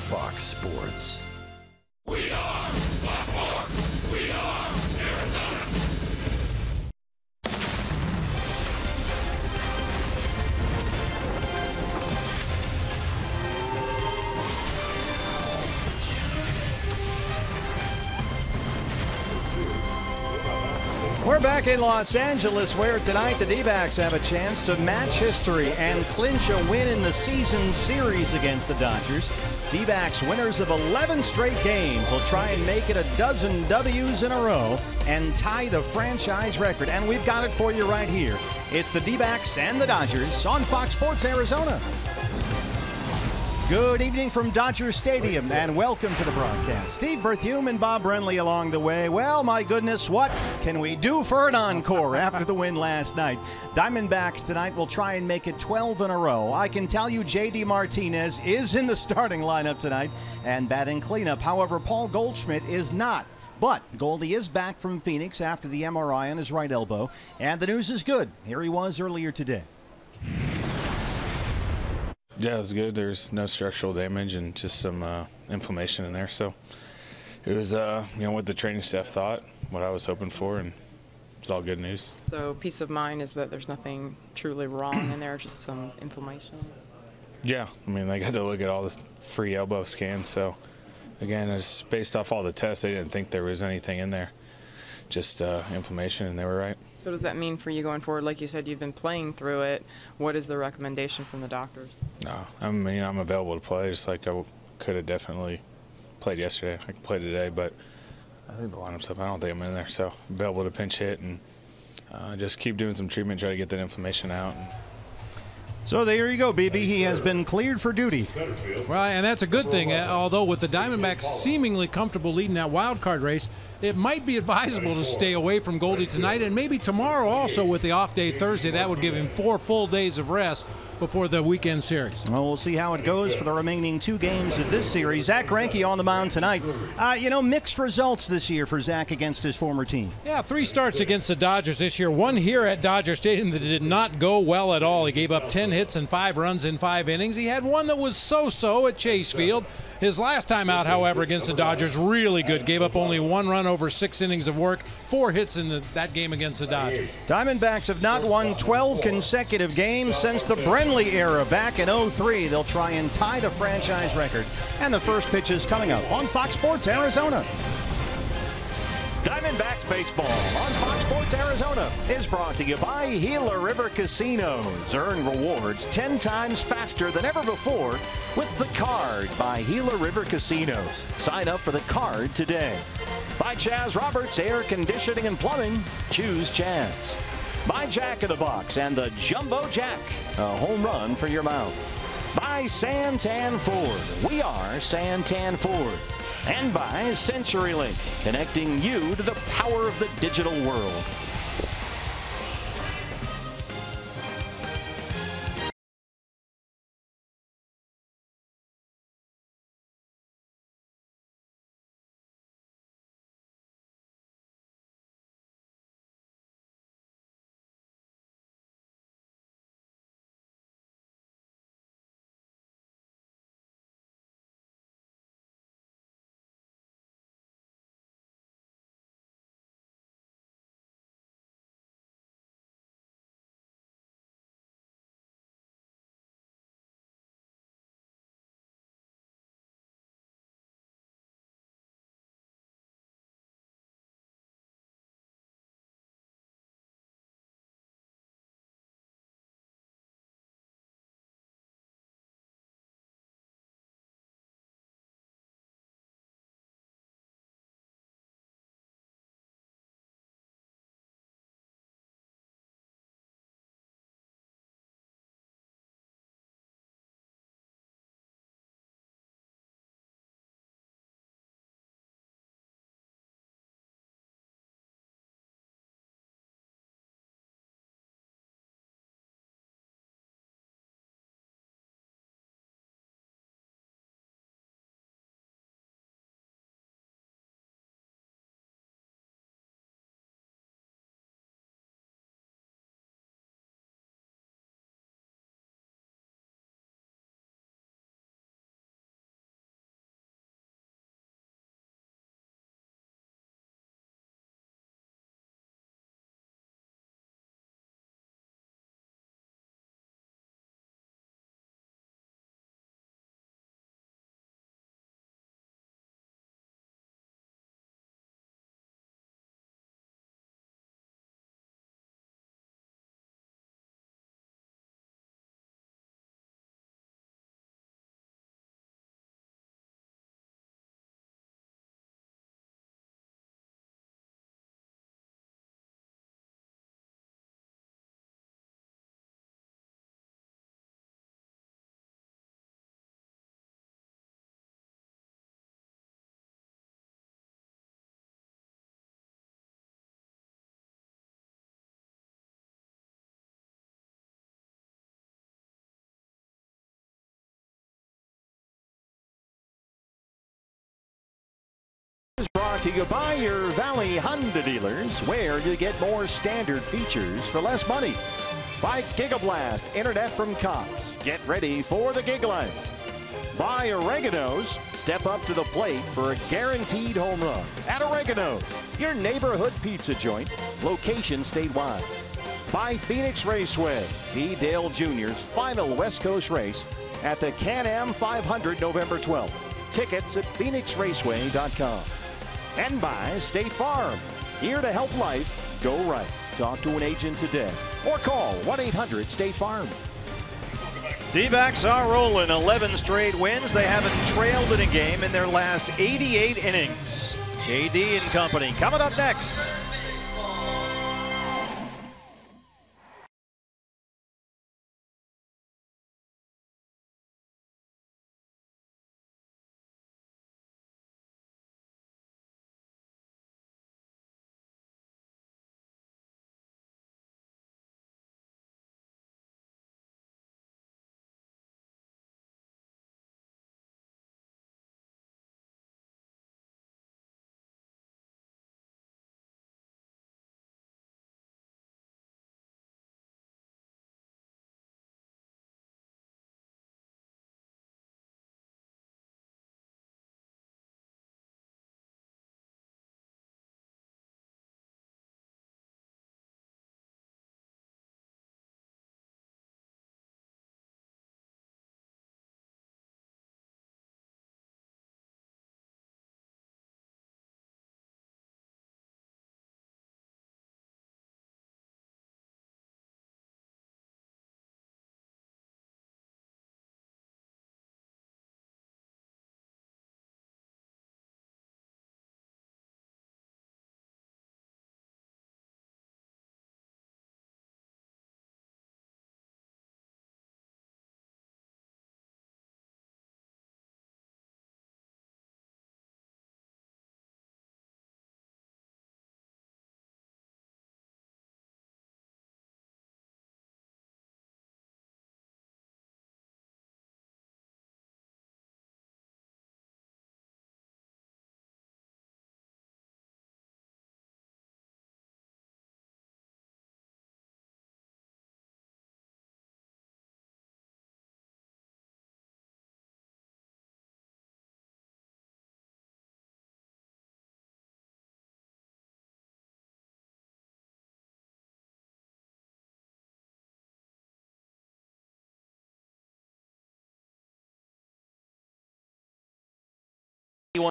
Fox Sports. We are Fox Sports. We are Arizona. We're back in Los Angeles, where tonight the D-backs have a chance to match history and clinch a win in the season series against the Dodgers. D-backs, winners of 11 straight games, will try and make it a dozen W's in a row and tie the franchise record. And we've got it for you right here. It's the D-backs and the Dodgers on Fox Sports Arizona. Good evening from Dodger Stadium, and welcome to the broadcast. Steve Berthume and Bob Brenly along the way. Well, my goodness, what can we do for an encore after the win last night? Diamondbacks tonight will try and make it 12 in a row. I can tell you J.D. Martinez is in the starting lineup tonight and batting cleanup. However, Paul Goldschmidt is not. But Goldie is back from Phoenix after the MRI on his right elbow, and the news is good. Here he was earlier today. Yeah, it was good. There's no structural damage and just some inflammation in there. So it was, what the training staff thought, what I was hoping for, and it's all good news. So peace of mind is that there's nothing truly wrong in there, just some inflammation? Yeah, I mean, I got to look at all this free elbow scans. So, again, it's based off all the tests. They didn't think there was anything in there, just inflammation, and they were right. So does that mean for you going forward, like you said, you've been playing through it, what is the recommendation from the doctors? No, I'm available to play, just like I could have definitely played yesterday. I could play today, but I think the lineup's up. I don't think I'm in there, so available to pinch hit and just keep doing some treatment, try to get that inflammation out. So there you go, BB. He has been cleared for duty. Right, and that's a good thing. Although with the Diamondbacks seemingly comfortable leading that wild card race, it might be advisable to stay away from Goldie tonight and maybe tomorrow also with the off day Thursday. That would give him 4 full days of rest before the weekend series. Well, we'll see how it goes for the remaining 2 games of this series. Zach Greinke on the mound tonight. Mixed results this year for Zach against his former team. Yeah, 3 starts against the Dodgers this year. 1 here at Dodger Stadium that did not go well at all. He gave up 10 hits and 5 runs in 5 innings. He had one that was so-so at Chase Field. His last time out, however, against the Dodgers, really good. Gave up only 1 run over 6 innings of work, 4 hits in that game against the Dodgers. Diamondbacks have not won 12 consecutive games since the Brenly era back in 03. They'll try and tie the franchise record. And the first pitch is coming up on Fox Sports Arizona. Diamondbacks baseball on Fox Sports Arizona is brought to you by Gila River Casinos. Earn rewards 10 times faster than ever before with the Card by Gila River Casinos. Sign up for the Card today. By Chaz Roberts Air Conditioning and Plumbing. Choose Chaz. By Jack in the Box and the Jumbo Jack. A home run for your mouth. By Santan Ford. We are Santan Ford. And by CenturyLink, connecting you to the power of the digital world. brought to you by your Valley Honda dealers, where you get more standard features for less money. By Gigablast Internet from Cox. Get ready for the gig life. By Oregano's. Step up to the plate for a guaranteed home run. At Oregano's, your neighborhood pizza joint. Location statewide. By Phoenix Raceway. See Dale Jr.'s final West Coast race at the Can-Am 500 November 12th. Tickets at phoenixraceway.com. And by State Farm. Here to help life go right. Talk to an agent today or call 1-800-STATE-FARM. D-backs are rolling 11 straight wins. They haven't trailed in a game in their last 88 innings. JD and company coming up next.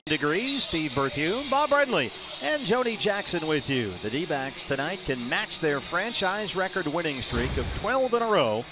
Degrees. Steve Berthune, Bob Brenly, and Joni Jackson with you. The D-backs tonight can match their franchise record winning streak of 12 in a row,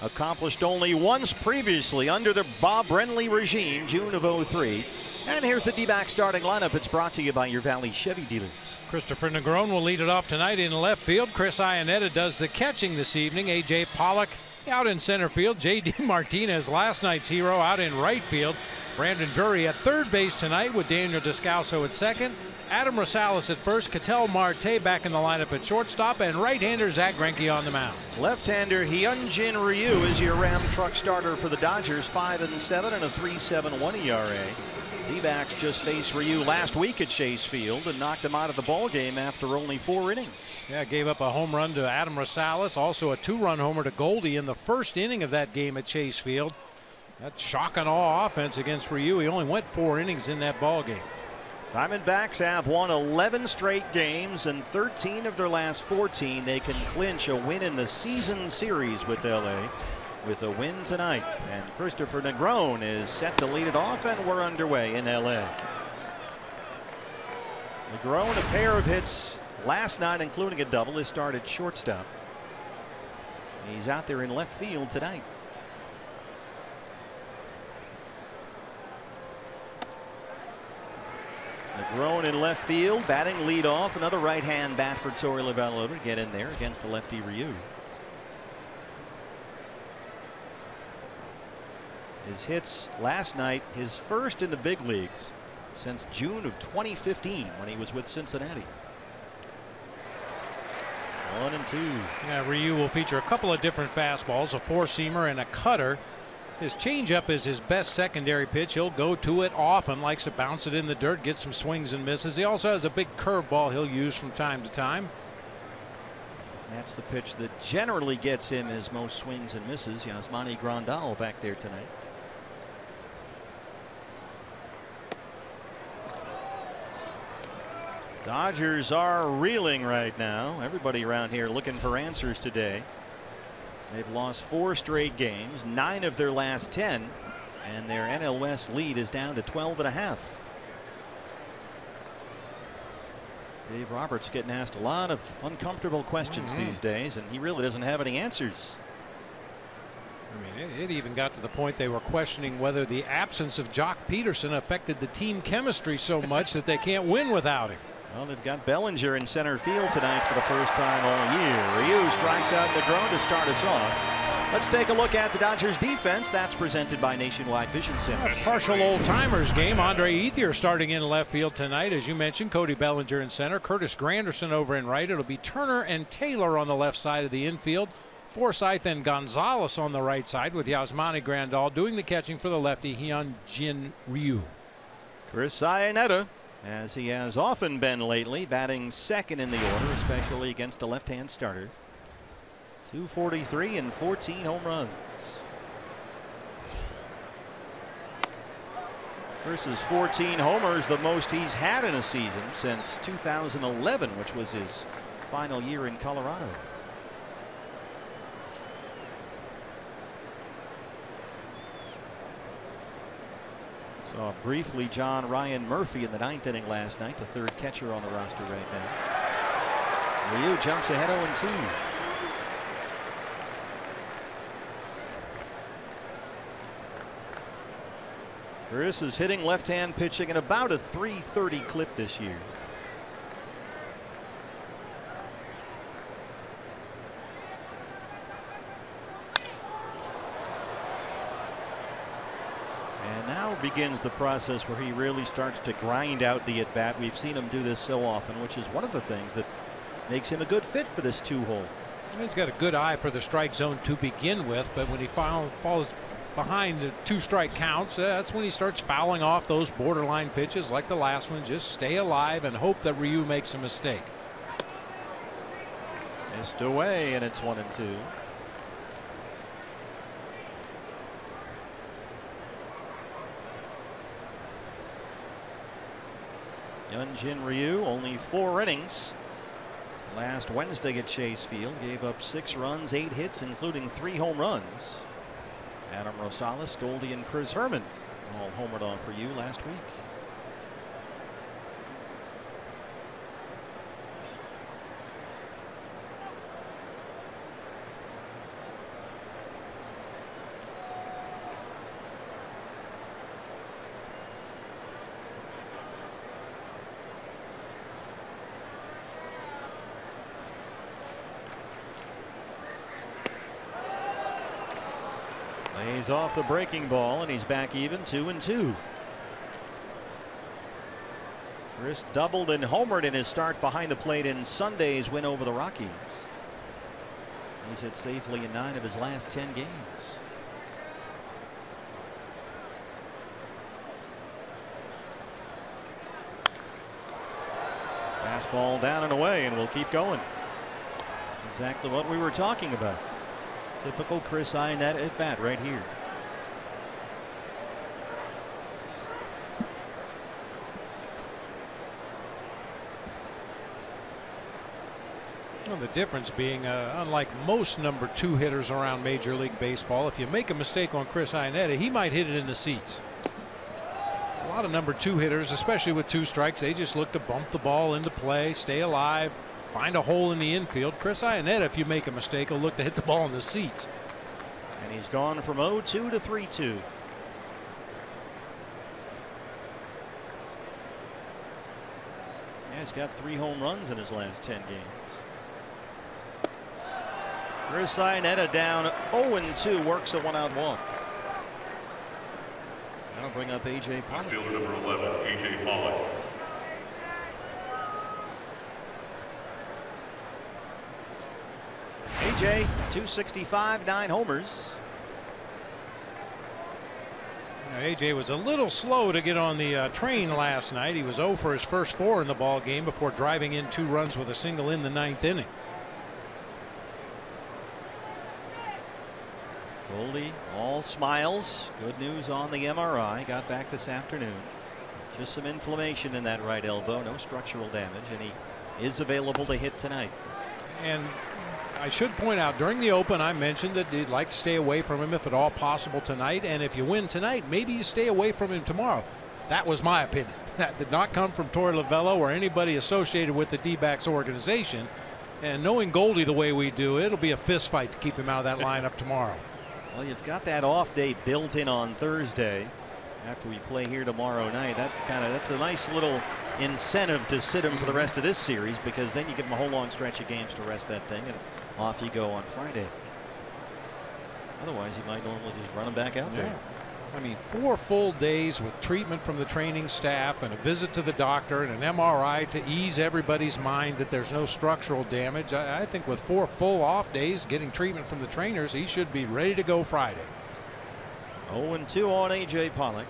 accomplished only once previously under the Bob Brenly regime, June of '03. And here's the D-backs starting lineup. It's brought to you by your Valley Chevy dealers. Christopher Negron will lead it off tonight in left field. Chris Iannetta does the catching this evening. A.J. Pollock out in center field. J.D. Martinez, last night's hero, out in right field. Brandon Drury at third base tonight with Daniel Descalso at second. Adam Rosales at first. Ketel Marte back in the lineup at shortstop. And right-hander Zach Greinke on the mound. Left-hander Hyunjin Ryu is your Ram truck starter for the Dodgers. 5-7 and a 3.71 ERA. D-backs just faced Ryu last week at Chase Field and knocked him out of the ball game after only 4 innings. Yeah, gave up a home run to Adam Rosales. Also a 2-run homer to Goldie in the first inning of that game at Chase Field. That shock and awe offense against Ryu. He only went 4 innings in that ball game. Diamondbacks have won 11 straight games, and 13 of their last 14. They can clinch a win in the season series with LA with a win tonight. And Christopher Negron is set to lead it off, and we're underway in LA. Negron, a pair of hits last night, including a double. His start at shortstop. He's out there in left field tonight. Negron in left field, batting lead off. Another right-hand bat for Torey Lovullo to get in there against the lefty Ryu. His hits last night, his first in the big leagues since June of 2015 when he was with Cincinnati. 1-2. Yeah, Ryu will feature a couple of different fastballs, a 4-seamer and a cutter. His changeup is his best secondary pitch. He'll go to it often, likes to bounce it in the dirt, get some swings and misses. He also has a big curveball he'll use from time to time. That's the pitch that generally gets him his most swings and misses. Yasmani Grandal back there tonight. Dodgers are reeling right now. Everybody around here looking for answers today. They've lost 4 straight games, 9 of their last 10, and their NL West lead is down to 12.5. Dave Roberts getting asked a lot of uncomfortable questions these days, and he really doesn't have any answers. I mean, it even got to the point they were questioning whether the absence of Jock Peterson affected the team chemistry so much that they can't win without him. Well, they've got Bellinger in center field tonight for the first time all year. Ryu strikes out Negron to start us off. Let's take a look at the Dodgers defense. That's presented by Nationwide Vision Center. Partial old timers game. Andre Ethier starting in left field tonight. As you mentioned, Cody Bellinger in center. Curtis Granderson over in right. It'll be Turner and Taylor on the left side of the infield. Forsythe and Gonzalez on the right side with Yasmani Grandal doing the catching for the lefty Hyunjin Ryu. Chris Iannetta, as he has often been lately, batting second in the order, especially against a left-hand starter. 243 and 14 home runs. Versus 14 homers, the most he's had in a season since 2011, which was his final year in Colorado. Saw briefly John Ryan Murphy in the 9th inning last night, the 3rd catcher on the roster right now. Ryu jumps ahead 0-2. Chris is hitting left-hand pitching at about a .330 clip this year. And now begins the process where he really starts to grind out the at-bat. We've seen him do this so often, which is one of the things that makes him a good fit for this 2-hole. He's got a good eye for the strike zone to begin with, but when he falls behind the 2 strike counts, that's when he starts fouling off those borderline pitches like the last one. Just stay alive and hope that Ryu makes a mistake. Missed away, and it's 1-2. Hyunjin Ryu, only 4 innings. Last Wednesday at Chase Field, gave up 6 runs, 8 hits, including 3 home runs. Adam Rosales, Goldie, and Chris Herman all homered off for you last week. Lays off the breaking ball, and he's back even 2-2. Chris doubled and homered in his start behind the plate in Sunday's win over the Rockies. He's hit safely in 9 of his last 10 games. Fastball down and away, and we'll keep going. Exactly what we were talking about. Typical Chris Iannetta at bat right here. Well, the difference being, unlike most number 2 hitters around Major League Baseball, if you make a mistake on Chris Iannetta, he might hit it in the seats. A lot of number 2 hitters, especially with 2 strikes, they just look to bump the ball into play, stay alive, find a hole in the infield. Chris Iannetta, if you make a mistake, will look to hit the ball in the seats. And he's gone from 0-2 to 3-2. Yeah, he's got 3 home runs in his last 10 games. Chris Iannetta down 0-2, works a 1-out walk. That'll bring up A.J. Pollock. Fielder number 11, A.J. Pollock. A.J. 265, 9 homers. AJ was a little slow to get on the train last night. He was 0 for his first 4 in the ball game before driving in 2 runs with a single in the 9th inning. Goldie, all smiles. Good news on the MRI. Got back this afternoon. Just some inflammation in that right elbow. No structural damage, and he is available to hit tonight. And I should point out, during the open, I mentioned that you'd like to stay away from him if at all possible tonight. And if you win tonight, maybe you stay away from him tomorrow. That was my opinion. That did not come from Torey Lovullo or anybody associated with the D-backs organization. And knowing Goldie the way we do, it'll be a fist fight to keep him out of that lineup tomorrow. Well, you've got that off day built in on Thursday. After we play here tomorrow night, that's a nice little incentive to sit him for the rest of this series, because then you give him a whole long stretch of games to rest that thing, and off you go on Friday. Otherwise, you might normally just run him back out there. I mean, 4 full days with treatment from the training staff and a visit to the doctor and an MRI to ease everybody's mind that there's no structural damage. I think with 4 full off days, getting treatment from the trainers, he should be ready to go Friday. 0-2 on A.J. Pollock.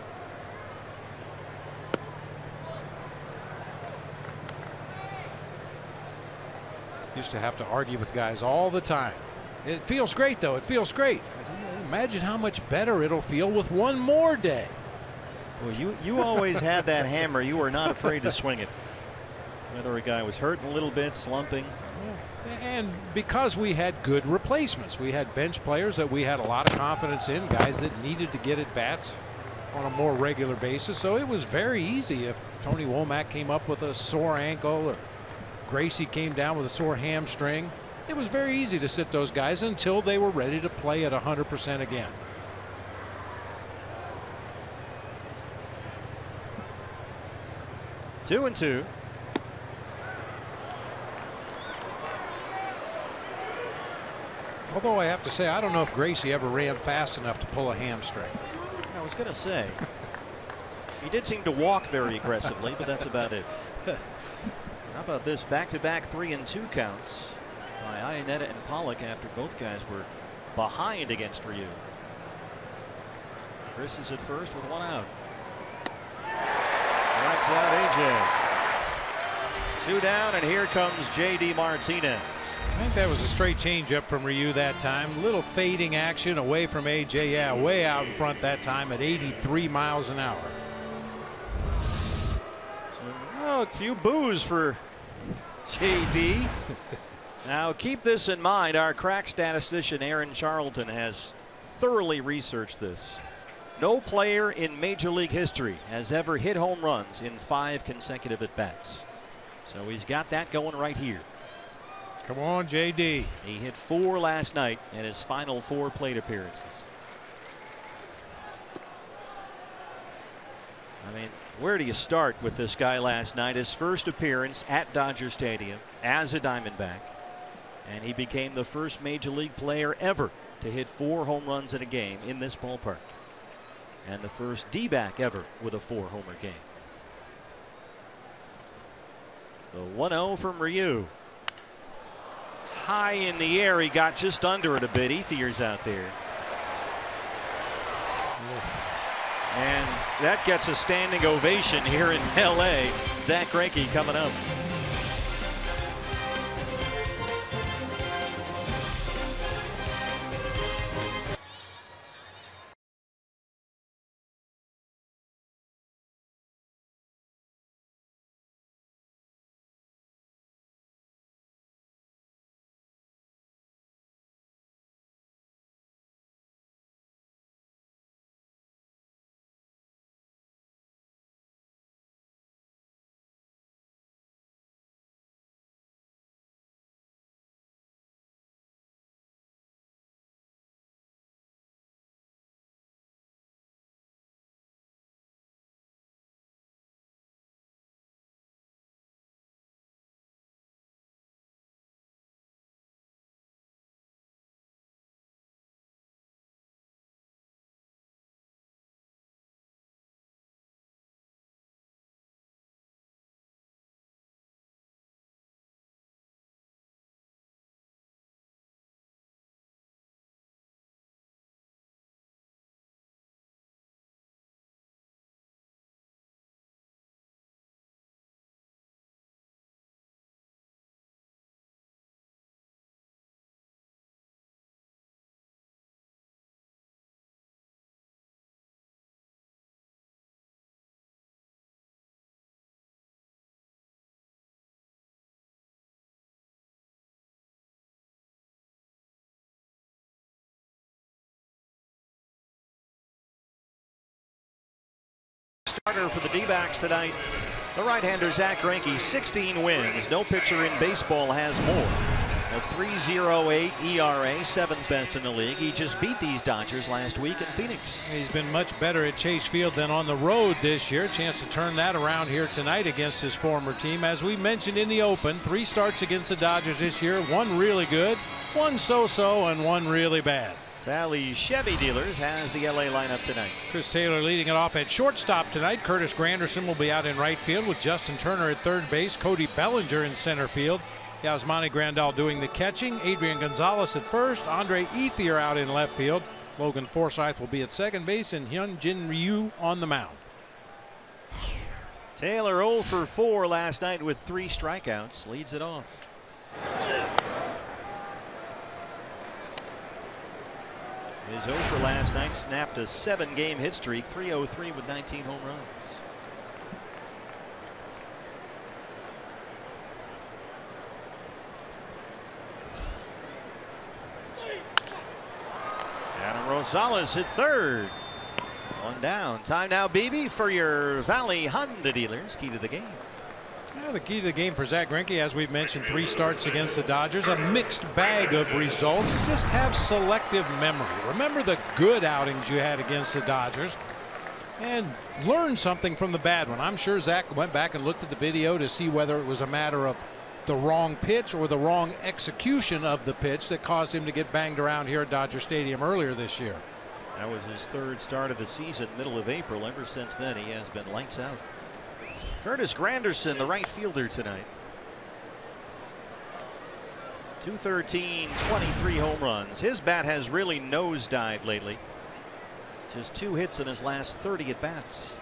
Used to have to argue with guys all the time. It feels great, though. It feels great. I said, imagine how much better it'll feel with 1 more day. Well, you always had that hammer. You were not afraid to swing it. Whether a guy was hurting a little bit, slumping. And because we had good replacements, we had bench players that we had a lot of confidence in, guys that needed to get at bats on a more regular basis. So it was very easy if Tony Womack came up with a sore ankle or Gracie came down with a sore hamstring. It was very easy to sit those guys until they were ready to play at 100% again. Two and two. Although I have to say, I don't know if Gracie ever ran fast enough to pull a hamstring. I was going to say, he did seem to walk very aggressively, but that's about it. How about this back-to-back 3-2 counts by Iannetta and Pollock after both guys were behind against Ryu. Chris is at first with 1 out. Strikes out AJ. 2 down, and here comes J.D. Martinez. I think that was a straight changeup from Ryu that time. Little fading action away from AJ. Yeah, way out in front that time at 83 miles an hour. Oh, a few boos for J.D. Now keep this in mind. Our crack statistician Aaron Charlton has thoroughly researched this. No player in Major League history has ever hit home runs in 5 consecutive at-bats. So he's got that going right here. Come on, J.D. He hit 4 last night in his final 4 plate appearances. I mean, where do you start with this guy last night? His first appearance at Dodger Stadium as a Diamondback. And he became the first Major League player ever to hit 4 home runs in a game in this ballpark. And the first D-back ever with a 4-homer game. The 1-0 from Ryu. High in the air. He got just under it a bit. Ethier's out there. And that gets a standing ovation here in L.A. Zach Greinke coming up. Starter for the D-backs tonight, the right-hander Zach Greinke, 16 wins. No pitcher in baseball has more. A 3.08 ERA, 7th best in the league. He just beat these Dodgers last week in Phoenix. He's been much better at Chase Field than on the road this year. Chance to turn that around here tonight against his former team. As we mentioned in the open, 3 starts against the Dodgers this year. 1 really good, 1 so-so, and 1 really bad. Valley Chevy Dealers has the LA lineup tonight. Chris Taylor leading it off at shortstop tonight. Curtis Granderson will be out in right field with Justin Turner at third base. Cody Bellinger in center field. Yasmani Grandal doing the catching. Adrian Gonzalez at first. Andre Ethier out in left field. Logan Forsythe will be at second base, and Hyunjin Ryu on the mound. Taylor 0 for 4 last night with 3 strikeouts. Leads it off. His 0 for last night snapped a 7-game hit streak. 303 with 19 home runs. Rosales at third. 1 down. Time now, BB, for your Valley Honda dealers. Key to the game. Yeah, the key to the game for Zach Greinke, as we've mentioned, 3 starts against the Dodgers. A mixed bag of results. Just have selective memory. Remember the good outings you had against the Dodgers and learn something from the bad one. I'm sure Zach went back and looked at the video to see whether it was a matter of the wrong pitch or the wrong execution of the pitch that caused him to get banged around here at Dodger Stadium earlier this year. That was his 3rd start of the season, middle of April. Ever since then, he has been lights out. Curtis Granderson, the right fielder tonight. 213, 23 home runs. His bat has really nosedived lately. Just 2 hits in his last 30 at bats.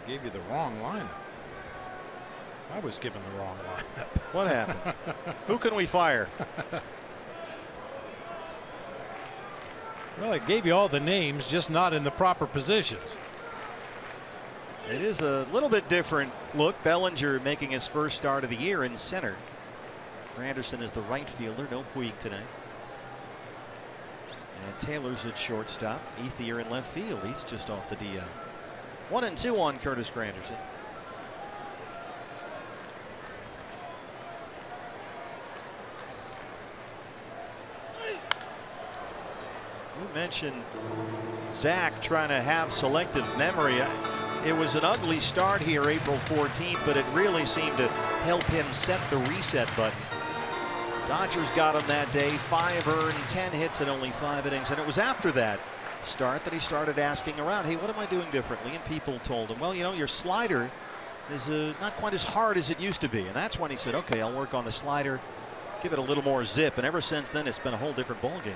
Gave you the wrong line. I was given the wrong line. What happened? Who can we fire? Well, it gave you all the names, just not in the proper positions. It is a little bit different look. Bellinger making his 1st start of the year in center. Granderson is the right fielder. No Puig tonight. And Taylor's at shortstop. Ethier in left field. He's just off the DL. 1-2 on Curtis Granderson. You mentioned Zach trying to have selective memory. It was an ugly start here April 14th, but it really seemed to help him set the reset button. Dodgers got him that day. 5 earned, 10 hits in only 5 innings, and it was after that start that he started asking around, hey, what am I doing differently? And people told him, well, you know, your slider is not quite as hard as it used to be. And that's when he said, okay, I'll work on the slider, give it a little more zip. And ever since then, it's been a whole different ball game.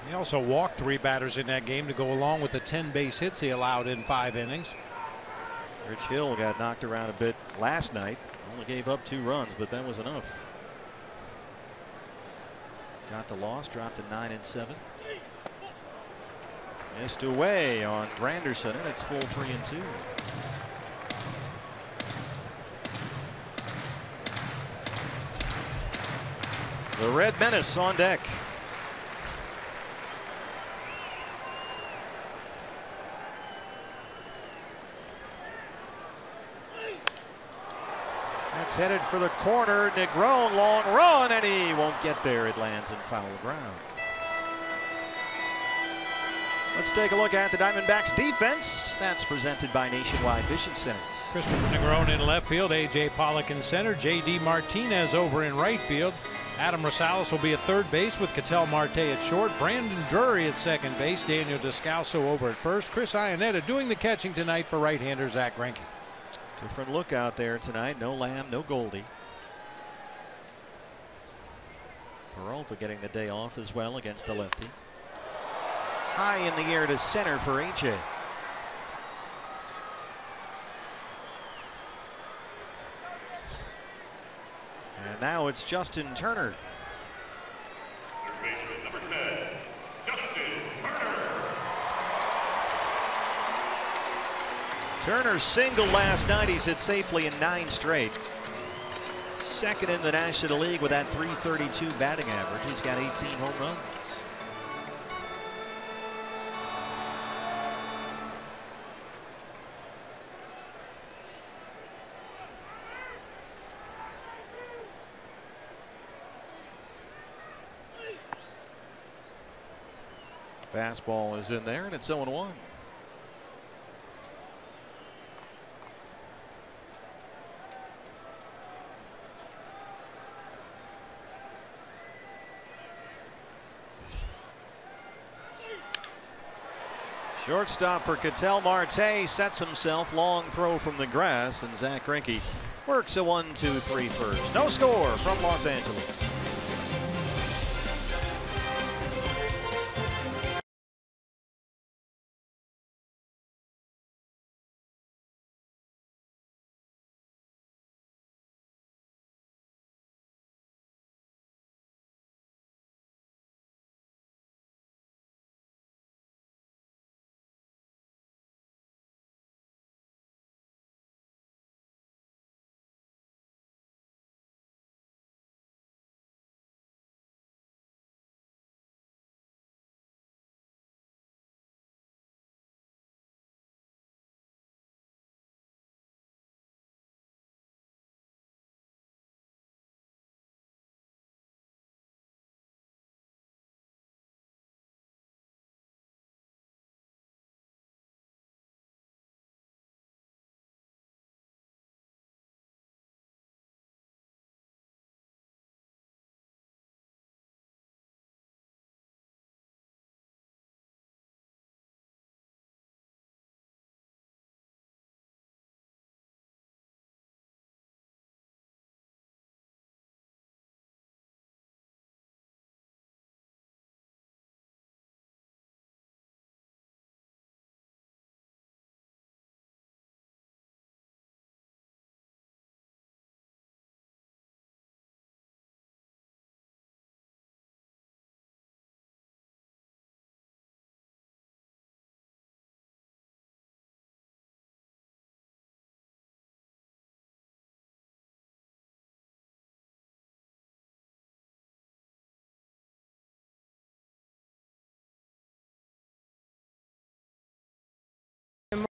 He also walked 3 batters in that game to go along with the 10 base hits he allowed in 5 innings. Rich Hill got knocked around a bit last night. Only gave up 2 runs, but that was enough. Got the loss, dropped to 9-7. Missed away on Granderson, and it's full 3-2. The Red Menace on deck. That's headed for the corner. Negron, long run, and he won't get there. It lands in foul ground. Let's take a look at the Diamondbacks defense. That's presented by Nationwide Vision Centers. Christopher Negron in left field, A.J. Pollock in center, J.D. Martinez over in right field. Adam Rosales will be at third base with Ketel Marte at short. Brandon Drury at second base. Daniel Descalso over at first. Chris Iannetta doing the catching tonight for right-hander Zach Greinke. Different look out there tonight. No Lamb, no Goldie. Peralta getting the day off as well against the lefty. High in the air to center for AJ. And now it's Justin Turner. Third baseman, number 10, Justin Turner. Turner singled last night. He's hit safely in 9 straight. second in the National League with that .332 batting average. He's got 18 home runs. Fastball is in there, and it's 0-1. Shortstop for Ketel Marte sets himself. Long throw from the grass, and Zach Greinke works a 1-2-3 first. No score from Los Angeles.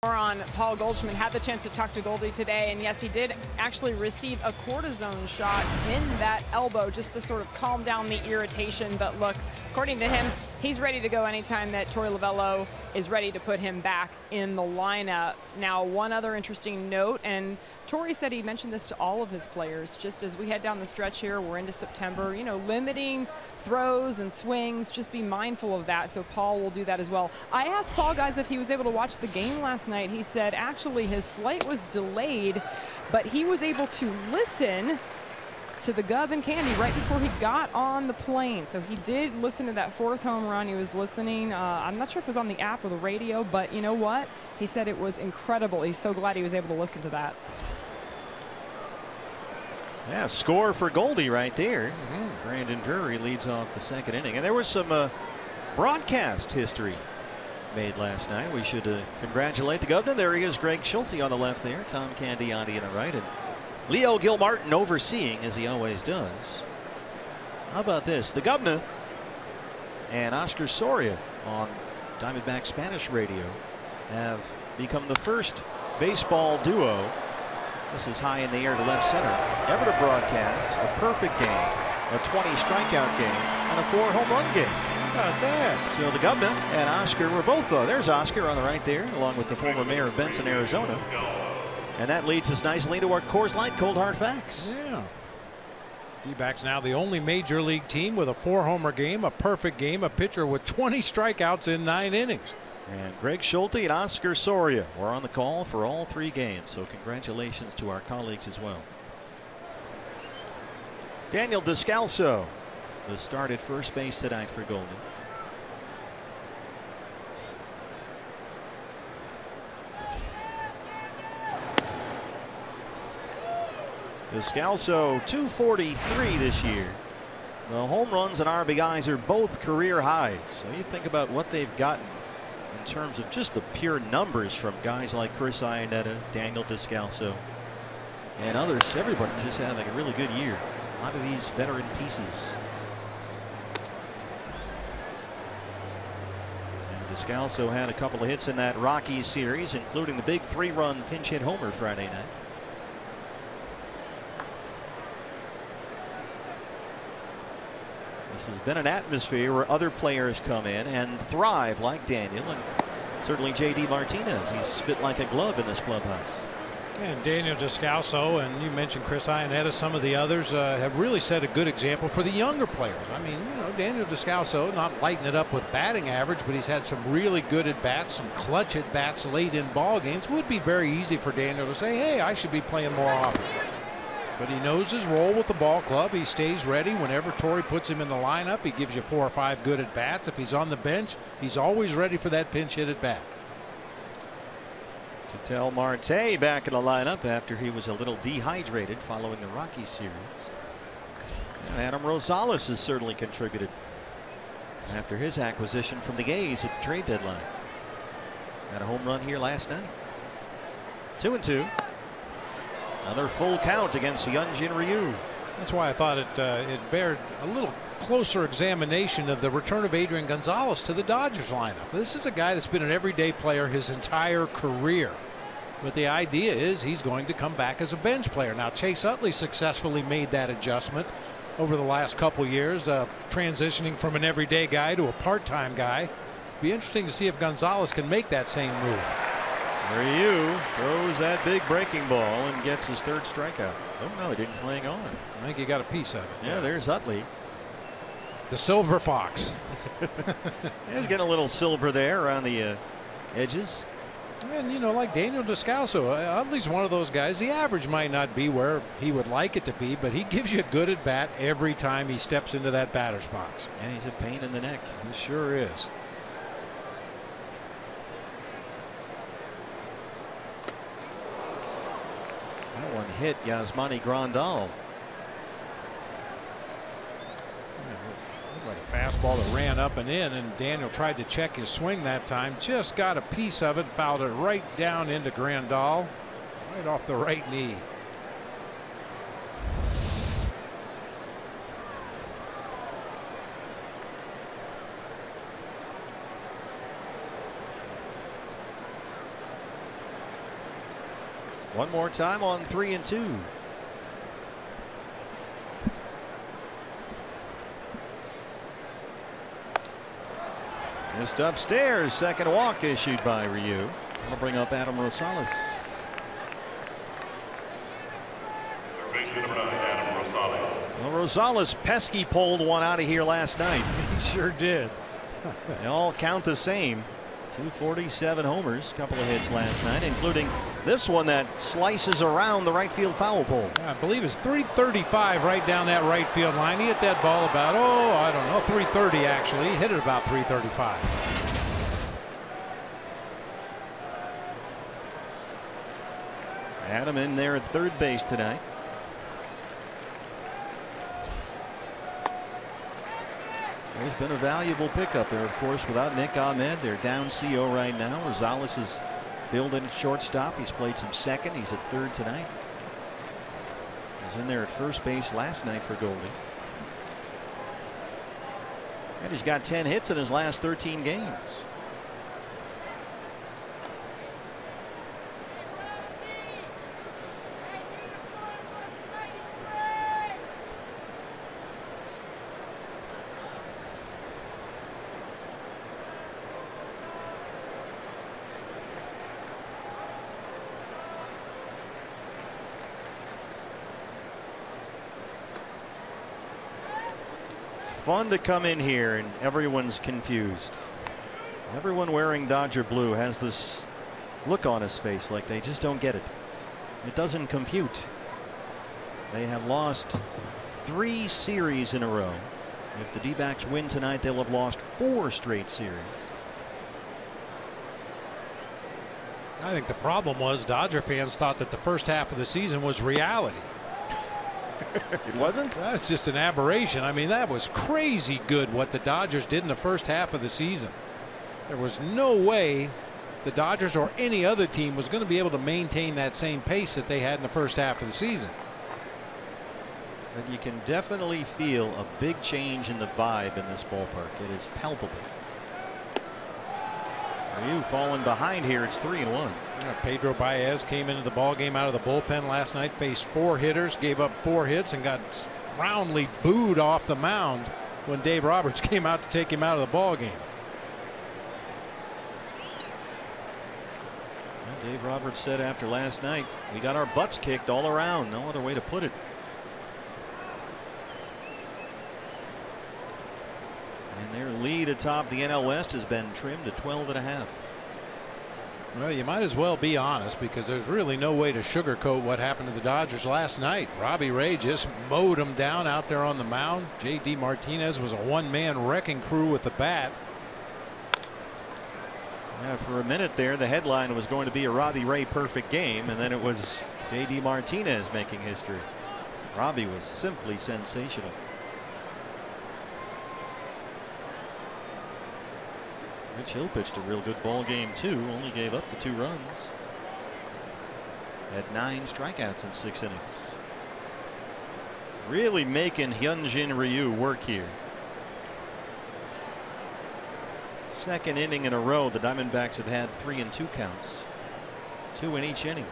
More on Paul Goldschmidt. Had the chance to talk to Goldie today, and yes, he did actually receive a cortisone shot in that elbow just to sort of calm down the irritation. But look, according to him, he's ready to go anytime that Torey Lovullo is ready to put him back in the lineup. Now, one other interesting note, and Torey said he mentioned this to all of his players, just as we head down the stretch here, we're into September, you know, limiting throws and swings, just be mindful of that. So Paul will do that as well. I asked Paul, guys, if he was able to watch the game last night. He said actually his flight was delayed, but he was able to listen to the Gub and Candy right before he got on the plane. So he did listen to that fourth home run. He was listening. I'm not sure if it was on the app or the radio, but you know what? He said it was incredible. He's so glad he was able to listen to that. Yeah, score for Goldie right there. Brandon Drury leads off the second inning. And there was some broadcast history made last night. We should congratulate the governor. There he is, Greg Schulte on the left there, Tom Candiotti on the right, and Leo Gilmartin overseeing, as he always does. How about this? The governor and Oscar Soria on Diamondback Spanish radio have become the first baseball duo, this is high in the air to left center, ever to broadcast a perfect game, a 20 strikeout game, and a 4 home run game. How about that? So the governor and Oscar were both, there's Oscar on the right there, along with the former mayor of Benson, Arizona. And that leads us nicely to our Coors Light Cold Hard Facts. Yeah. D-backs now the only major league team with a 4-homer game, a perfect game, a pitcher with 20 strikeouts in 9 innings. And Greg Schulte and Oscar Soria were on the call for all 3 games. So congratulations to our colleagues as well. Daniel Descalso, the start at first base tonight for Golden. Descalso 243 this year. The home runs and RBIs are both career highs. So you think about what they've gotten in terms of just the pure numbers from guys like Chris Iannetta, Daniel Descalso. and others. Everybody's just having a really good year. A lot of these veteran pieces. And Descalso had a couple of hits in that Rockies series, including the big 3-run pinch hit homer Friday night. This has been an atmosphere where other players come in and thrive, like Daniel, and certainly J.D. Martinez. He's fit like a glove in this clubhouse. And Daniel Descalso, and you mentioned Chris Iannetta, some of the others have really set a good example for the younger players. I mean, you know, Daniel Descalso not lighting it up with batting average, but he's had some really good at bats, some clutch at bats late in ball games. It would be very easy for Daniel to say, hey, I should be playing more often. But he knows his role with the ball club. He stays ready whenever Torrey puts him in the lineup. He gives you 4 or 5 good at bats. If he's on the bench, he's always ready for that pinch hit at bat. Ketel Marte back in the lineup after he was a little dehydrated following the Rockies series. And Adam Rosales has certainly contributed after his acquisition from the A's at the trade deadline. Had a home run here last night. 2-2. Another full count against Hyunjin Ryu. That's why I thought it bared a little closer examination of the return of Adrian Gonzalez to the Dodgers lineup. This is a guy that's been an everyday player his entire career. But the idea is he's going to come back as a bench player. Now, Chase Utley successfully made that adjustment over the last couple years, transitioning from an everyday guy to a part-time guy. Be interesting to see if Gonzalez can make that same move. Ryu throws that big breaking ball and gets his 3rd strikeout. Oh no, he didn't hang on. I think he got a piece of it. Yeah, there's Utley. The silver fox. He's getting a little silver there around the edges. And you know, like Daniel Descalso, Utley's one of those guys. The average might not be where he would like it to be, but he gives you a good at bat every time he steps into that batter's box. Yeah, he's a pain in the neck. He sure is. That one hit Yasmani Grandal. Like a fastball that ran up and in, and Daniel tried to check his swing that time. Just got a piece of it, fouled it right down into Grandal, right off the right knee. One more time on 3-2. Just upstairs, second walk issued by Ryu. I'll bring up Adam Rosales. Baseman number 9, Adam Rosales. Well, Rosales pesky pulled one out of here last night. He sure did. They all count the same. 247 homers, couple of hits last night, including this one that slices around the right field foul pole. I believe it's 335 right down that right field line. He hit that ball about, oh, I don't know, 330 actually. He hit it about 335. Adam in there at third base tonight. There's been a valuable pickup there, of course, without Nick Ahmed. They're down CO right now. Rosales is filled in shortstop. He's played some second. He's at third tonight. He was in there at first base last night for Goldie. And he's got 10 hits in his last 13 games. Fun to come in here and everyone's confused. Everyone wearing Dodger blue has this look on his face like they just don't get it. It doesn't compute. They have lost 3 series in a row. If the D-backs win tonight, they'll have lost 4 straight series. I think the problem was Dodger fans thought that the first half of the season was reality. It wasn't? That's just an aberration. I mean, that was crazy good what the Dodgers did in the first half of the season. There was no way the Dodgers or any other team was going to be able to maintain that same pace that they had in the first half of the season. And you can definitely feel a big change in the vibe in this ballpark. It is palpable. Ryu falling behind here. It's 3-1. Yeah, Pedro Baez came into the ball game out of the bullpen last night, faced 4 hitters, gave up 4 hits, and got roundly booed off the mound when Dave Roberts came out to take him out of the ball game. Well, Dave Roberts said after last night, we got our butts kicked all around. No other way to put it. And their lead atop the NL West has been trimmed to 12.5. Well, you might as well be honest, because there's really no way to sugarcoat what happened to the Dodgers last night. Robbie Ray just mowed them down out there on the mound. J.D. Martinez was a one-man wrecking crew with the bat. Yeah, for a minute there, the headline was going to be a Robbie Ray perfect game, and then it was J.D. Martinez making history. Robbie was simply sensational. Rich Hill pitched a real good ball game too. Only gave up the 2 runs. Had 9 strikeouts in 6 innings. Really making Hyunjin Ryu work here. Second inning in a row, the Diamondbacks have had 3 and 2 counts. 2 in each inning.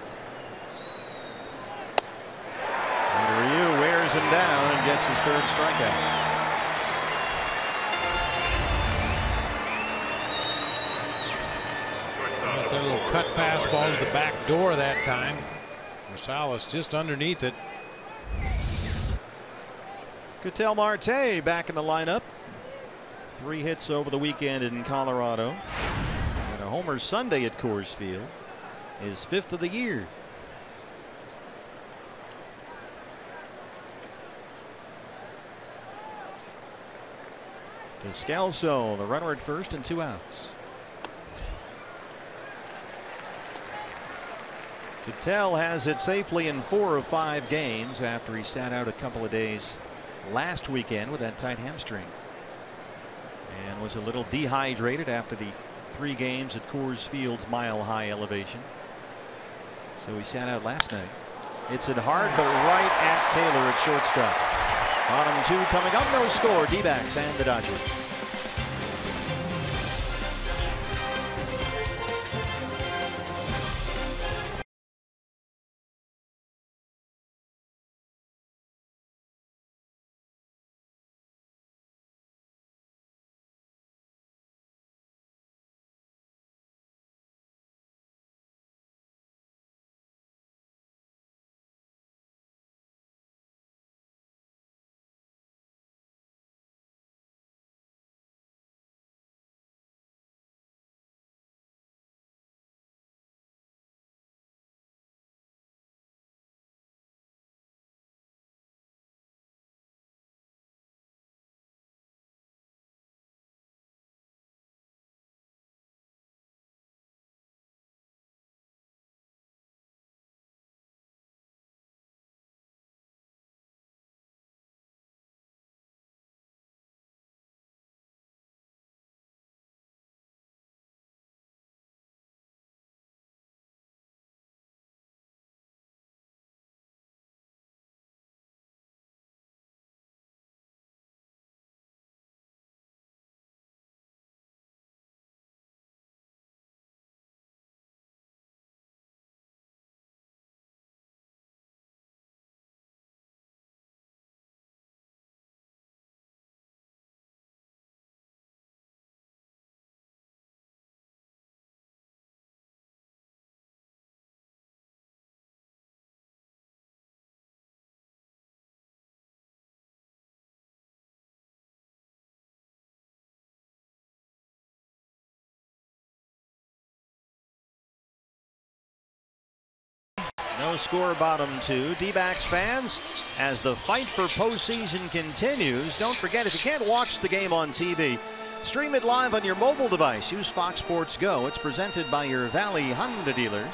And Ryu wears him down and gets his 3rd strikeout. That's a little cut fastball to the back door that time. Gonzalez just underneath it. Ketel Marte back in the lineup. 3 hits over the weekend in Colorado. And a homer Sunday at Coors Field. His 5th of the year. Descalso, the runner at first and 2 outs. Ketel has it safely in 4 of 5 games after he sat out a couple of days last weekend with that tight hamstring. And was a little dehydrated after the 3 games at Coors Field's mile-high elevation. So he sat out last night. It's it hard, but right at Taylor at shortstop. Bottom 2 coming up, no score. D-backs and the Dodgers. No score, bottom 2. D-backs fans, as the fight for postseason continues, don't forget, if you can't watch the game on TV, stream it live on your mobile device. Use Fox Sports Go. It's presented by your Valley Honda dealers.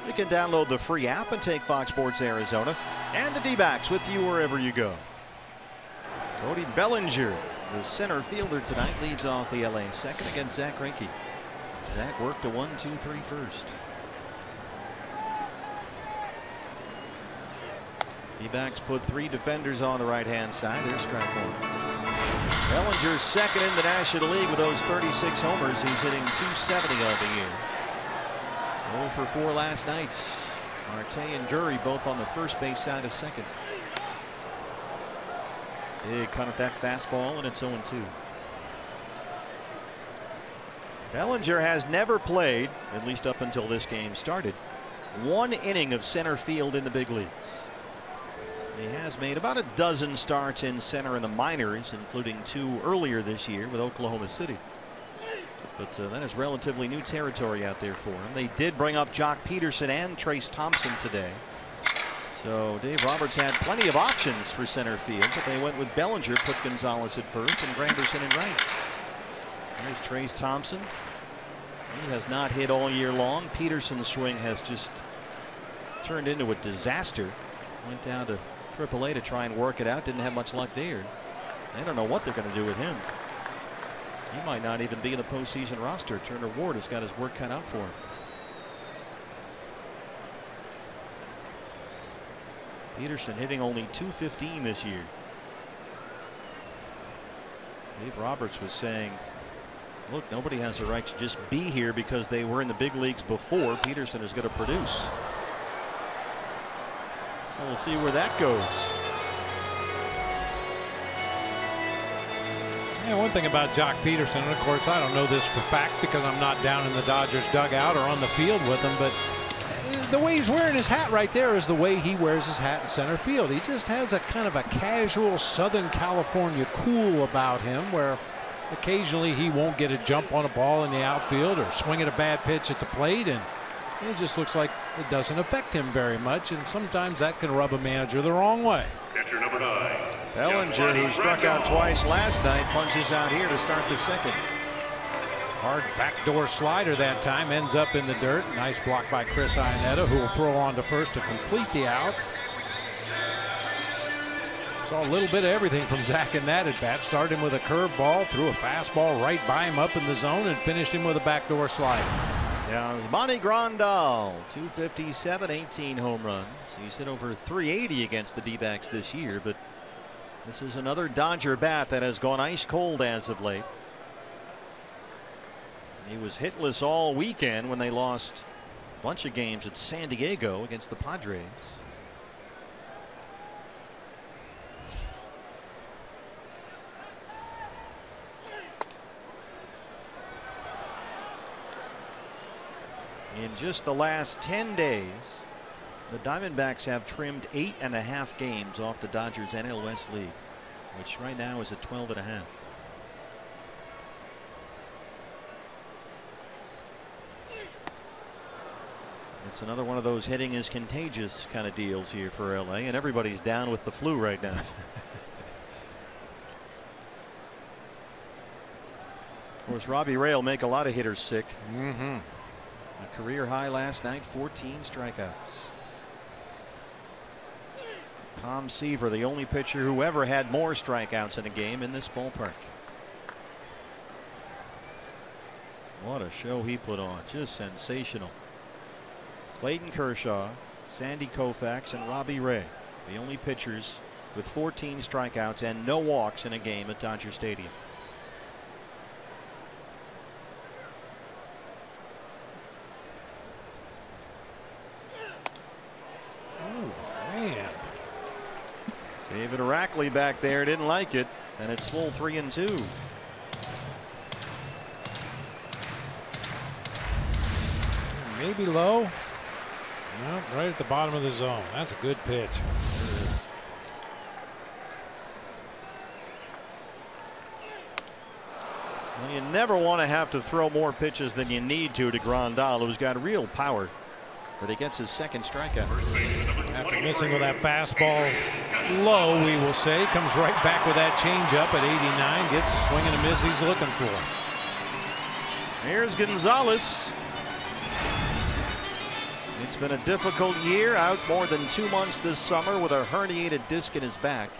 You can download the free app and take Fox Sports Arizona and the D-backs with you wherever you go. Cody Bellinger, the center fielder tonight, leads off the LA second against Zach Greinke. Zach worked a 1-2-3 first. D-backs put 3 defenders on the right-hand side. There's strike one. Bellinger's second in the National League with those 36 homers. He's hitting .270 on the year. 0 for 4 last night. Marte and Drury both on the first base side of second. Big cut at that fastball, and it's 0-2. Bellinger has never played, at least up until this game started, 1 inning of center field in the big leagues. He has made about a dozen starts in center in the minors, including 2 earlier this year with Oklahoma City. But that is relatively new territory out there for him. They did bring up Jock Peterson and Trace Thompson today. So Dave Roberts had plenty of options for center field, but they went with Bellinger, put Gonzalez at first, and Granderson in right. There's Trace Thompson. He has not hit all year long. Peterson's swing has just turned into a disaster. Went down to AAA to try and work it out. Didn't have much luck there. They don't know what they're going to do with him. He might not even be in the postseason roster. Turner Ward has got his work cut out for him. Peterson hitting only .215 this year. Dave Roberts was saying, look, nobody has a right to just be here because they were in the big leagues before. Peterson is going to produce. So we'll see where that goes. Yeah, one thing about Jock Peterson, and of course I don't know this for fact because I'm not down in the Dodgers dugout or on the field with him, but the way he's wearing his hat right there is the way he wears his hat in center field. He just has a kind of a casual Southern California cool about him where occasionally he won't get a jump on a ball in the outfield or swing at a bad pitch at the plate, and it just looks like it doesn't affect him very much, and sometimes that can rub a manager the wrong way. Catcher number 9. Bellinger, who struck out twice last night, punches out here to start the second. Hard backdoor slider that time, ends up in the dirt. Nice block by Chris Iannetta, who will throw on to first to complete the out. Saw a little bit of everything from Zach in that at bat. Started him with a curveball, threw a fastball right by him up in the zone, and finished him with a backdoor slider. Yasmani Grandal, 257, 18 home runs. He's hit over 380 against the D-backs this year, but this is another Dodger bat that has gone ice cold as of late. He was hitless all weekend when they lost a bunch of games at San Diego against the Padres. In just the last 10 days, the Diamondbacks have trimmed 8.5 games off the Dodgers NL West lead, which right now is at 12.5. It's another one of those hitting is contagious kind of deals here for LA, and everybody's down with the flu right now. Of course, Robbie Ray will make a lot of hitters sick. A career high last night, 14 strikeouts. Tom Seaver, the only pitcher who ever had more strikeouts in a game in this ballpark. What a show he put on, just sensational. Clayton Kershaw, Sandy Koufax, and Robbie Ray, the only pitchers with 14 strikeouts and no walks in a game at Dodger Stadium. Oh, man. David Arackley back there didn't like it, and it's full 3-2. Maybe low. No, right at the bottom of the zone. That's a good pitch. Well, you never want to have to throw more pitches than you need to Grandal, who's got real power, but he gets his second strikeout. After missing with that fastball low, we will say, comes right back with that changeup at 89, gets the swing and a miss he's looking for. Here's Gonzalez. It's been a difficult year, out more than 2 months this summer with a herniated disc in his back.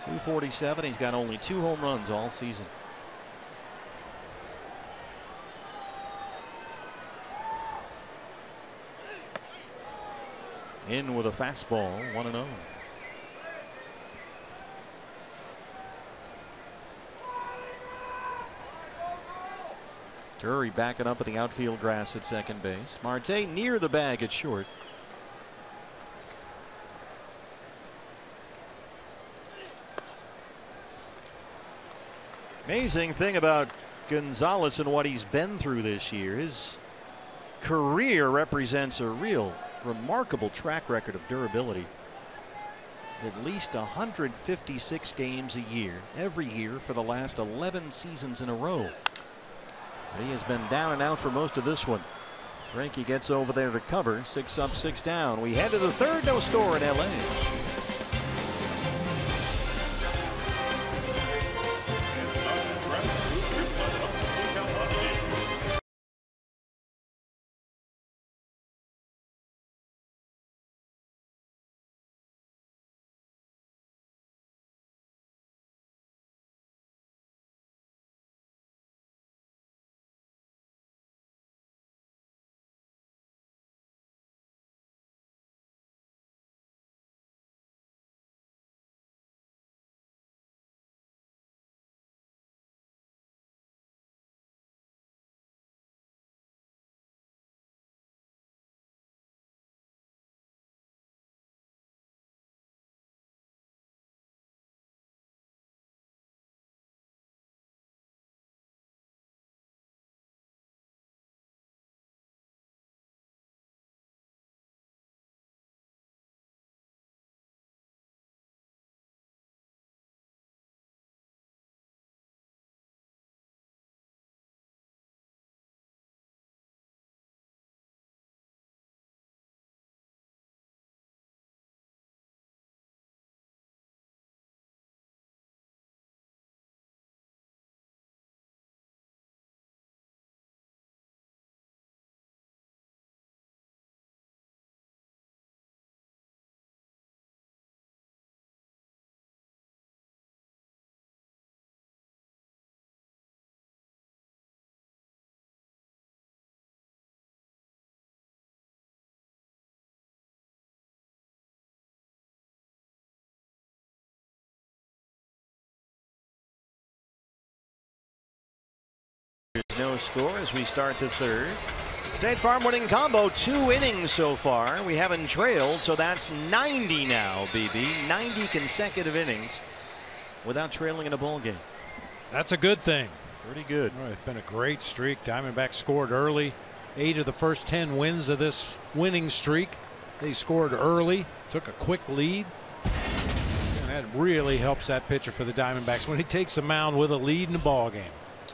247. He's got only 2 home runs all season. In with a fastball, 1-0. Drury backing up at the outfield grass at second base. Marte near the bag at short. Amazing thing about Gonzalez and what he's been through this year. His career represents a real remarkable track record of durability. At least 156 games a year, every year for the last 11 seasons in a row. He has been down and out for most of this one. Greinke gets over there to cover. 6 up, 6 down. We head to the third. No score in LA. No score as we start the third. State Farm winning combo, 2 innings so far. We haven't trailed, so that's 90 now, BB. 90 consecutive innings without trailing in a ball game. That's a good thing. Pretty good. Oh, it's been a great streak. Diamondbacks scored early. 8 of the first 10 wins of this winning streak. They scored early, took a quick lead. And that really helps that pitcher for the Diamondbacks when he takes the mound with a lead in the ball game.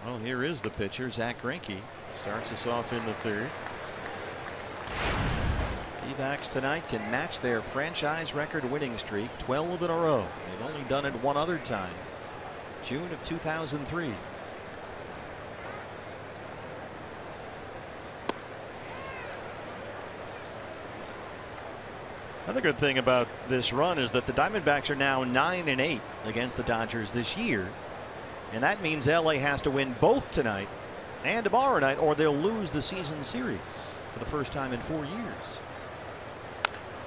Well, here is the pitcher, Zach Greinke. Starts us off in the third. D-backs tonight can match their franchise record winning streak, 12 in a row. They've only done it one other time, June of 2003. Another good thing about this run is that the Diamondbacks are now 9-8 against the Dodgers this year. And that means LA has to win both tonight and tomorrow night, or they'll lose the season series for the first time in 4 years.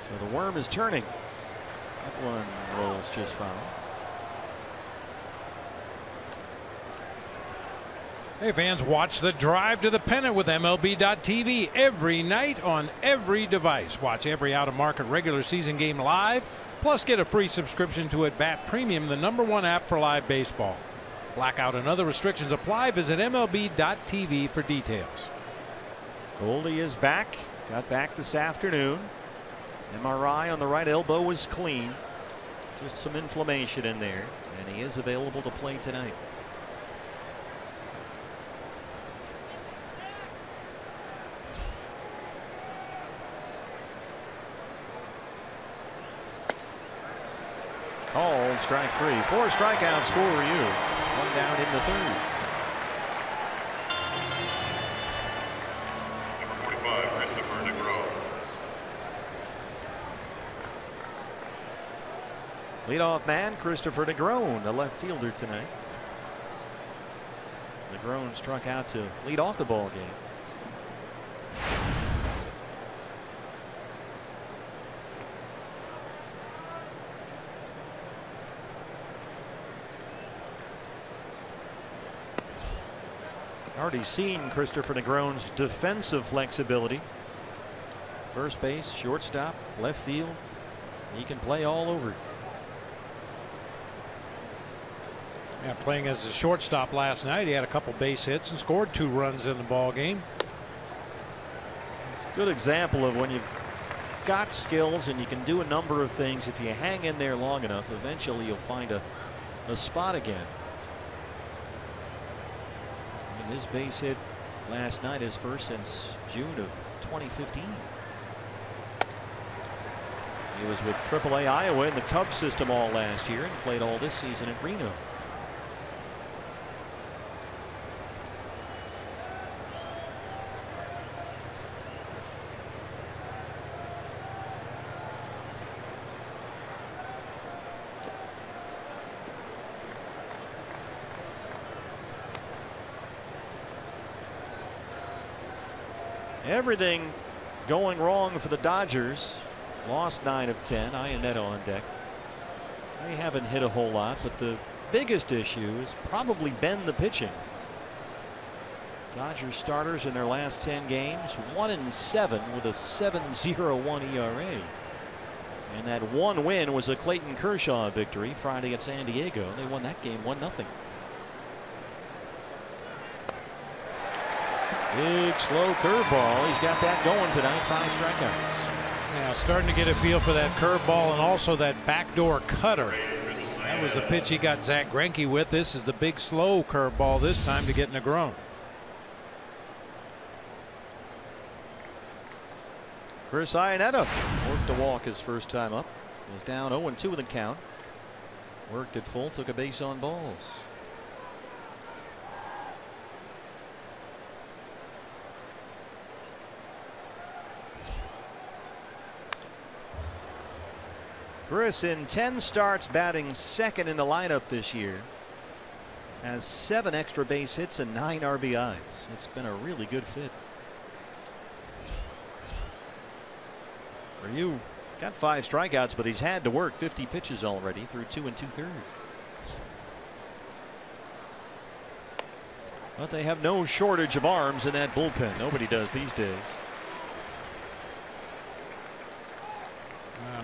So the worm is turning. That one rolls just fine. Hey fans, watch the drive to the pennant with MLB.TV every night on every device. Watch every out-of-market regular season game live, plus get a free subscription to At Bat Premium, the #1 app for live baseball. Blackout and other restrictions apply. Visit MLB.TV for details. Goldie is back. Got back this afternoon. MRI on the right elbow was clean. Just some inflammation in there, and he is available to play tonight. Called strike 3. 4 strikeouts for you. 1 down in the third. Number 45, Christopher DeGrom. Leadoff man Christopher DeGrom, the left fielder tonight. DeGrom struck out to lead off the ball game. Already seen Christopher Negron's defensive flexibility. First base, shortstop, left field. He can play all over. Yeah, playing as a shortstop last night, he had a couple base hits and scored 2 runs in the ball game. It's a good example of when you've got skills and you can do a number of things. If you hang in there long enough, eventually you'll find a spot again. And his base hit last night, his first since June of 2015. He was with AAA Iowa in the Cubs system all last year and played all this season at Reno. Everything going wrong for the Dodgers. Lost 9 of 10. Iannetta on deck. They haven't hit a whole lot, but the biggest issue has probably been the pitching. Dodgers starters in their last 10 games, 1-7 with a 7.01 ERA. And that one win was a Clayton Kershaw victory Friday at San Diego. They won that game 1-0. Big slow curveball. He's got that going tonight. 5 strikeouts. Yeah, starting to get a feel for that curveball and also that backdoor cutter. That was the pitch he got Zach Greinke with. This is the big slow curveball this time to get Negron. Chris Iannetta worked a walk his first time up. Was down 0-2 in the count. Worked at full, took a base on balls. Chris, in 10 starts, batting second in the lineup this year, has 7 extra base hits and 9 RBIs. It's been a really good fit. Ryu got 5 strikeouts, but he's had to work 50 pitches already through 2 2/3. But they have no shortage of arms in that bullpen. Nobody does these days.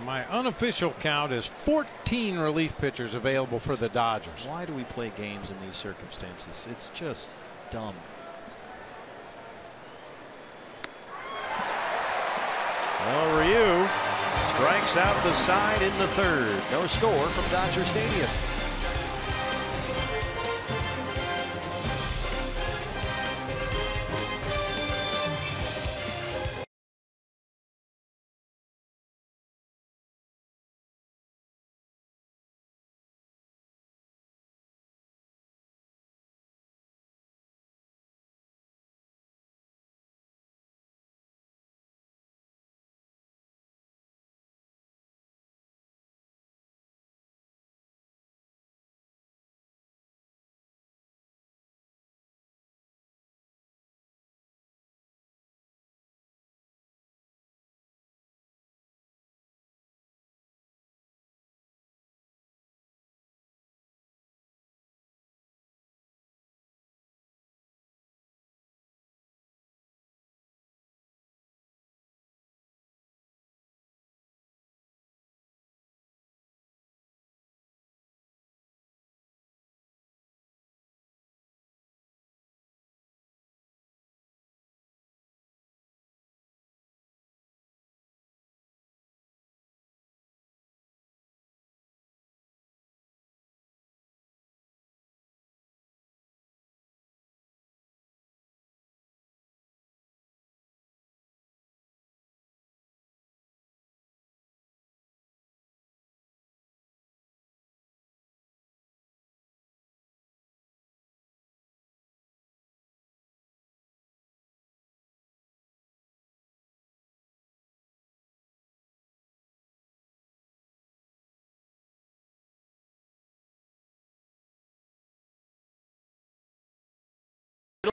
My unofficial count is 14 relief pitchers available for the Dodgers. Why do we play games in these circumstances? It's just dumb. Well, Ryu strikes out the side in the 3rd. No score from Dodger Stadium.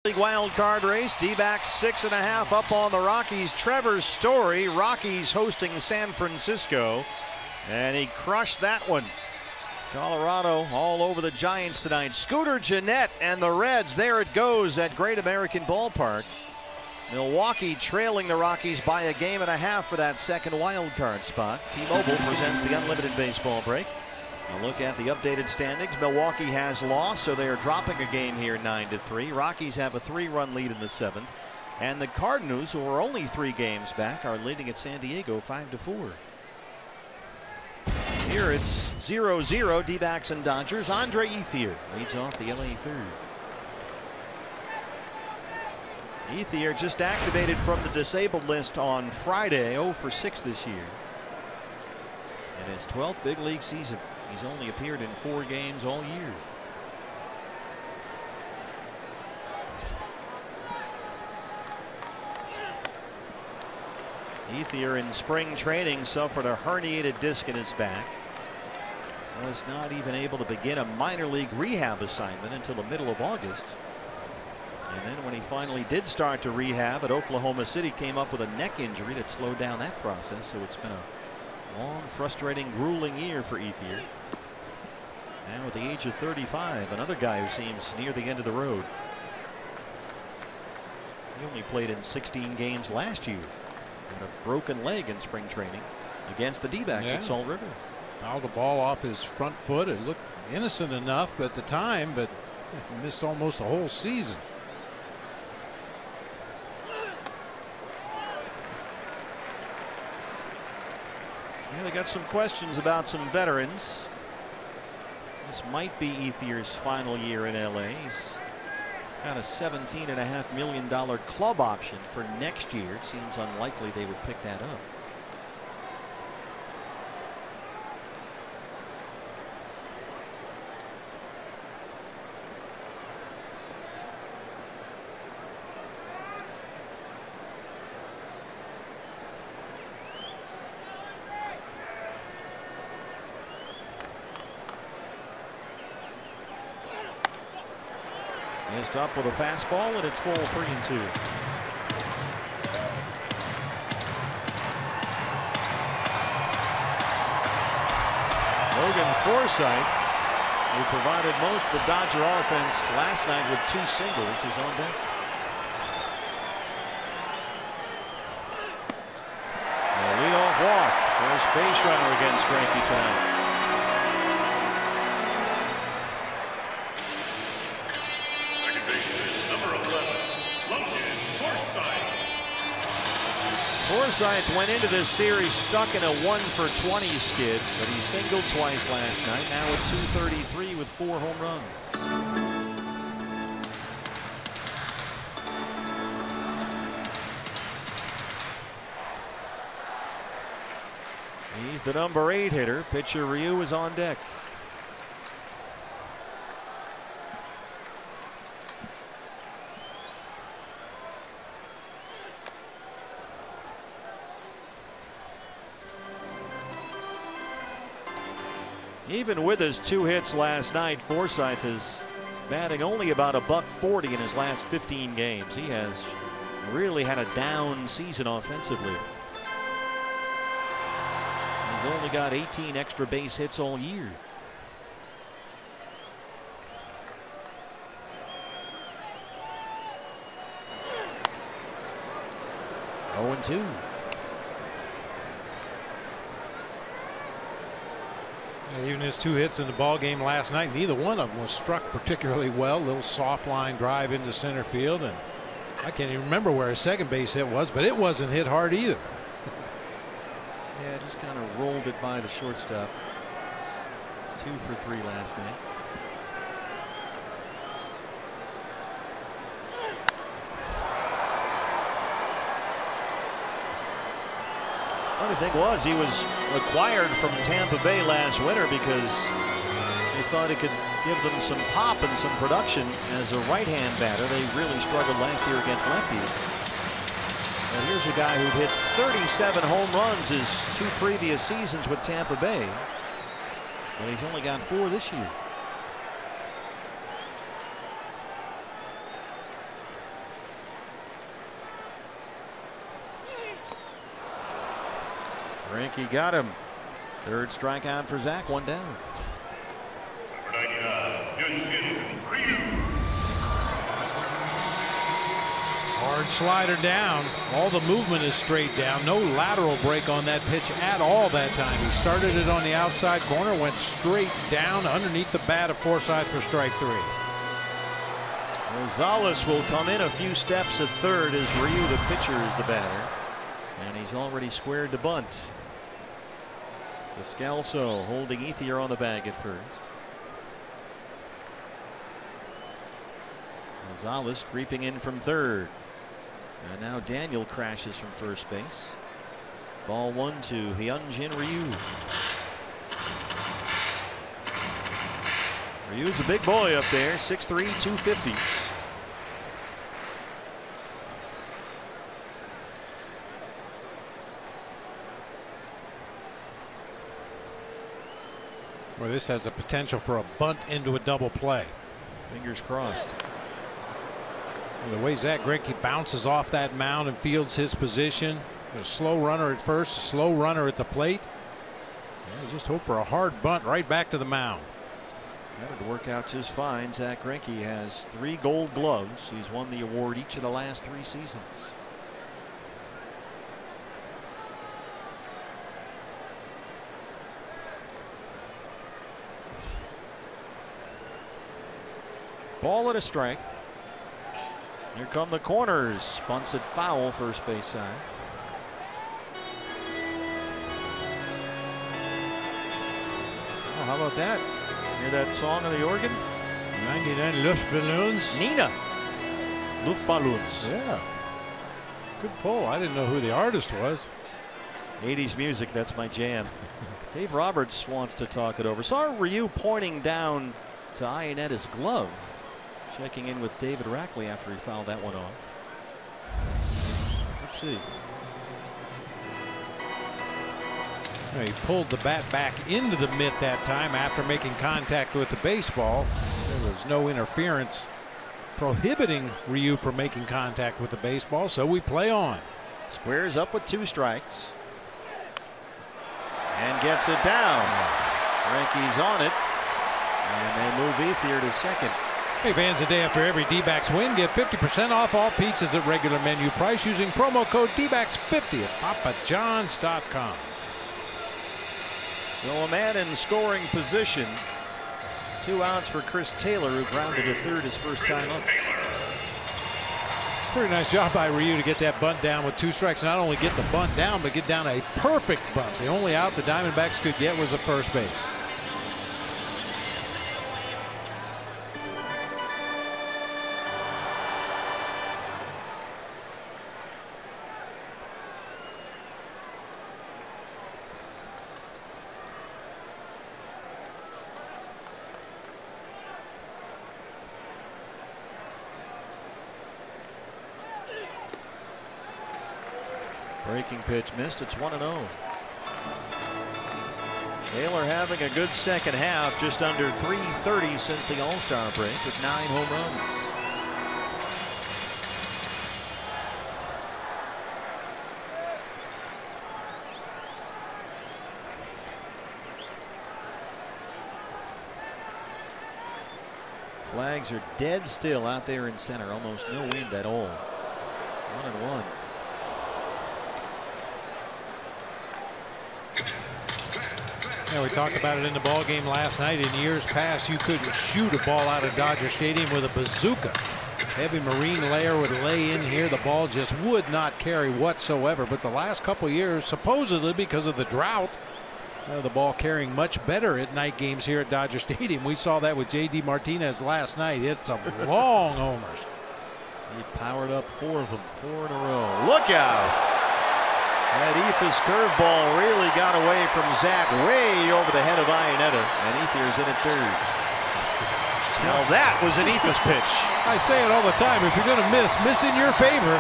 League wild card race. D-backs 6.5 up on the Rockies. Trevor Story, Rockies hosting San Francisco, and he crushed that one. Colorado all over the Giants tonight. Scooter Gennett and the Reds. There it goes at Great American Ballpark. Milwaukee trailing the Rockies by a game and a half for that second wild card spot. T-Mobile presents the Unlimited Baseball Break. A look at the updated standings. Milwaukee has lost, so they are dropping a game here 9-3. Rockies have a 3-run lead in the 7th. And the Cardinals, who are only 3 games back, are leading at San Diego 5-4. Here it's 0-0, D-backs and Dodgers. Andre Ethier leads off the LA third. Ethier just activated from the disabled list on Friday, 0 for 6 this year. In his 12th big league season, he's only appeared in 4 games all year. Ethier in spring training suffered a herniated disc in his back. Was not even able to begin a minor league rehab assignment until the middle of August. And then when he finally did start to rehab at Oklahoma City, came up with a neck injury that slowed down that process. So it's been a long, frustrating, grueling year for Ethier. Now at the age of 35, another guy who seems near the end of the road. He only played in 16 games last year. Had a broken leg in spring training against the D-backs at Salt River. Fouled the ball off his front foot. It looked innocent enough at the time, but missed almost a whole season. Yeah, they got some questions about some veterans. This might be Ethier's final year in LA. He's got a $17.5 million club option for next year. It seems unlikely they would pick that up. Missed up with a fastball, and it's full 3-2. Logan Forsythe, who provided most of the Dodger offense last night with 2 singles, is on deck. A leadoff walk. First base runner against Greinke tonight. Forsythe went into this series stuck in a 1 for 20 skid, but he singled twice last night. Now at .233 with 4 home runs. He's the number 8 hitter. Pitcher Ryu is on deck. Even with his 2 hits last night, Forsythe is batting only about $140 in his last 15 games. He has really had a down season offensively. He's only got 18 extra base hits all year. Oh, 0-2. Even his 2 hits in the ball game last night, neither one of them was struck particularly well. Little soft line drive into center field, and I can't even remember where his second base hit was, but it wasn't hit hard either. Yeah, just kind of rolled it by the shortstop. 2 for 3 last night. Funny thing was, he was acquired from Tampa Bay last winter because they thought he could give them some pop and some production as a right-hand batter. They really struggled last year against lefties. And here's a guy who hit 37 home runs his 2 previous seasons with Tampa Bay. But he's only got 4 this year. Greinke got him. 3rd strikeout for Zach, 1 down. Attention, Ryu. Hard slider down. All the movement is straight down. No lateral break on that pitch at all that time. He started it on the outside corner, went straight down underneath the bat of Forsythe for strike 3. Gonzalez will come in a few steps at third as Ryu, the pitcher, is the batter. And he's already squared to bunt. Descalso holding Ethier on the bag at first. Gonzalez creeping in from third. And now Daniel crashes from first base. Ball 1-2. Hyunjin Ryu. Ryu's a big boy up there, 6'3", 250. Well, this has the potential for a bunt into a double play. Fingers crossed. The way Zach Greinke bounces off that mound and fields his position. A slow runner at first, a slow runner at the plate. Yeah, just hope for a hard bunt right back to the mound. That would work out just fine. Zach Greinke has 3 Gold Gloves. He's won the award each of the last 3 seasons. Ball and a strike. Here come the corners. Bunts it foul, first base side. Oh, how about that? Hear that song on the organ? 99 Luftballons. Nina. Luftballons. Yeah. Good pull. I didn't know who the artist was. 80s music, that's my jam. Dave Roberts wants to talk it over. Saw Ryu pointing down to Ionetta's glove. Checking in with David Rackley after he fouled that one off. Let's see. He pulled the bat back into the mitt that time after making contact with the baseball. There was no interference prohibiting Ryu from making contact with the baseball, so we play on. Squares up with 2 strikes. And gets it down. Greinke's on it. And they move Ethier to second. Hey fans, the day after every D-backs win, get 50% off all pizzas at regular menu price using promo code D-backs50 at papajohns.com. So a man in scoring position. 2 outs for Chris Taylor, who grounded to third his first time up. Pretty nice job by Ryu to get that bunt down with 2 strikes. Not only get the bunt down, but get down a perfect bunt. The only out the Diamondbacks could get was at first base. Breaking pitch missed. It's 1-0. Taylor having a good second half, just under 330 since the All-Star break with 9 home runs. Flags are dead still out there in center. Almost no wind at all. 1-1. Yeah, we talked about it in the ball game last night. In years past, you couldn't shoot a ball out of Dodger Stadium with a bazooka. Heavy marine layer would lay in here. The ball just would not carry whatsoever. But the last couple years, supposedly because of the drought, the ball carrying much better at night games here at Dodger Stadium. We saw that with J.D. Martinez last night. Hit some long homers. He powered up 4 of them, 4 in a row. Look out! That Ephus curveball really got away from Zach way over the head of Ionetta, and Ethier's in at third. Now that was an Ephus pitch. I say it all the time. If you're going to miss in your favor.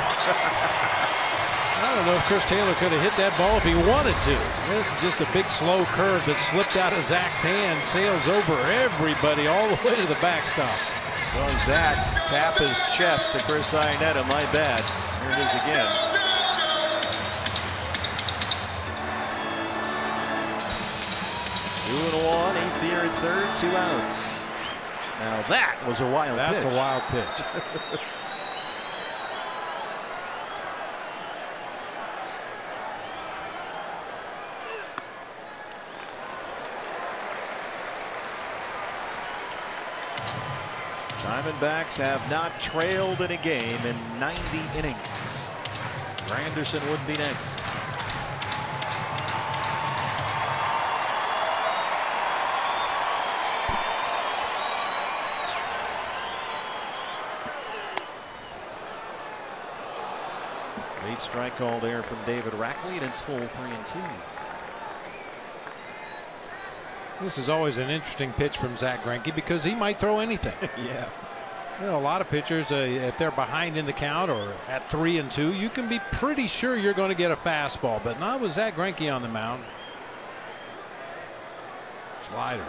I don't know if Chris Taylor could have hit that ball if he wanted to. This is just a big slow curve that slipped out of Zach's hand, sails over everybody all the way to the backstop. So Zach tap his chest to Chris Ionetta. My bad. Here it is again. Two and one, Ethier at third, 2 outs. Now that was a wild pitch. That's a wild pitch. Diamondbacks have not trailed in a game in 90 innings. Granderson would be next. Late strike call there from David Rackley, and it's full 3-2. This is always an interesting pitch from Zach Greinke because he might throw anything. Yeah. You know, a lot of pitchers, if they're behind in the count or at 3-2, you can be pretty sure you're going to get a fastball, but not with Zach Greinke on the mound. Slider.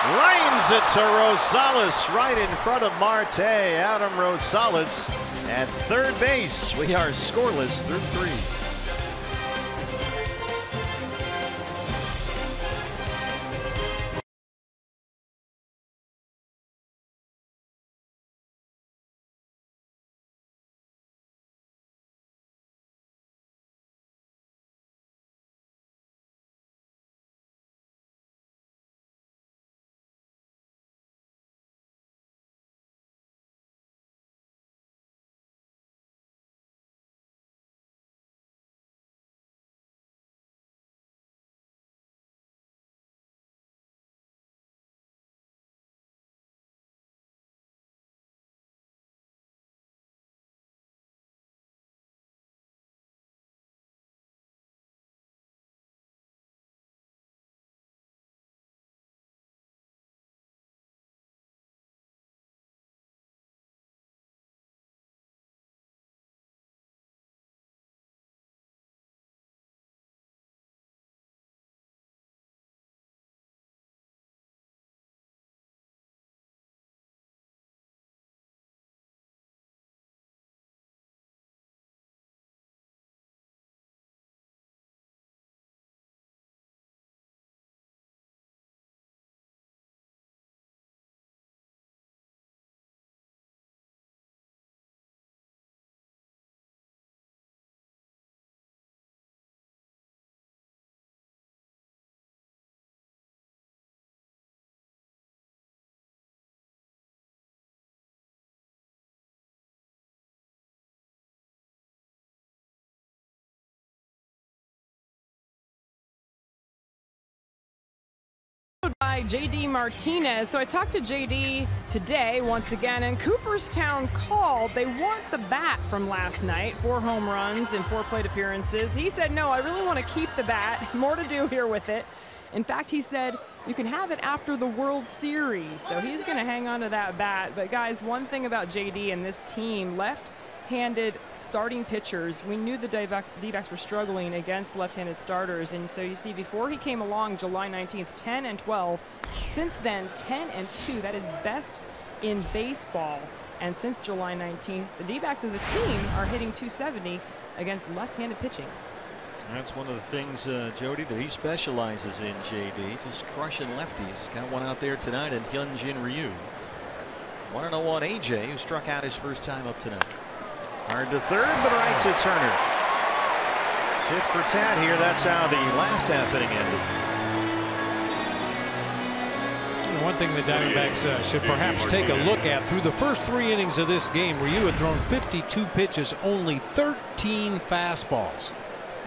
Lines it to Rosales right in front of Marte. Adam Rosales at third base. We are scoreless through 3. By JD Martinez. So I talked to JD today once again, and Cooperstown called. They want the bat from last night. 4 home runs in 4 plate appearances. He said, no, I really want to keep the bat. More to do here with it. In fact, he said, you can have it after the World Series. So he's going to hang on to that bat. But guys, one thing about JD and this team, left-handed starting pitchers, we knew the D-backs were struggling against left-handed starters. And so you see, before he came along July 19th, 10-12. Since then, 10-2. That is best in baseball. And since July 19th, the D-backs as a team are hitting .270 against left-handed pitching. That's one of the things, Jody, that he specializes in, JD, just crushing lefties. Got one out there tonight in Hyunjin Ryu. 1-0 AJ, who struck out his first time up tonight. Hard to third, but right to Turner. Tit for tat here. That's how the last half inning ended. One thing the Diamondbacks should perhaps take a look at through the first 3 innings of this game, where you had thrown 52 pitches, only 13 fastballs.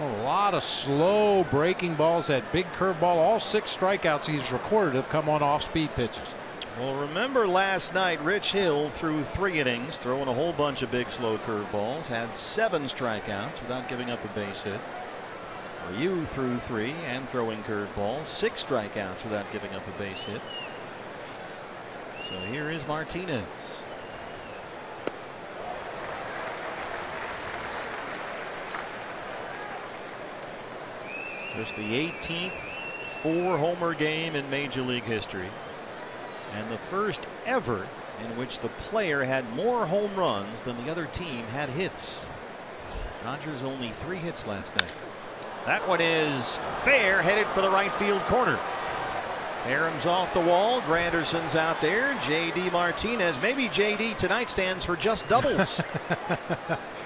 A lot of slow breaking balls. That big curveball, all 6 strikeouts he's recorded have come on off-speed pitches. Well, remember last night, Rich Hill threw 3 innings, throwing a whole bunch of big slow curveballs, had 7 strikeouts without giving up a base hit. Ryu threw 3 and throwing curveballs, 6 strikeouts without giving up a base hit. So here is Martinez. Just the 18th 4-homer game in Major League history, and the first ever in which the player had more home runs than the other team had hits. Dodgers only 3 hits last night. That one is fair, headed for the right field corner. Arum's off the wall. Granderson's out there. J.D. Martinez. Maybe J.D. tonight stands for just doubles.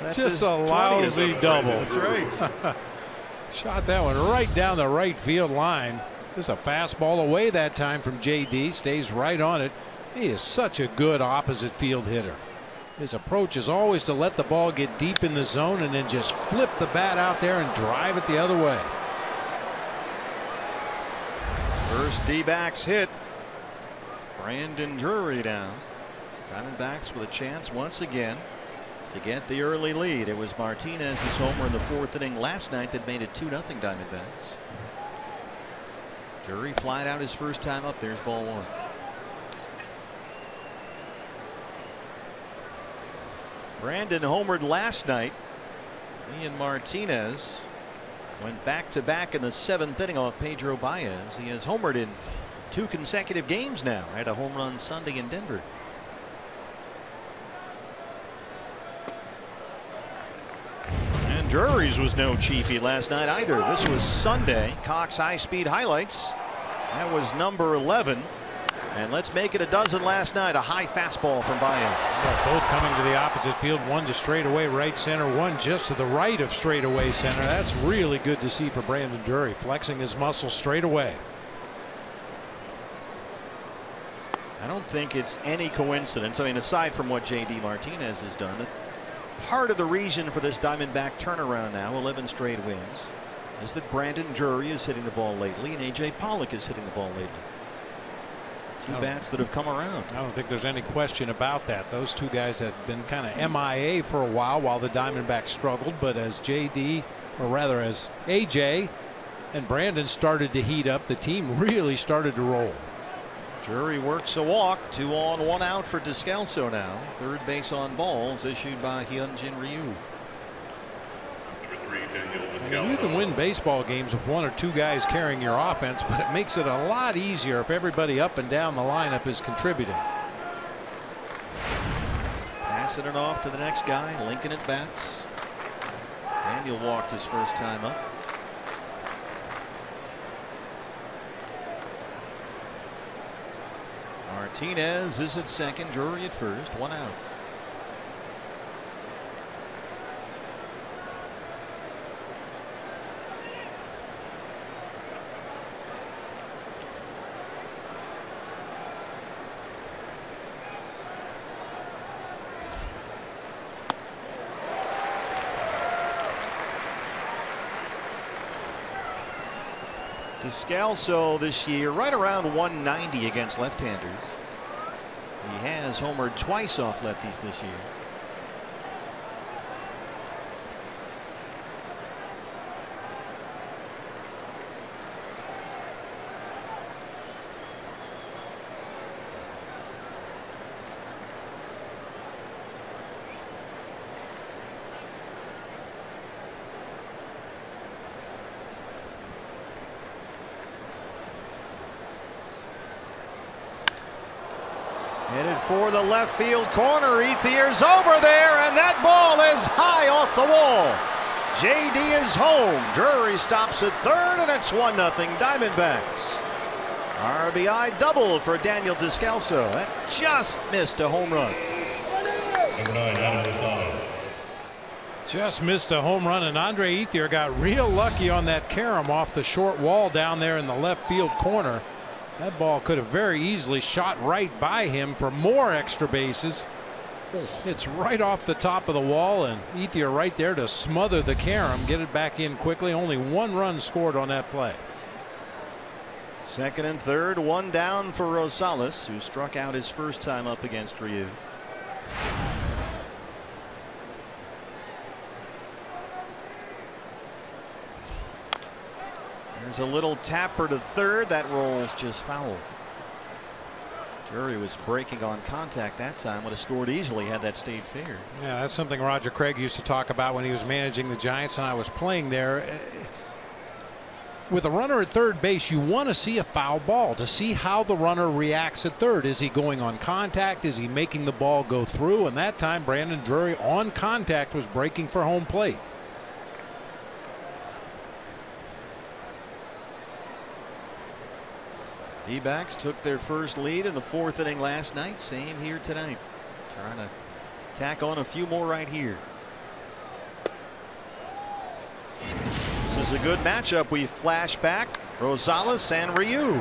That's just a lousy double. That's right. Shot that one right down the right field line. There's a fastball away that time from J.D. Stays right on it. He is such a good opposite field hitter. His approach is always to let the ball get deep in the zone and then just flip the bat out there and drive it the other way. First D-backs hit. Brandon Drury down. Diamondbacks with a chance once again to get the early lead. It was Martinez's homer in the 4th inning last night that made it 2-0 Diamondbacks. Drury flied out his first time up. There's ball 1. Brandon homered last night. He and Martinez went back-to-back in the 7th inning off Pedro Baez. He has homered in 2 consecutive games now. Had a home run Sunday in Denver. And Drury's was no cheapie last night either. This was Sunday. Cox high-speed highlights. That was number 11. And let's make it a dozen last night. A high fastball from Baez. So both coming to the opposite field. One to straightaway right center. One just to the right of straightaway center. That's really good to see for Brandon Drury. Flexing his muscles straight away. I don't think it's any coincidence. I mean, aside from what J.D. Martinez has done, that part of the reason for this Diamondback turnaround now, 11 straight wins, is that Brandon Drury is hitting the ball lately and A.J. Pollock is hitting the ball lately. 2 bats that have come around. I don't think there's any question about that. Those 2 guys had been kind of MIA for a while the Diamondbacks struggled. But as J.D. or rather as A.J. and Brandon started to heat up, the team really started to roll. Drury works a walk. 2 on, 1 out for Descalso now. Third base on balls issued by Hyunjin Ryu. You can win baseball games with 1 or 2 guys carrying your offense, but it makes it a lot easier if everybody up and down the lineup is contributing. Passing it off to the next guy. Lincoln at bats. Daniel walked his first time up. Martinez is at second. Drury at first. 1 out. Descalso this year right around 190 against left-handers. He has homered twice off lefties this year. Headed for the left field corner. Ethier's over there, and that ball is high off the wall. J.D. is home. Drury stops at third, and it's 1-0 Diamondbacks. RBI double for Daniel Descalso. That just missed a home run. Number 9, Adrian Gonzalez. Just missed a home run, and Andre Ethier got real lucky on that carom off the short wall down there in the left field corner. That ball could have very easily shot right by him for more extra bases. It's right off the top of the wall, and Ethier right there to smother the carom, get it back in quickly. Only 1 run scored on that play. Second and third, 1 down for Rosales, who struck out his first time up against Ryu. There's a little tapper to third. That rolls just foul. Drury was breaking on contact that time. Would have scored easily had that stayed fair. Yeah, that's something Roger Craig used to talk about when he was managing the Giants and I was playing there. With a runner at third base, you want to see a foul ball to see how the runner reacts at third. Is he going on contact? Is he making the ball go through? And that time Brandon Drury on contact was breaking for home plate. D-backs took their first lead in the 4th inning last night. Same here tonight. Trying to tack on a few more right here. This is a good matchup. We flash back. Rosales and Ryu.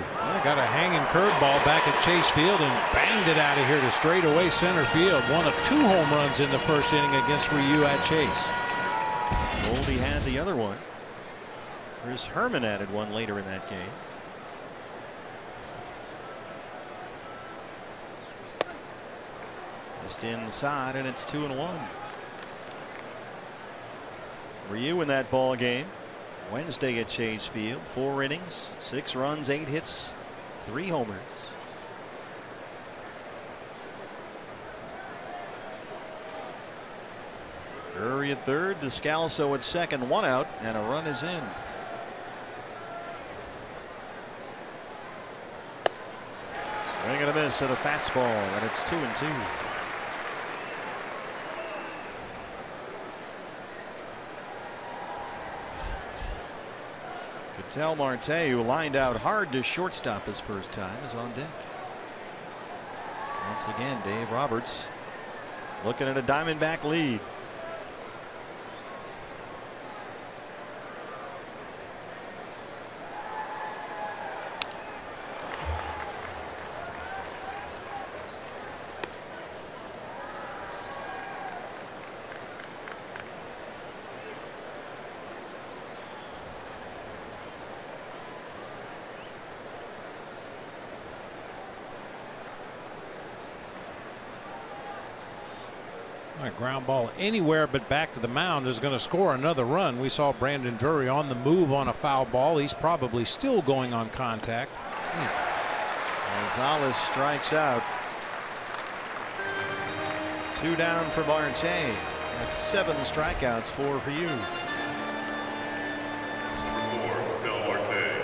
Got a hanging curveball back at Chase Field and banged it out of here to straightaway center field. One of 2 home runs in the 1st inning against Ryu at Chase. Goldie had the other one. Chris Herman added one later in that game. Just inside, and it's 2-1. Ryu in that ball game Wednesday at Chase Field. 4 innings, 6 runs, 8 hits, 3 homers. Drury at third, Descalso at second, 1 out, and a run is in. Swing and a miss at a fastball, and it's 2-2. Ketel Marte, who lined out hard to shortstop his first time, is on deck. Once again, Dave Roberts looking at a Diamondback lead. A ground ball anywhere but back to the mound is going to score another run. We saw Brandon Drury on the move on a foul ball. He's probably still going on contact. Gonzalez strikes out. 2 down for Marte. That's 7 strikeouts for Ryu. Number 4, Ketel Marte.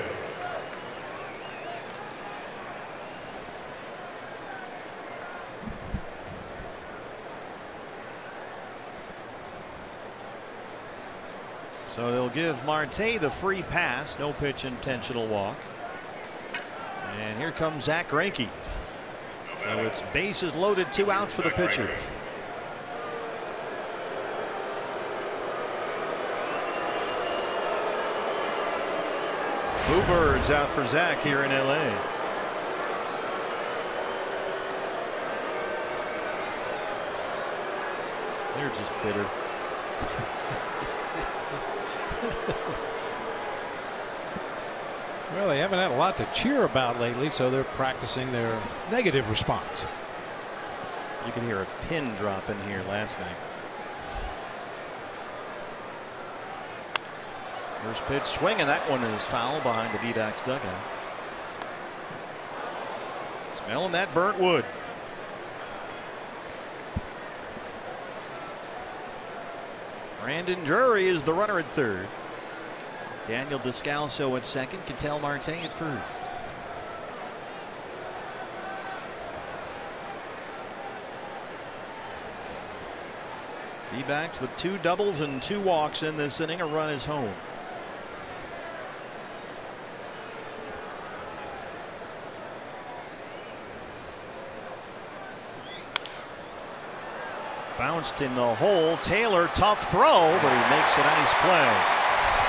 So they'll give Marte the free pass. No pitch, intentional walk. And here comes Zach Greinke. So it's bases loaded, 2 outs for the pitcher. Blue Birds out for Zach here in LA. They're just bitter. Well, they haven't had a lot to cheer about lately, so they're practicing their negative response. You can hear a pin drop in here last night. First pitch swing, and that one is foul behind the D-backs dugout. Smelling that burnt wood. Brandon Drury is the runner at third. Daniel Descalso at second. Ketel Marte at first. D-backs with 2 doubles and 2 walks in this inning. A run is home. Bounced in the hole. Taylor, tough throw, but he makes a nice play.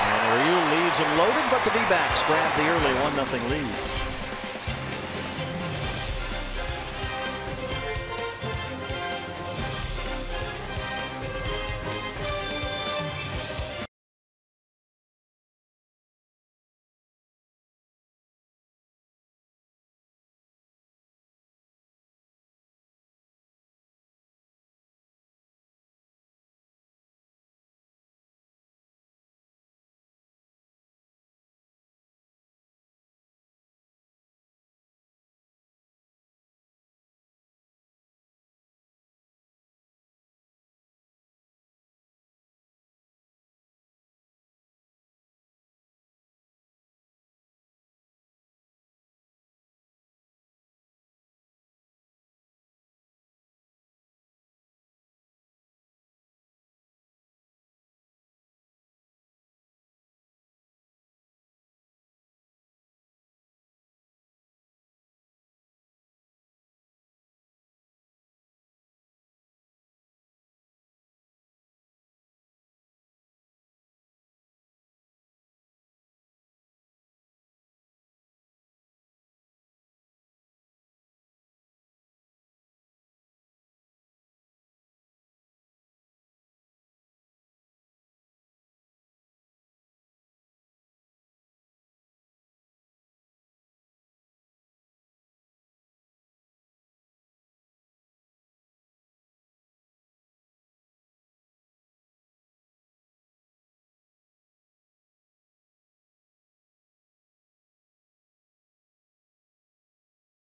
And Ryu leaves him loaded, but the D-backs grab the early 1-0 lead.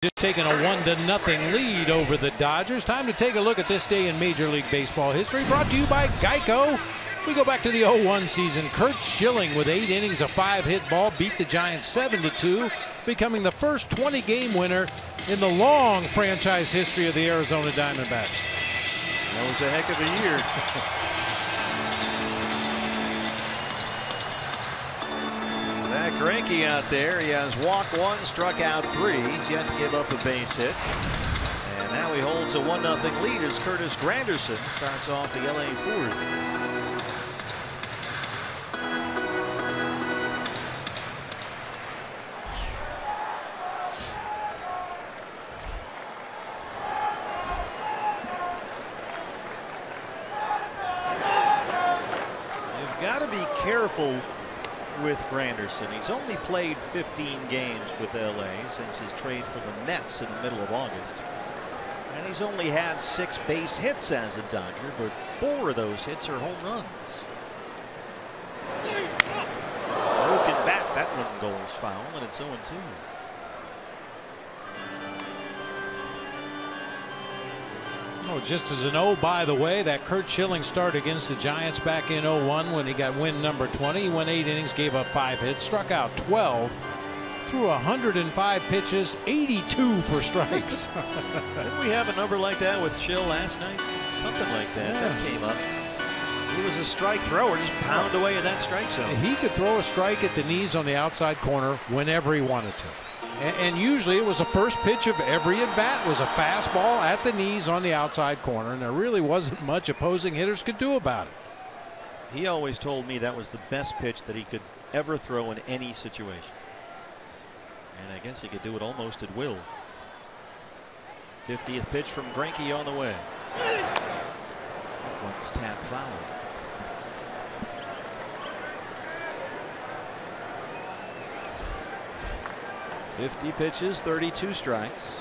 Just taking a 1-0 lead over the Dodgers. Time to take a look at this day in Major League Baseball history. Brought to you by Geico. We go back to the 0-1 season. Curt Schilling with 8 innings of 5-hit ball beat the Giants 7-2, becoming the first 20-game winner in the long franchise history of the Arizona Diamondbacks. That was a heck of a year. Zach Greinke out there. He has walked 1, struck out 3. He's yet to give up a base hit. And now he holds a 1-0 lead as Curtis Granderson starts off the LA fourth. Careful with Granderson. He's only played 15 games with LA since his trade for the Mets in the middle of August. And he's only had 6 base hits as a Dodger, but 4 of those hits are home runs. Broken bat, that one goes foul, and it's 0-2. Oh, just as an by the way, that Curt Schilling start against the Giants back in 0-1 when he got win number 20. He went 8 innings, gave up 5 hits, struck out 12, threw 105 pitches, 82 for strikes. Didn't we have a number like that with Schill last night? Something like that. Yeah. That came up. He was a strike thrower, just pound away at that strike zone. He could throw a strike at the knees on the outside corner whenever he wanted to. And usually it was the first pitch of every at-bat was a fastball at the knees on the outside corner, and there really wasn't much opposing hitters could do about it. He always told me that was the best pitch that he could ever throw in any situation. And I guess he could do it almost at will. 50th pitch from Greinke on the way. That one's tapped foul. 50 pitches, 32 strikes.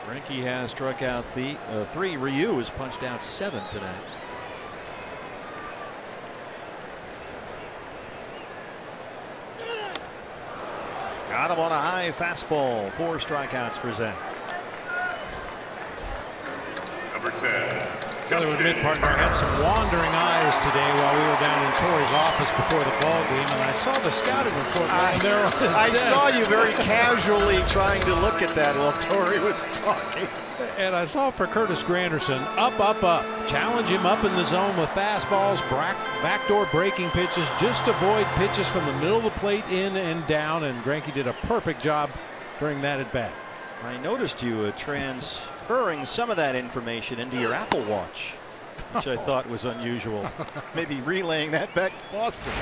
Greinke has struck out 3. Ryu has punched out 7 tonight. Got him on a high fastball. 4 strikeouts for Zach. Number 10. Other admit partner had some wandering eyes today while we were down in Torrey's office before the ball game, and I saw the scouting report right there on his I desk. saw you very casually trying to look at that while Torrey was talking. And I saw for Curtis Granderson, up, up, up. Challenge him up in the zone with fastballs, backdoor breaking pitches, just avoid pitches from the middle of the plate in and down, and Greinke did a perfect job during that at bat. I noticed you transferring some of that information into your Apple Watch, which I thought was unusual. Maybe relaying that back to Boston.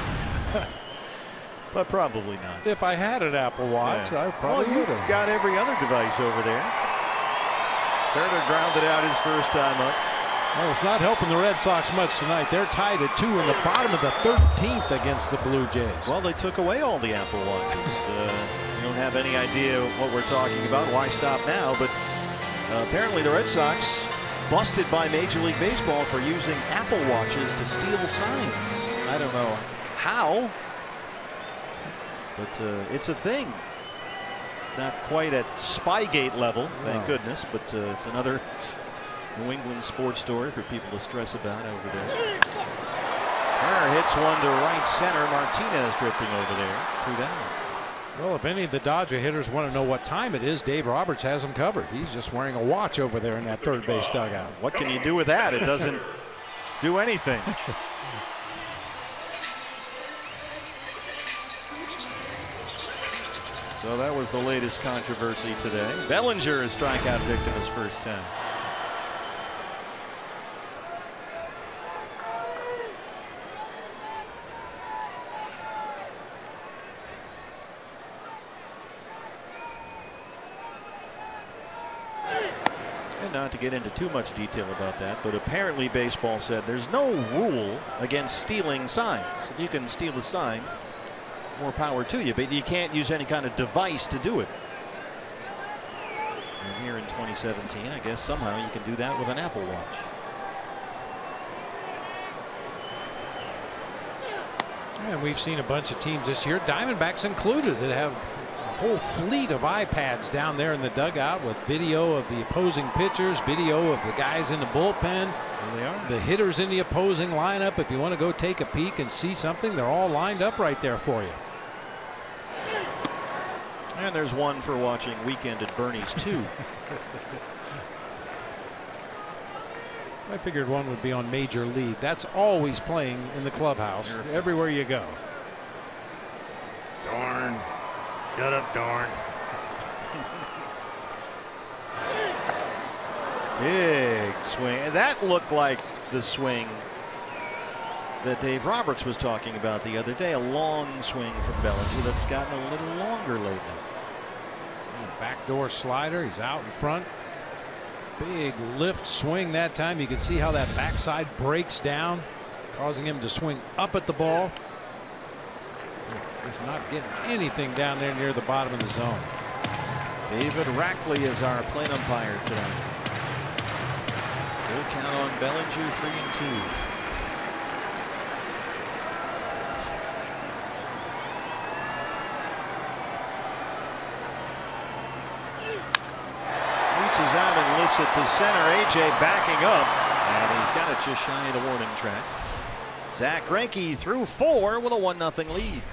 But probably not. If I had an Apple Watch, I probably would have. Got every other device over there. Turner grounded out his first time up. Well, it's not helping the Red Sox much tonight. They're tied at 2 in the bottom of the 13th against the Blue Jays. Well, they took away all the Apple Watches. You don't have any idea what we're talking about. Why stop now? But apparently the Red Sox busted by Major League Baseball for using Apple Watches to steal signs. I don't know how, but it's a thing. It's not quite at Spygate level, thank goodness, but it's another New England sports story for people to stress about over there. Turner hits one to right center. Martinez drifting over there. 2 down. Well, if any of the Dodger hitters want to know what time it is, Dave Roberts has them covered. He's just wearing a watch over there in that third base dugout. What can you do with that? It doesn't do anything. So that was the latest controversy today. Bellinger, a strikeout victim his first time. Not to get into too much detail about that, but apparently baseball said there's no rule against stealing signs. If you can steal a sign, more power to you, but you can't use any kind of device to do it. And here in 2017, I guess somehow you can do that with an Apple Watch. And we've seen a bunch of teams this year, Diamondbacks included, that have whole fleet of iPads down there in the dugout with video of the opposing pitchers, video of the guys in the bullpen. There they are. The hitters in the opposing lineup. If you want to go take a peek and see something, they're all lined up right there for you. And there's one for watching Weekend at Bernie's too. I figured one would be on Major League. That's always playing in the clubhouse everywhere you go. Darn. Shut up, darn. Big swing. That looked like the swing that Dave Roberts was talking about the other day. A long swing from Bellinger that's gotten a little longer lately. Backdoor slider. He's out in front. Big lift swing that time. You can see how that backside breaks down, causing him to swing up at the ball. He's not getting anything down there near the bottom of the zone. David Rackley is our plate umpire tonight. Full count on Bellinger, 3-2. Reaches out and lifts it to center. A.J. backing up, and he's got it just shy of the warning track. Zach Greinke threw 4 with a 1-0 lead.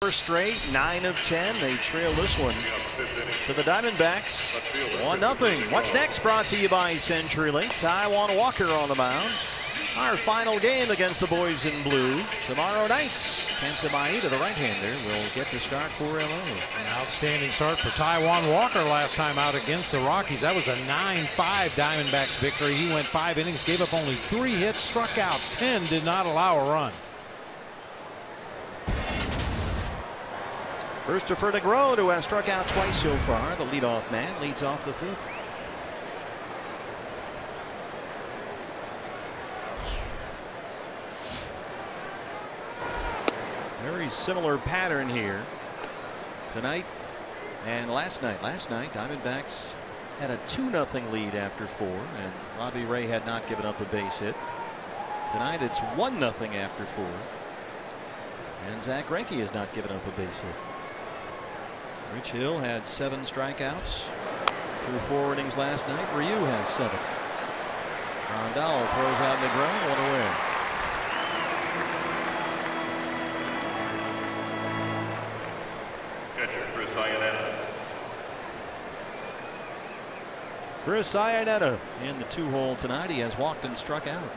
Four straight, 9 of 10. They trail this one to the Diamondbacks. 1-0. What's next? Brought to you by CenturyLink. Taijuan Walker on the mound. Our final game against the boys in blue tomorrow night. Kenta Maeda, the right-hander, will get the start for LA. An outstanding start for Taijuan Walker last time out against the Rockies. That was a 9-5 Diamondbacks victory. He went 5 innings, gave up only 3 hits, struck out 10, did not allow a run. Christopher DeGroat, who has struck out twice so far, the leadoff man, leads off the 5th. Very similar pattern here tonight and last night. Last night, Diamondbacks had a 2-0 lead after 4, and Robbie Ray had not given up a base hit. Tonight, it's 1-0 after 4, and Zach Greinke has not given up a base hit. Rich Hill had 7 strikeouts through 4 innings last night. Ryu has 7. Rondal throws out Negron, 1 away. Catcher Chris Iannetta. Chris Iannetta in the 2-hole tonight. He has walked and struck out.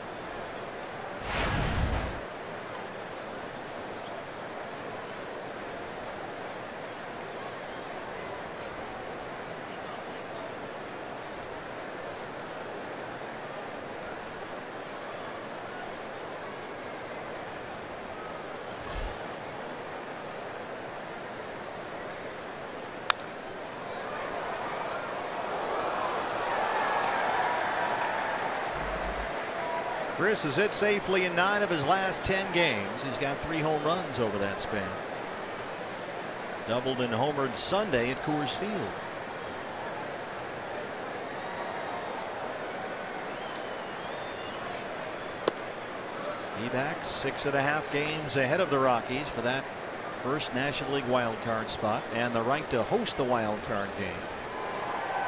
Chris has hit safely in 9 of his last 10 games. He's got 3 home runs over that span. Doubled and homered Sunday at Coors Field. D-backs 6.5 games ahead of the Rockies for that first National League wild card spot and the right to host the wild card game.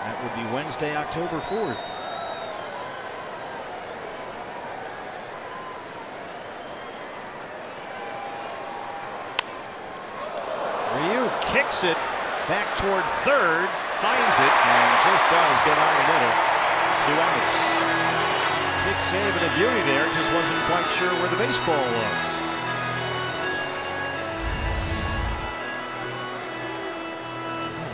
That would be Wednesday, October 4th. Ryu kicks it back toward third, finds it, and just does get on the middle. 2 outs. Big save and a beauty there, just wasn't quite sure where the baseball was.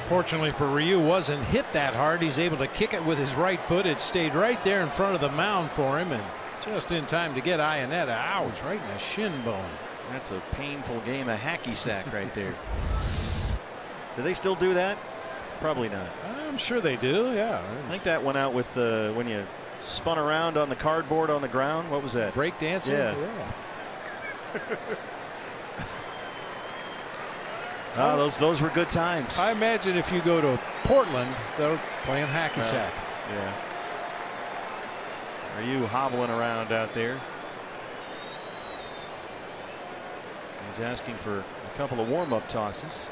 Fortunately for Ryu, wasn't hit that hard. He's able to kick it with his right foot. It stayed right there in front of the mound for him, and just in time to get Iannetta. Ouch, right in the shin bone. That's a painful game of hacky sack right there. Do they still do that? Probably not. I'm sure they do, yeah. I think that went out with the when you spun around on the cardboard on the ground. What was that? Break dancing? Yeah. Oh, those were good times. I imagine if you go to Portland, they're playing hacky sack. Yeah. Are you hobbling around out there? He's asking for a couple of warm-up tosses.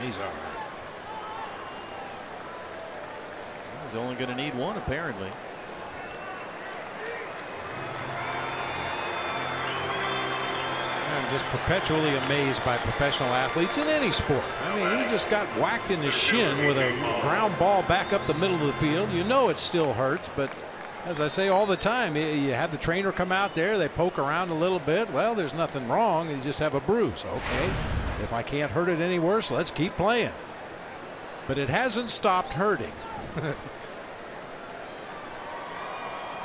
He's all right. He's only going to need one, apparently. I'm just perpetually amazed by professional athletes in any sport. I mean, he just got whacked in the shin with a ground ball back up the middle of the field. You know it still hurts, but as I say all the time, you have the trainer come out there, they poke around a little bit. Well, there's nothing wrong. You just have a bruise. Okay, if I can't hurt it any worse, let's keep playing. But it hasn't stopped hurting.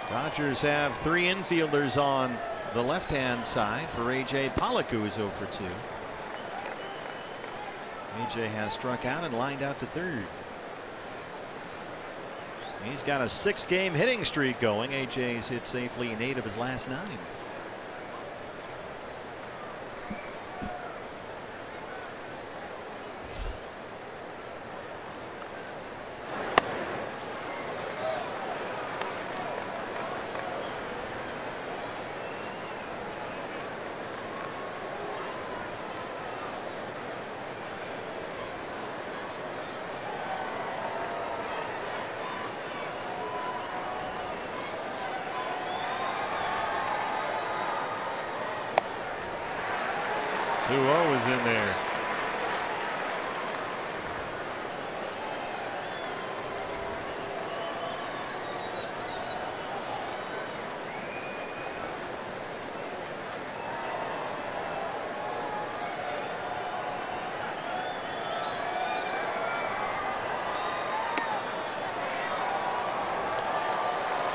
Dodgers have 3 infielders on the left-hand side for A.J. Pollock, who is 0 for 2. A.J. has struck out and lined out to third. He's got a 6-game hitting streak going. A.J.'s hit safely in 8 of his last 9. is in there.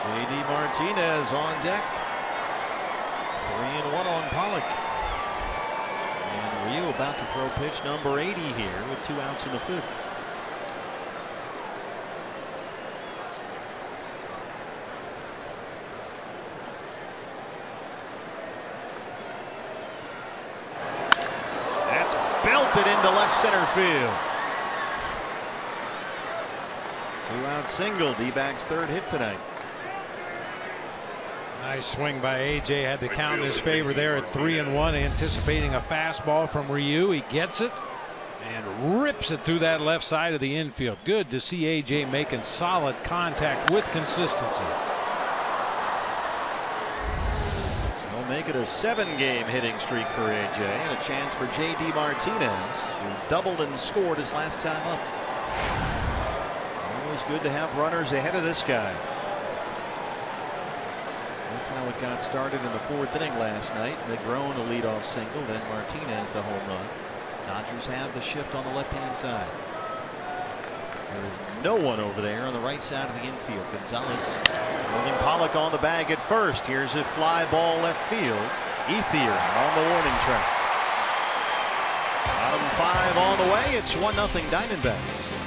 J.D. Martinez on deck. 3-1 on Pollock. And Ryu about to throw pitch number 80 here with 2 outs in the 5th. That's belted into left center field. 2-out single. D-backs' 3rd hit tonight. Nice swing by A.J. Had the count in his favor there at 3-1, anticipating a fastball from Ryu. He gets it and rips it through that left side of the infield. Good to see A.J. making solid contact with consistency. We'll make it a 7-game hitting streak for A.J. and a chance for J.D. Martinez, who doubled and scored his last time up. Always good to have runners ahead of this guy. That's how it got started in the 4th inning last night. Negron a leadoff single, then Martinez the home run. Dodgers have the shift on the left-hand side. There's no one over there on the right side of the infield. Gonzalez holding Pollock on the bag at first. Here's a fly ball left field. Ethier on the warning track. Bottom 5 on the way. It's 1-0 Diamondbacks.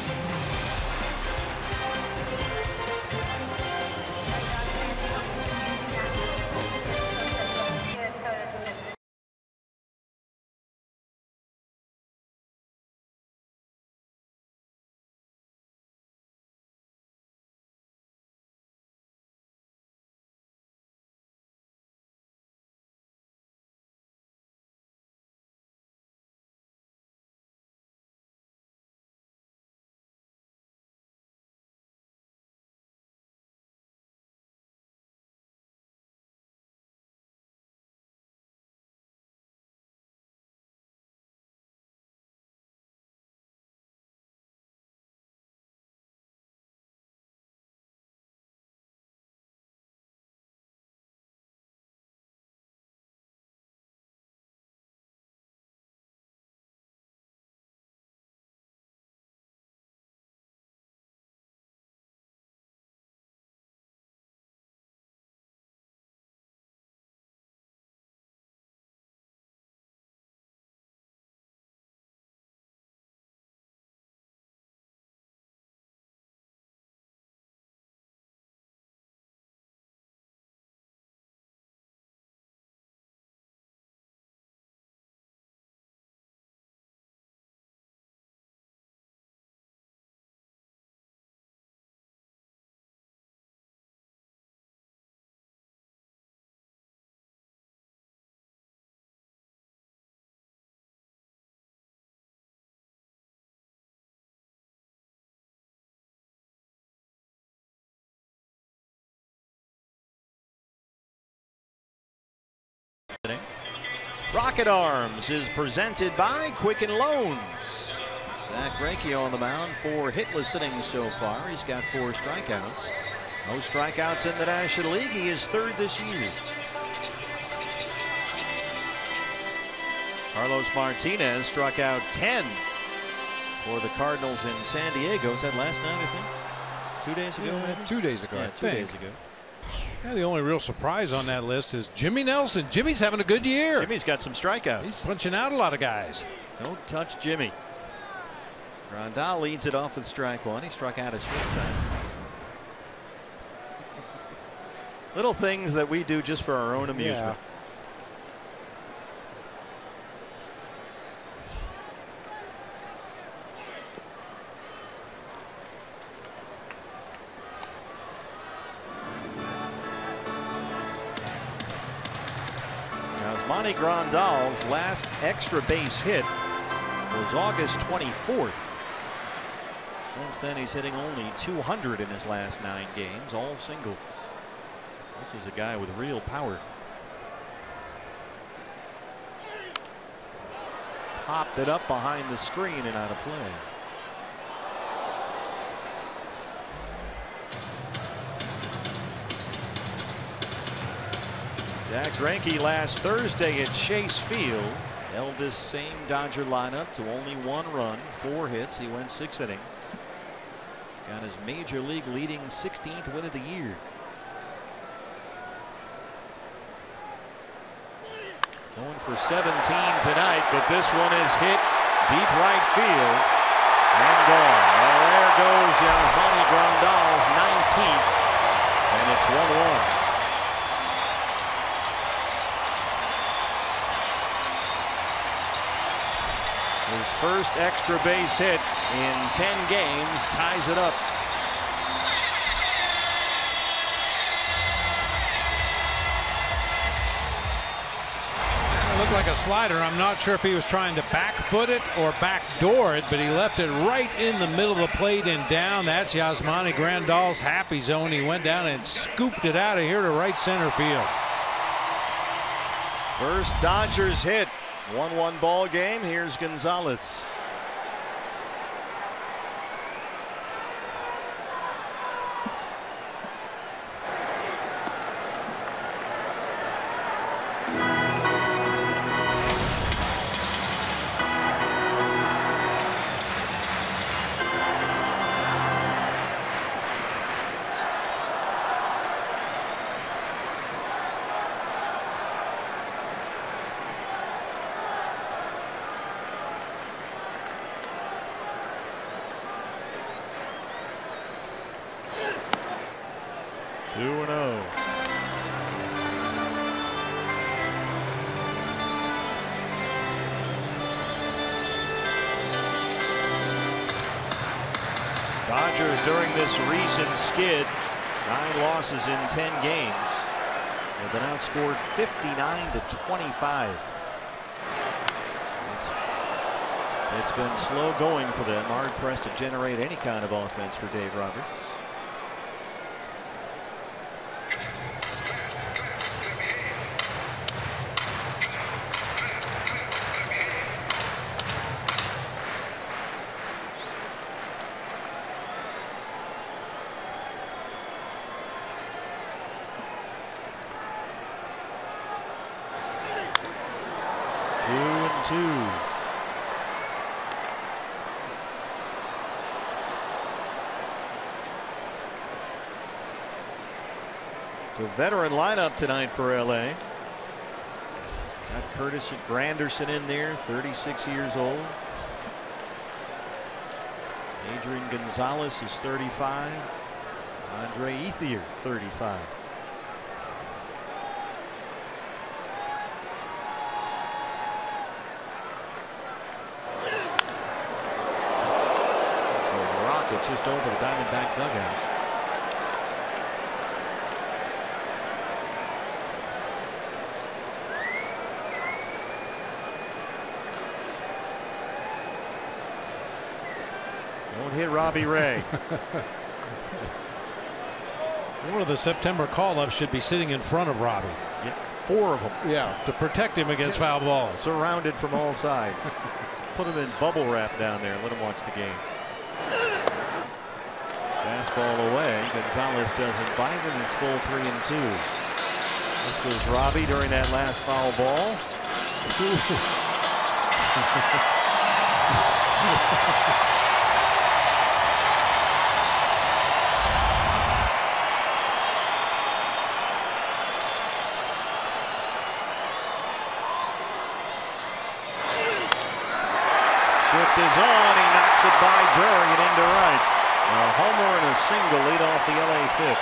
Rocket Arms is presented by Quicken Loans. Zach Greinke on the mound, 4 hitless innings so far. He's got 4 strikeouts. Most strikeouts in the National League. He is 3rd this year. Carlos Martinez struck out 10 for the Cardinals in San Diego. Was that last night, I think? 2 days ago? Yeah, 2 days ago, yeah, I 2 think. days ago. Yeah, the only real surprise on that list is Jimmy Nelson. Jimmy's having a good year. Jimmy's got some strikeouts. He's punching out a lot of guys. Don't touch Jimmy. Grandal leads it off with strike 1. He struck out his 5th time. Little things that we do just for our own amusement. Yeah. Yasmani Grandal's last extra base hit was August 24th. Since then, he's hitting only 200 in his last 9 games, all singles. This is a guy with real power. Popped it up behind the screen and out of play. Zach Greinke last Thursday at Chase Field held this same Dodger lineup to only 1 run, 4 hits. He went 6 innings. Got his major league leading 16th win of the year. Going for 17 tonight, but this one is hit deep right field and gone. Well, there goes Yasmani Grandal's 19th, and it's 1-1. His first extra base hit in 10 games ties it up. It looked like a slider. I'm not sure if he was trying to back foot it or backdoor it, but he left it right in the middle of the plate and down. That's Yasmani Grandal's happy zone. He went down and scooped it out of here to right center field. First Dodgers hit. 1-1 ball game. Here's Gonzalez. During this recent skid, 9 losses in 10 games. They've been outscored 59-25. It's been slow going for them, hard pressed to generate any kind of offense for Dave Roberts. It's a veteran lineup tonight for LA. Got Curtis and Granderson in there, 36 years old. Adrian Gonzalez is 35. Andre Ethier, 35. It's a rocket just over the Diamondback dugout. Don't hit Robbie Ray. One of the September call-ups should be sitting in front of Robbie. Yep. 4 of them. Yeah, to protect him against foul balls. Surrounded from all sides. Put him in bubble wrap down there. Let him watch the game. Fastball away. Gonzalez doesn't bite, and it's full 3-2. This was Robbie during that last foul ball. Shift is on. He knocks it by Drury and into right. A homer and a single lead off the LA fifth.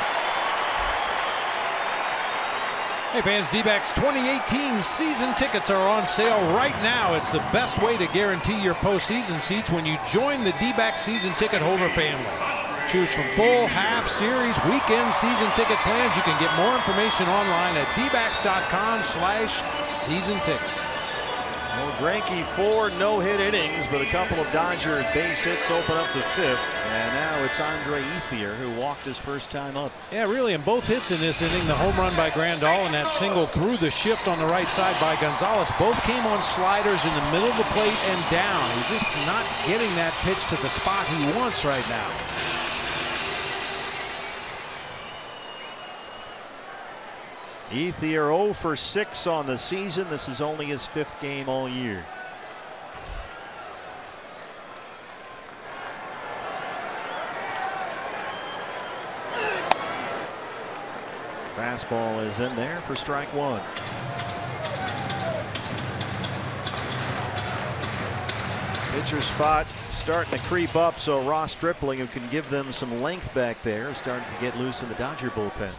Hey fans, D-backs 2018 season tickets are on sale right now. It's the best way to guarantee your postseason seats when you join the D-backs season ticket holder family. Choose from full, half, series, weekend season ticket plans. You can get more information online at dbacks.com/season tickets. Well, Greinke 4 no-hit innings, but a couple of Dodger base hits open up the fifth. And now it's Andre Ethier who walked his first time up. Yeah, really, in both hits in this inning, the home run by Grandal and that single through the shift on the right side by Gonzalez, both came on sliders in the middle of the plate and down. He's just not getting that pitch to the spot he wants right now. Ethier 0 for 6 on the season. This is only his 5th game all year. Fastball is in there for strike 1. Pitcher spot starting to creep up, so Ross Stripling, who can give them some length back there, is starting to get loose in the Dodger bullpen.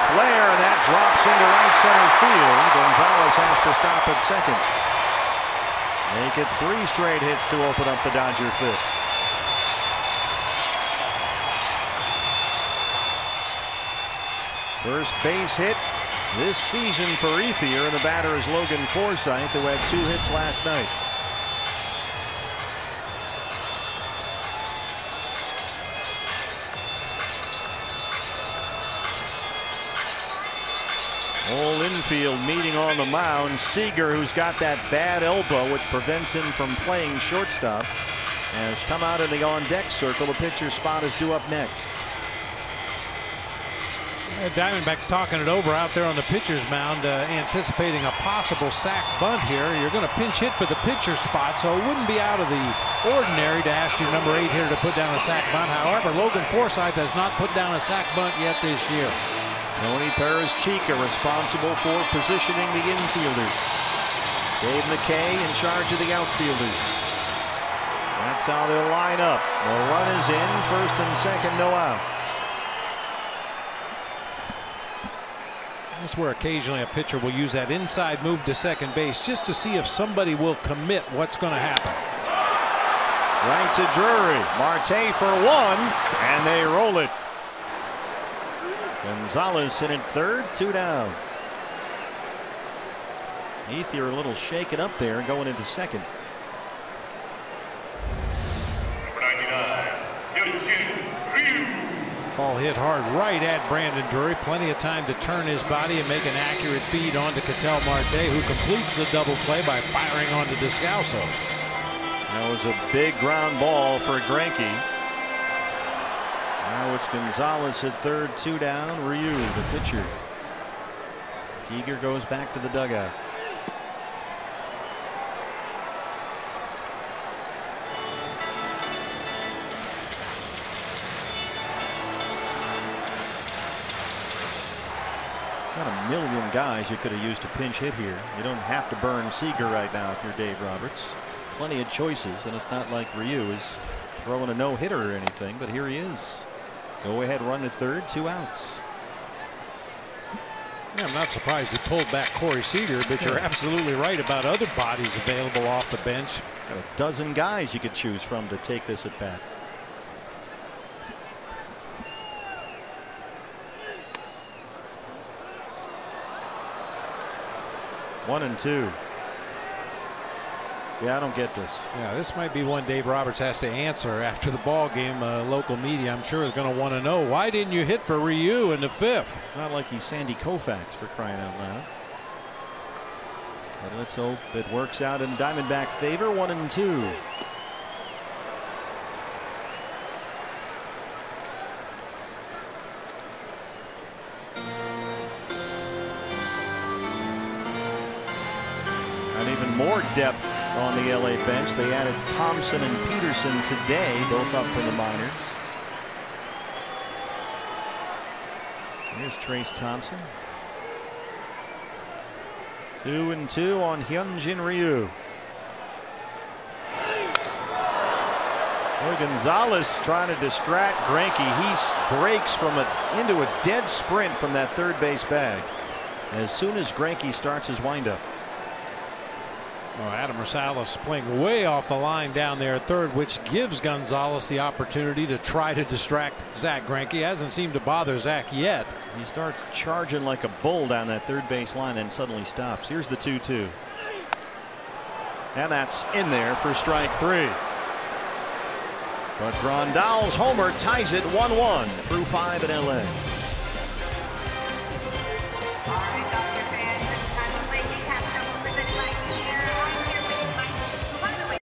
Flare, and that drops into right center field. Gonzalez has to stop at second. Make it 3 straight hits to open up the Dodger fifth. First base hit this season for Ethier, and the batter is Logan Forsythe, who had 2 hits last night. Whole infield meeting on the mound. Seager, who's got that bad elbow which prevents him from playing shortstop, has come out in the on-deck circle. The pitcher's spot is due up next. Diamondbacks talking it over out there on the pitcher's mound, anticipating a possible sac bunt here. You're going to pinch hit for the pitcher spot, so it wouldn't be out of the ordinary to ask your number 8 hitter to put down a sac bunt. However, Logan Forsythe has not put down a sac bunt yet this year. Tony Perez-Chica responsible for positioning the infielders. Dave McKay in charge of the outfielders. That's how they'll line up. The run is in, first and second, no out. That's where occasionally a pitcher will use that inside move to second base just to see if somebody will commit what's going to happen. Right to Drury. Marte for 1, and they roll it. Gonzalez sitting third, 2 down. Ethier a little shaken up there going into second. Number 99, Yujin Ryu. Ball hit hard right at Brandon Drury. Plenty of time to turn his body and make an accurate feed onto Ketel Marte, who completes the double play by firing onto Descalso. That was a big ground ball for Greinke. Now it's Gonzalez at third, 2 down. Ryu, the pitcher. Seager goes back to the dugout. Got a million guys you could have used to pinch hit here. You don't have to burn Seager right now if you're Dave Roberts. Plenty of choices, and it's not like Ryu is throwing a no-hitter or anything, but here he is. Go ahead, run at third, 2 outs. Yeah, I'm not surprised he pulled back Corey Seager, but you're absolutely right about other bodies available off the bench. Got a dozen guys you could choose from to take this at bat. One and 2. Yeah, I don't get this. Yeah, this might be one Dave Roberts has to answer after the ball game. Local media, I'm sure, is going to want to know, why didn't you hit for Ryu in the 5th? It's not like he's Sandy Koufax, for crying out loud. But let's hope it works out in Diamondback favor. 1-2. And even more depth on the LA bench. They added Thompson and Peterson today, both up from the minors. Here's Trace Thompson. 2-2 on Hyunjin Ryu. Gonzalez trying to distract Greinke. He breaks into a dead sprint from that third base bag as soon as Greinke starts his windup. Oh, Adam Rosales playing way off the line down there at third, which gives Gonzalez the opportunity to try to distract Zach Greinke. Hasn't seemed to bother Zach yet. He starts charging like a bull down that third base line, then suddenly stops. Here's the 2-2. And that's in there for strike 3. But Grandal's homer ties it 1-1 through 5 in LA. All right, Dodger fans, it's time to play Recap Shuffle presented by Here. I'm here with Mike, who, by the way,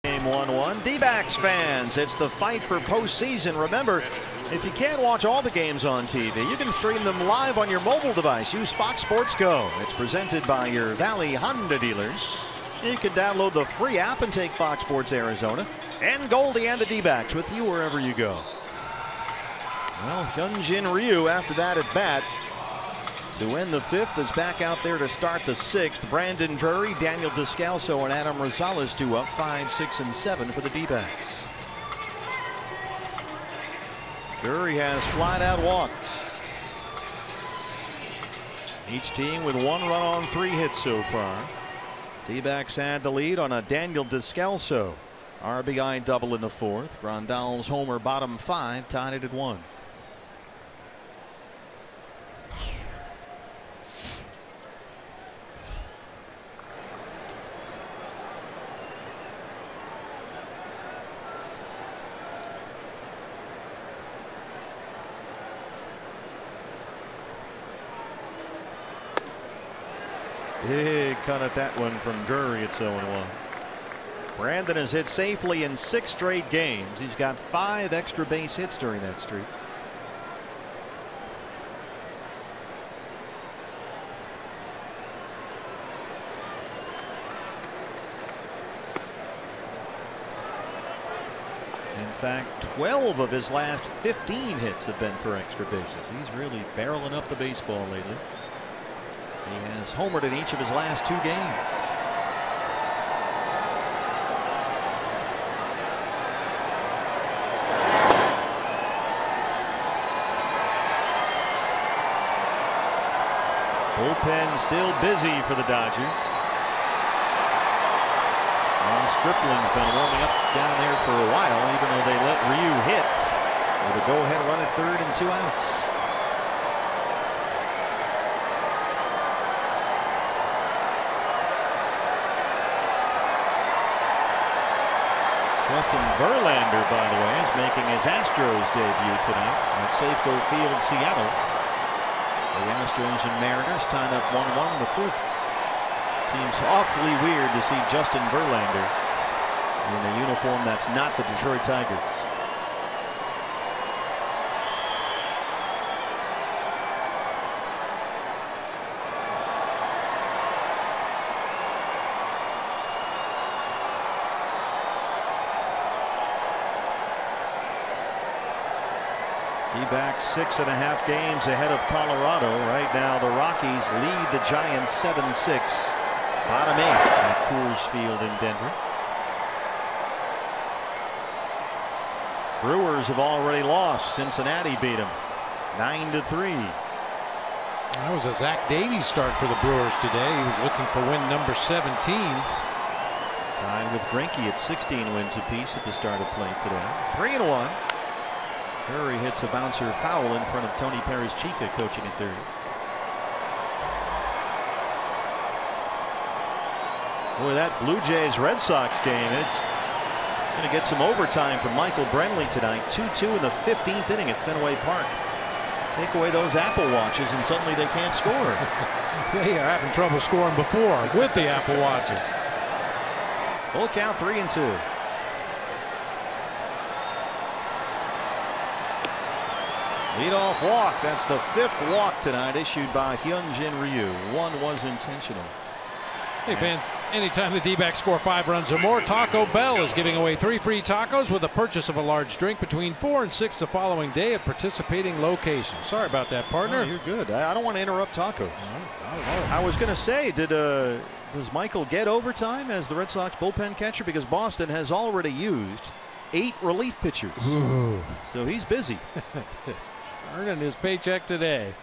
Game 1-1. D-backs fans, it's the fight for postseason. Remember, if you can't watch all the games on TV, you can stream them live on your mobile device. Use Fox Sports Go. It's presented by your Valley Honda dealers. You can download the free app and take Fox Sports Arizona and Goldie and the D-backs with you wherever you go. Well, Hyunjin Ryu after that at bat to end the 5th is back out there to start the 6th. Brandon Drury, Daniel Descalso, and Adam Rosales 2 up, 5, 6, and 7 for the D-backs. Drury has flat out walks. Each team with 1 run on 3 hits so far. D-backs had the lead on a Daniel Descalso RBI double in the 4th. Grandal's homer bottom 5 tied it at 1. Big cut at that one from Drury at 0-1. Brandon has hit safely in 6 straight games. He's got 5 extra base hits during that streak. In fact, 12 of his last 15 hits have been for extra bases. He's really barreling up the baseball lately. He has homered in each of his last 2 games. Bullpen still busy for the Dodgers. Stripling's been warming up down there for a while, even though they let Ryu hit with a go-ahead run at third and 2 outs. Justin Verlander, by the way, is making his Astros debut tonight at Safeco Field, Seattle. The Astros and Mariners tied up 1-1 in the 5th. Seems awfully weird to see Justin Verlander in a uniform that's not the Detroit Tigers. D-backs 6.5 games ahead of Colorado. Right now the Rockies lead the Giants 7-6. Bottom 8 at Coors Field in Denver. Brewers have already lost. Cincinnati beat them 9-3. That was a Zach Davies start for the Brewers today. He was looking for win number 17. Tied with Greinke at 16 wins apiece at the start of play today. 3-1. Curry hits a bouncer foul in front of Tony Perez Chica, coaching at third. Boy, that Blue Jays Red Sox game, it's going to get some overtime from Michael Brenly tonight. 2-2 in the 15th inning at Fenway Park. Take away those Apple Watches and suddenly they can't score. They are having trouble scoring before with the Apple Watches. Full count, 3-2. Leadoff walk. That's the 5th walk tonight issued by Hyunjin Ryu. One was intentional. Hey fans, anytime the D-backs score 5 runs or more, Taco Bell is giving away 3 free tacos with a purchase of a large drink between 4 and 6 the following day at participating locations. Sorry about that, partner. Oh, you're good. I don't want to interrupt tacos. I was going to say, does Michael get overtime as the Red Sox bullpen catcher? Because Boston has already used 8 relief pitchers. Ooh. So he's busy. Earning his paycheck today.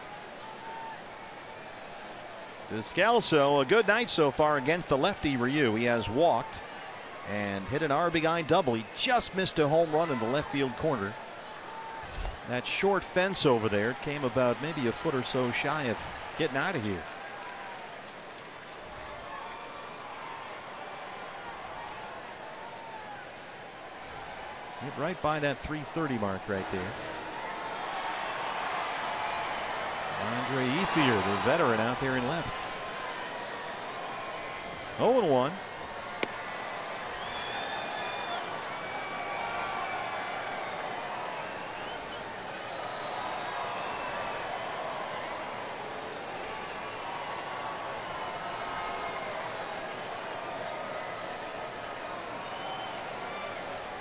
Descalso, a good night so far against the lefty Ryu. He has walked and hit an RBI double. He just missed a home run in the left field corner. That short fence over there came about maybe a foot or so shy of getting out of here. Hit right by that 330 mark right there. Andre Ethier, the veteran, out there in left. 0-1.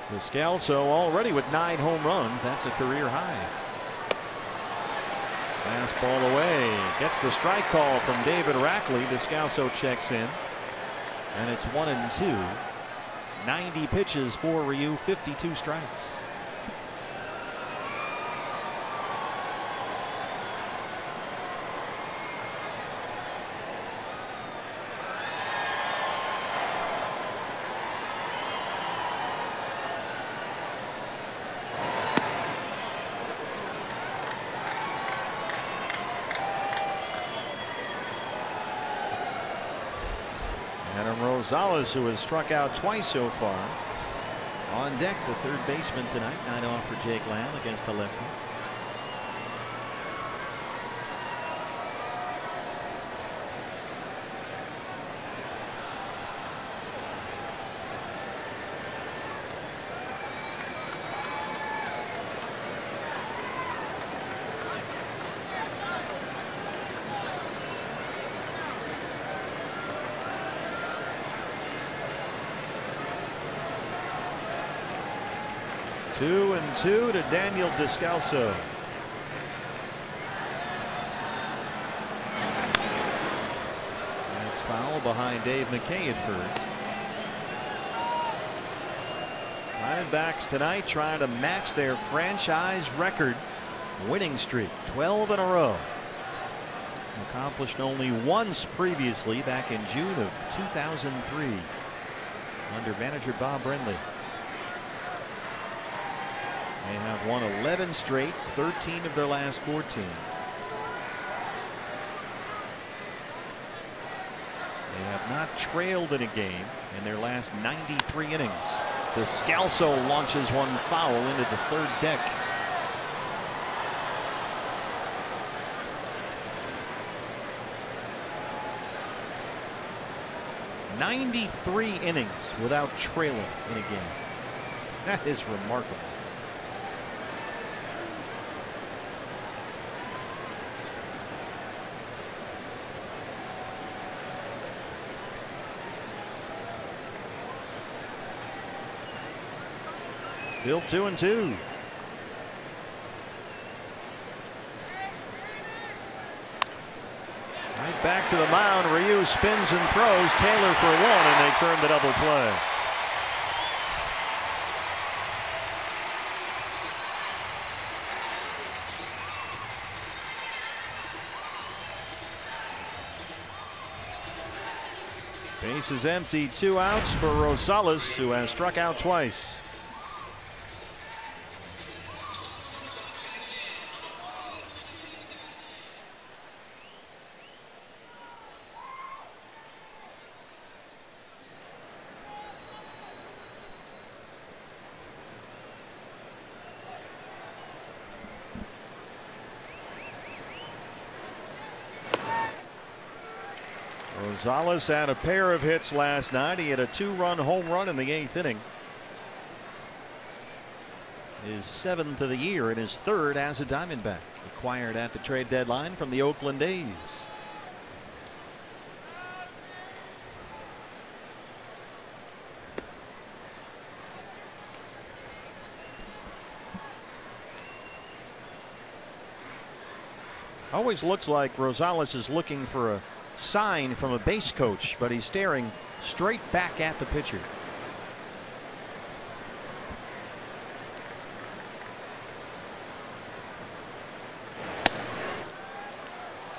Descalso already with 9 home runs. That's a career high. Fastball away. Gets the strike call from David Rackley. Descalso checks in. And it's 1-2. 90 pitches for Ryu, 52 strikes. Gonzalez, who has struck out twice so far. On deck, the third baseman tonight. Night off for Jake Lamb against the lefty. Two and two to Daniel Descalso. That's foul behind Dave McKay at first. Diamondbacks tonight trying to match their franchise record winning streak, 12 in a row. Accomplished only once previously back in June of 2003. under manager Bob Brenly. They have won 11 straight, 13 of their last 14. They have not trailed in a game in their last 93 innings. Descalso launches one foul into the third deck. "93 innings without trailing in a game. That is remarkable. Still 2-2. Right back to the mound. Ryu spins and throws. Taylor for one, and they turn the double play. Base is empty. 2 outs for Rosales, who has struck out twice. Gonzalez had a pair of hits last night. He had a 2-run home run in the 8th inning. His 7th of the year and his 3rd as a Diamondback, acquired at the trade deadline from the Oakland A's. Always looks like Rosales is looking for a sign from a base coach, but he's staring straight back at the pitcher.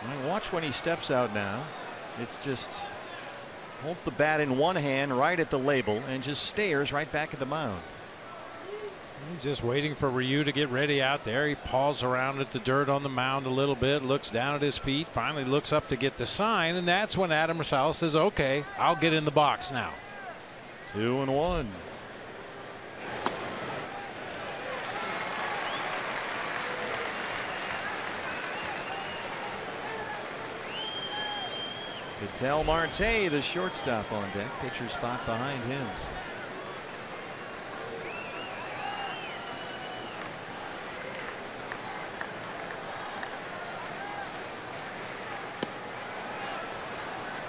And watch when he steps out now. It's just holds the bat in one hand right at the label and just stares right back at the mound. He's just waiting for Ryu to get ready out there. He paws around at the dirt on the mound a little bit, looks down at his feet, finally looks up to get the sign, and that's when Adam Rosales says, okay, I'll get in the box now. 2-1. Ketel Marte, the shortstop, on deck. Pitcher spot behind him.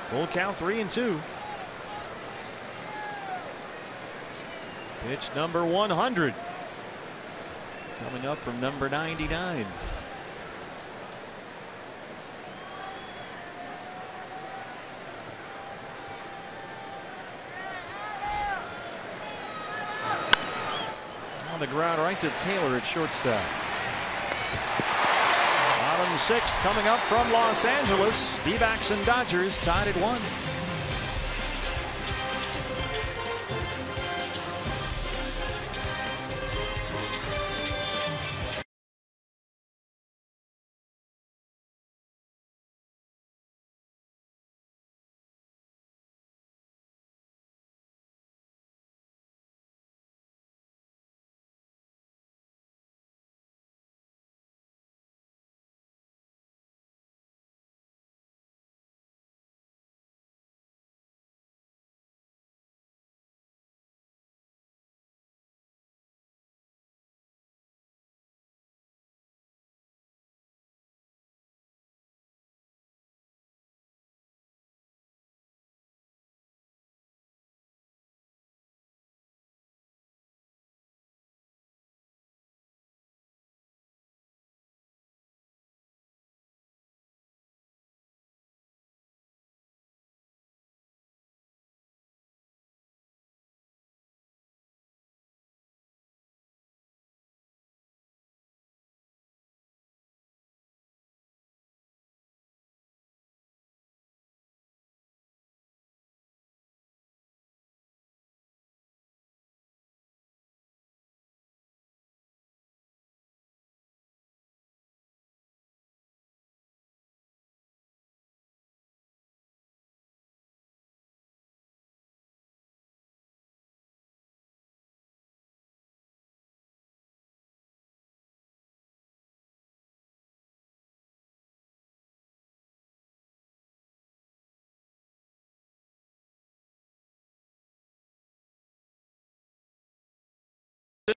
Full count, 3-2. Pitch number 100. Coming up from number 99. On the ground right to Taylor at shortstop. Bottom 6th coming up from Los Angeles. D-backs and Dodgers tied at 1.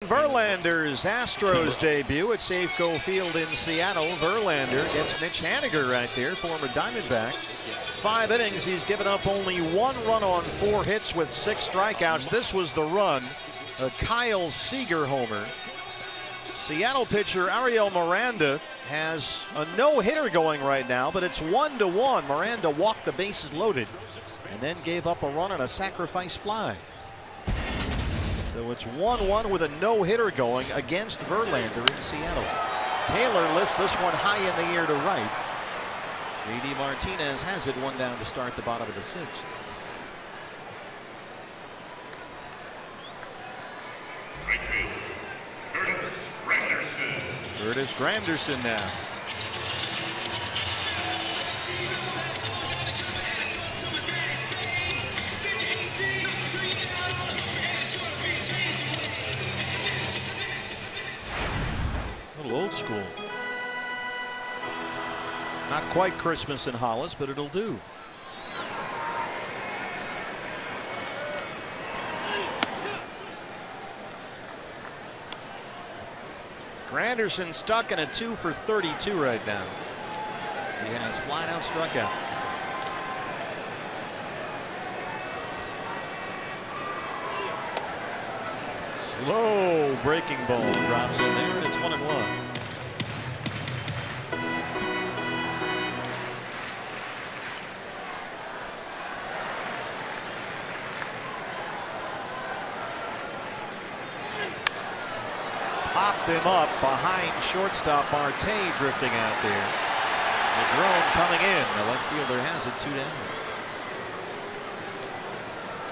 Verlander's Astros debut at Safeco Field in Seattle. Verlander gets Mitch Haniger right there, former Diamondback. 5 innings, he's given up only 1 run on 4 hits with 6 strikeouts. This was the run, a Kyle Seager homer. Seattle pitcher Ariel Miranda has a no-hitter going right now, but it's 1-1. Miranda walked the bases loaded and then gave up a run on a sacrifice fly. So it's 1-1 with a no-hitter going against Verlander in Seattle. Taylor lifts this one high in the air to right. J.D. Martinez has it 1 down to start the bottom of the 6th. Right field, Curtis Granderson. Curtis Granderson now. Old school. Not quite Christmas in Hollis, but it'll do. Granderson stuck in a 2 for 32 right now. He has flat out struck out. Slow breaking ball drops in there, and it's 1-1. Popped him up behind shortstop Marte, drifting out there. The drone coming in. The left fielder has it 2 down.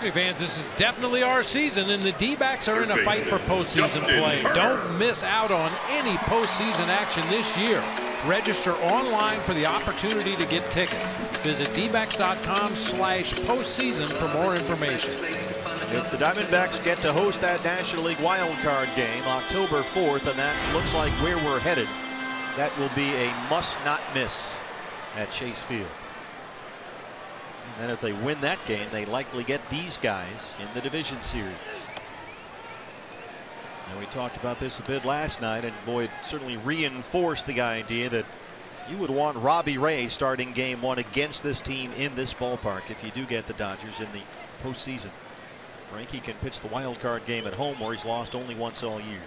Hey fans, this is definitely our season, and the D-backs are in a fight for postseason play. Don't miss out on any postseason action this year. Register online for the opportunity to get tickets. Visit dbacks.com/postseason for more information. If the Diamondbacks get to host that National League wild card game October 4th, and that looks like where we're headed, that will be a must not miss at Chase Field. And if they win that game, they likely get these guys in the division series. And we talked about this a bit last night, and boy, it certainly reinforced the idea that you would want Robbie Ray starting game 1 against this team in this ballpark if you do get the Dodgers in the postseason. Frankie can pitch the wild card game at home, where he's lost only once all year.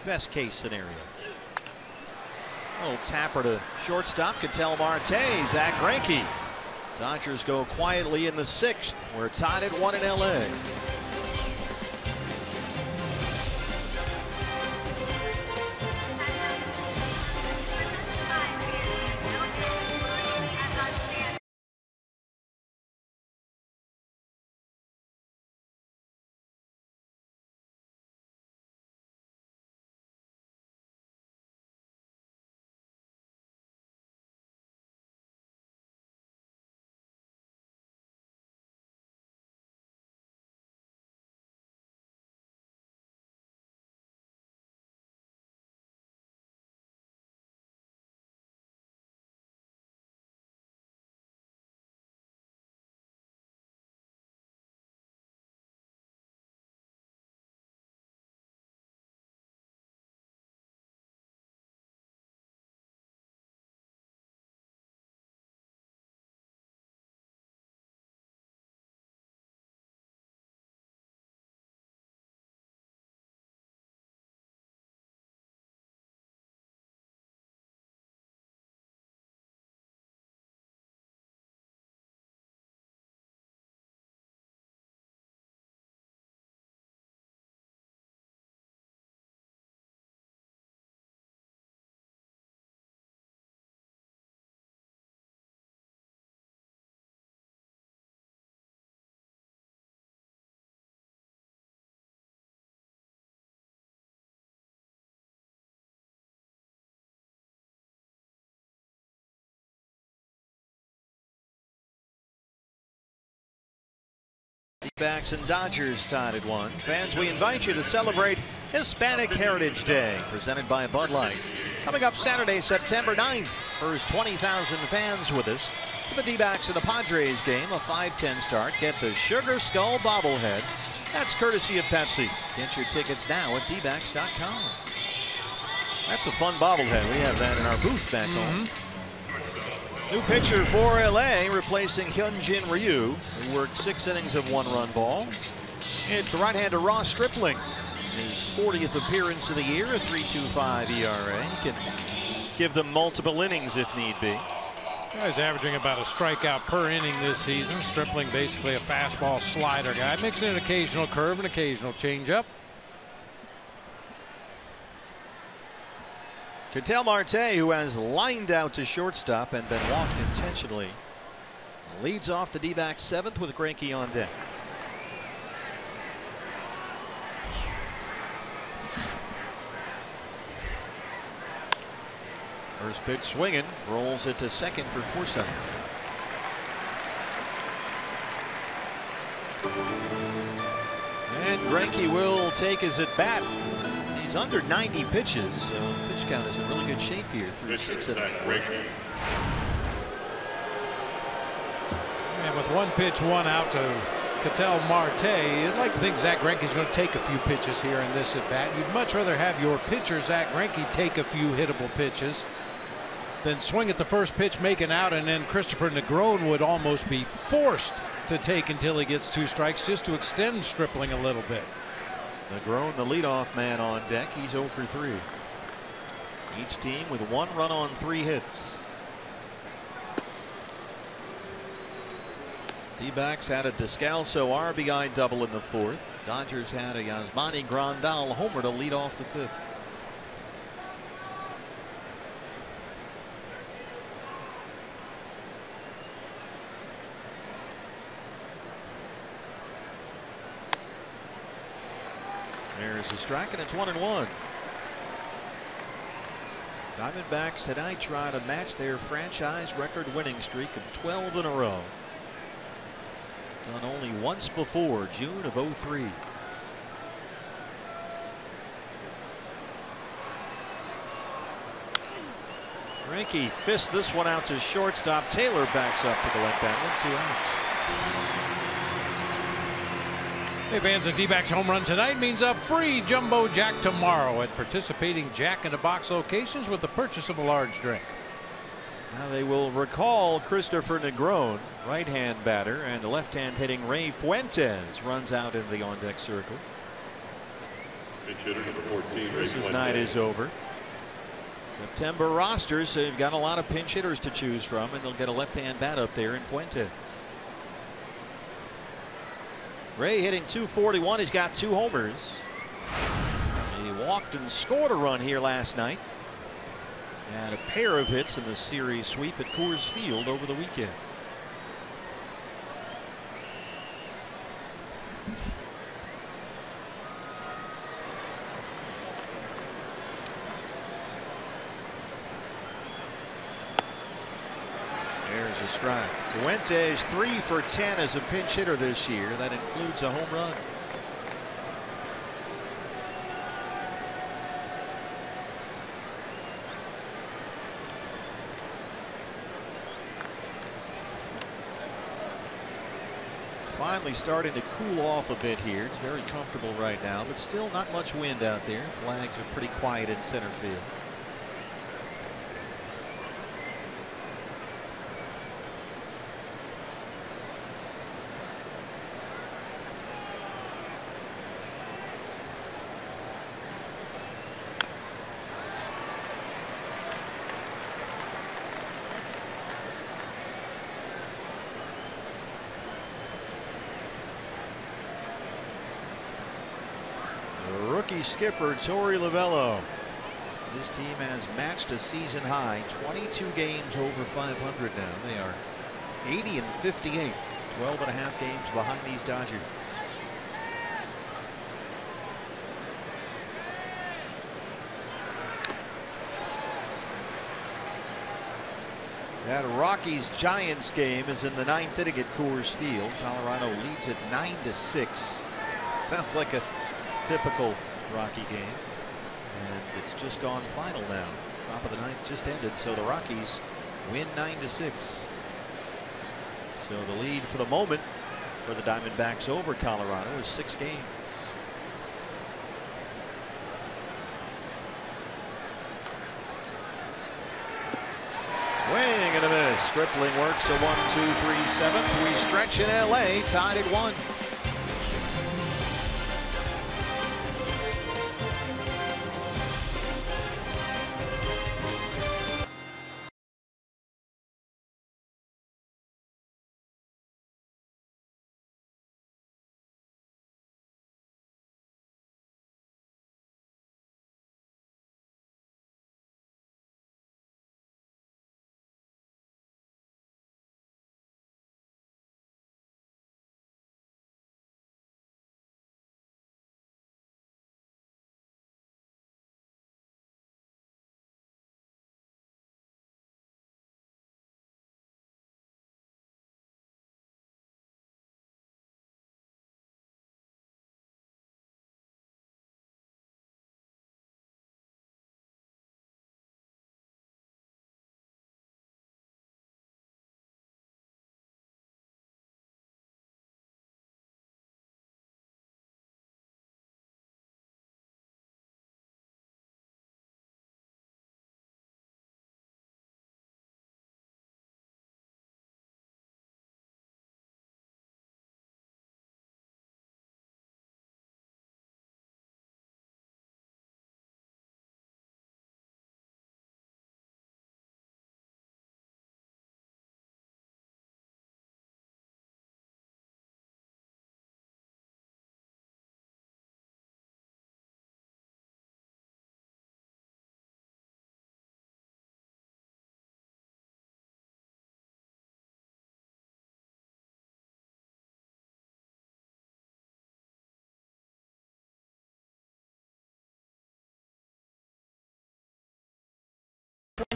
Best case scenario. Little tapper to shortstop, Ketel Marte, Zach Greinke. Dodgers go quietly in the 6th. We're tied at 1 in LA. Backs and Dodgers tied at 1. Fans, we invite you to celebrate Hispanic Heritage Day, presented by Bud Light. Coming up Saturday, September 9th. First 20,000 fans with us for the D-backs and the Padres game, a 5:10 start. Get the Sugar Skull bobblehead That's courtesy of Pepsi. Get your tickets now at dbacks.com. That's a fun bobblehead. We have that in our booth back home. New pitcher for LA, replacing Hyunjin Ryu, who worked 6 innings of 1-run ball. It's the right-hander Ross Stripling. His 40th appearance of the year, a 3.25 ERA. He can give them multiple innings if need be. He's averaging about a strikeout per inning this season. Stripling basically a fastball slider guy, mixing an occasional curve and occasional changeup. Ketel Marte, who has lined out to shortstop and been walked intentionally, leads off the D-backs 7th with Greinke on deck. First pitch swinging, rolls it to second for Forsythe. And Greinke will take his at bat. He's under 90 pitches, so pitch count is in really good shape here through 6 innings. And with 1 pitch, 1 out to Ketel Marte, you'd like to think Zach Greinke's going to take a few pitches here in this at bat. You'd much rather have your pitcher Zach Greinke take a few hittable pitches than swing at the first pitch, make an out, and then Christopher Negron would almost be forced to take until he gets 2 strikes just to extend Stripling a little bit. Negron, the leadoff man on deck. He's 0 for 3. Each team with 1 run on 3 hits. D-backs had a Descalso RBI double in the 4th. Dodgers had a Yasmani Grandal homer to lead off the 5th. There's a strike, and it's 1-1. Diamondbacks tonight try to match their franchise record winning streak of 12 in a row. Done only once before, June of '03. Greinke fists this one out to shortstop. Taylor backs up to collect that one. 2 outs. Hey fans, a D-backs home run tonight means a free Jumbo Jack tomorrow at participating Jack in the Box locations with the purchase of a large drink. Now they will recall Christopher Negron, right-hand batter, and the left-hand hitting Ray Fuentes runs out in the on-deck circle. This night is over. September rosters, so you've got a lot of pinch hitters to choose from, and they'll get a left-hand bat up there in Fuentes. Ray hitting .241. He's got 2 homers. He walked and scored a run here last night. And a pair of hits in the series sweep at Coors Field over the weekend. There's a strike. Fuentes 3 for 10 as a pinch hitter this year. That includes a home run. Finally starting to cool off a bit here. It's very comfortable right now, but still not much wind out there. Flags are pretty quiet in center field. Rookie skipper Torey Lovullo. His team has matched a season high 22 games over 500 now. They are 80 and 58, 12 and a half games behind these Dodgers. That Rockies Giants game is in the 9th inning at Coors Field. Colorado leads it 9-6. Sounds like a typical Rocky game, and it's just gone final now. Top of the 9th just ended, so the Rockies win 9-6. So the lead for the moment for the Diamondbacks over Colorado is 6 games. Swing and a miss. Stripling works a 1-2-3 7th. We stretch in LA, tied at 1.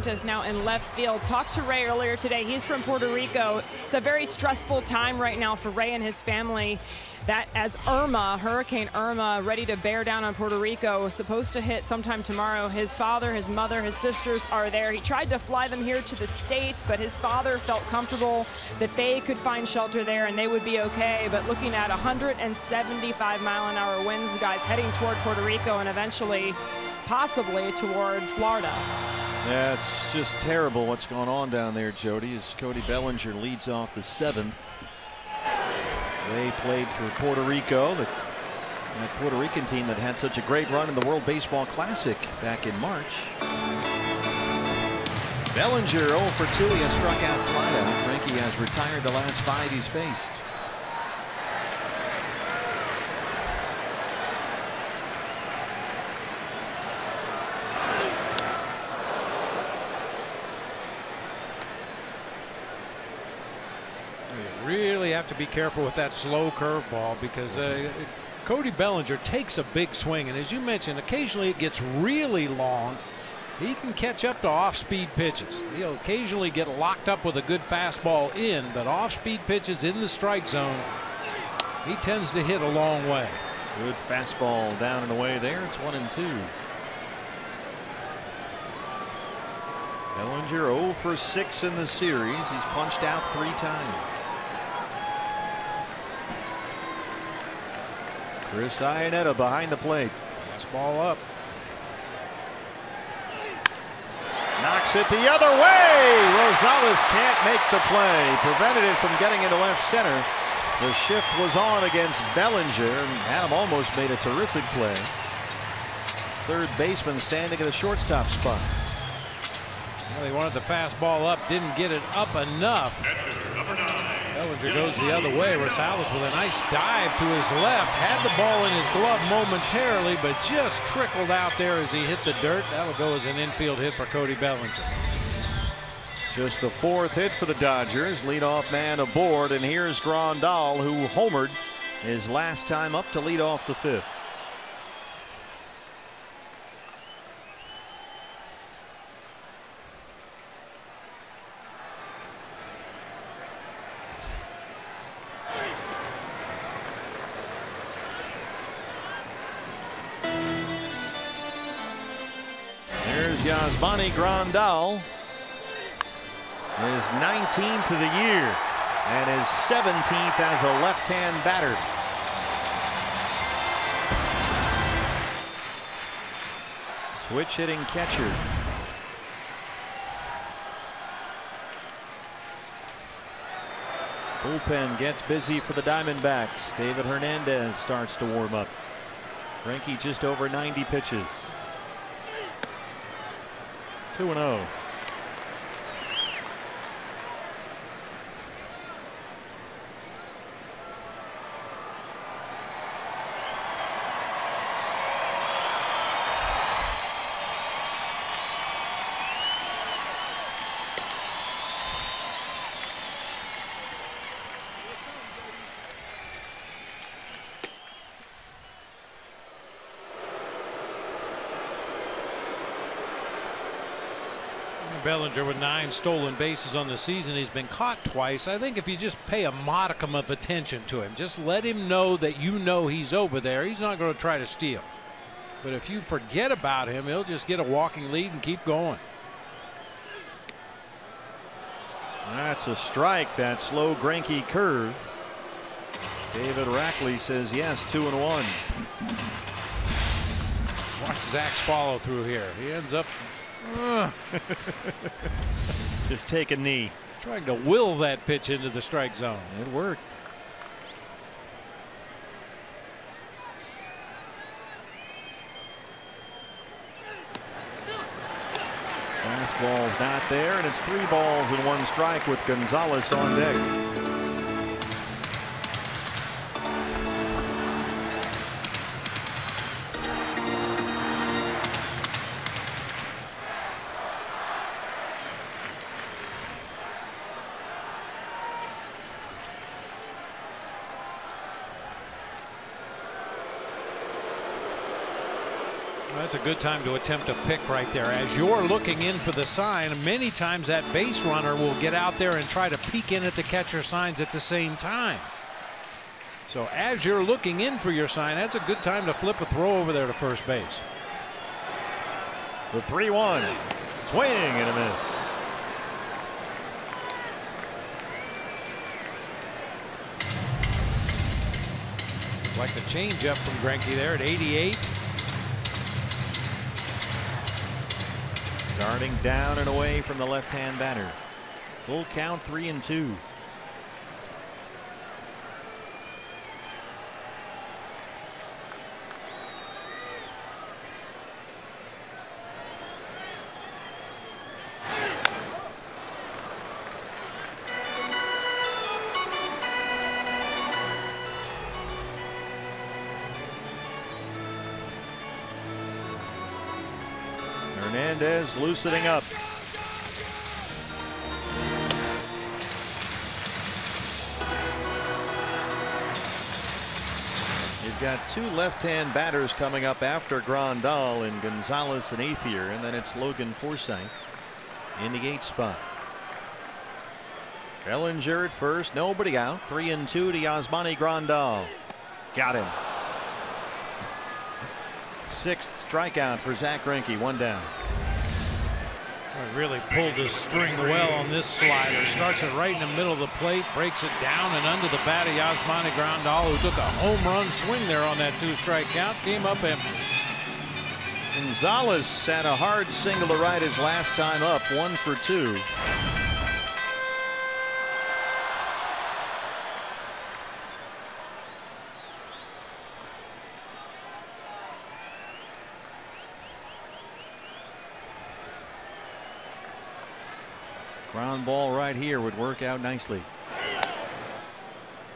Is now in left field. Talked to Ray earlier today. He's from Puerto Rico. It's a very stressful time right now for Ray and his family. That as Hurricane Irma, ready to bear down on Puerto Rico, is supposed to hit sometime tomorrow. His father, his mother, his sisters are there. He tried to fly them here to the States, but his father felt comfortable that they could find shelter there and they would be okay. But looking at 175-mile-an-hour winds, guys, heading toward Puerto Rico and eventually possibly toward Florida. Yeah, it's just terrible what's going on down there, Jody, as Cody Bellinger leads off the 7th. They played for Puerto Rico, that Puerto Rican team that had such a great run in the World Baseball Classic back in March. Bellinger 0 for 2. He has struck out flat out. Greinke has retired the last 5 he's faced. Really have to be careful with that slow curveball because Cody Bellinger takes a big swing, and as you mentioned, occasionally it gets really long. He can catch up to off-speed pitches. He'll occasionally get locked up with a good fastball in, but off-speed pitches in the strike zone, he tends to hit a long way. Good fastball down and away there. It's 1-2. Bellinger 0 for 6 in the series. He's punched out 3 times. Chris Iannetta behind the plate. Fastball up. Knocks it the other way. Gonzalez can't make the play. Prevented it from getting into left center. The shift was on against Bellinger, and Adam almost made a terrific play. Third baseman standing in the shortstop spot. Well, he wanted the fastball up, didn't get it up enough. Bellinger goes the other way. Rosales with a nice dive to his left. Had the ball in his glove momentarily, but just trickled out there as he hit the dirt. That'll go as an infield hit for Cody Bellinger. Just the 4th hit for the Dodgers. Leadoff man aboard, and here's Grandal, who homered his last time up to lead off the 5th. Yasmani Grandal, his 19th of the year. and his 17th as a left-hand batter. Switch hitting catcher. Bullpen gets busy for the Diamondbacks. David Hernandez starts to warm up. Greinke just over 90 pitches. 2-0. Bellinger with 9 stolen bases on the season. He's been caught twice. I think if you just pay a modicum of attention to him, just let him know that you know he's over there, he's not going to try to steal. But if you forget about him, he'll just get a walking lead and keep going. That's a strike. That slow Greinke curve. David Rackley says yes. 2-1. Watch Zach's follow through here. He ends up just take a knee. Trying to will that pitch into the strike zone. It worked. Fastball's not there, and it's 3 balls and 1 strike with Gonzalez on deck. That's a good time to attempt a pick right there. As you're looking in for the sign, many times that base runner will get out there and try to peek in at the catcher signs at the same time. So as you're looking in for your sign, that's a good time to flip a throw over there to first base. The 3-1 swing and a miss. Like the changeup from Greinke there at 88. Darting down and away from the left-hand batter. Full count, 3-2. Hernandez loosening up. You've got 2 left-hand batters coming up after Grandal and Gonzalez and Ethier, and then it's Logan Forsythe in the 8th spot. Bellinger at first, nobody out. 3-2 to Yasmani Grandal. Got him. 6th strikeout for Zach Greinke, 1 down. Really pulled his string well on this slider. Starts it right in the middle of the plate, breaks it down and under the bat of Yasmani Grandal, who took a home run swing there on that 2-strike count. Came up empty. Gonzalez had a hard single to right his last time up, 1 for 2. Ground ball right here would work out nicely.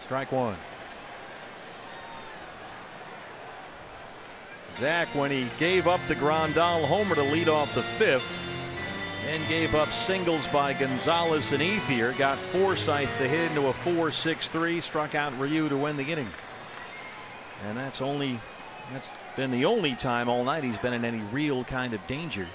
Strike 1. Zach, when he gave up the Grandal homer to lead off the 5th, and gave up singles by Gonzalez and Ethier, got Forsythe to hit into a 4-6-3, struck out Ryu to win the inning. And that's been the only time all night he's been in any real kind of danger.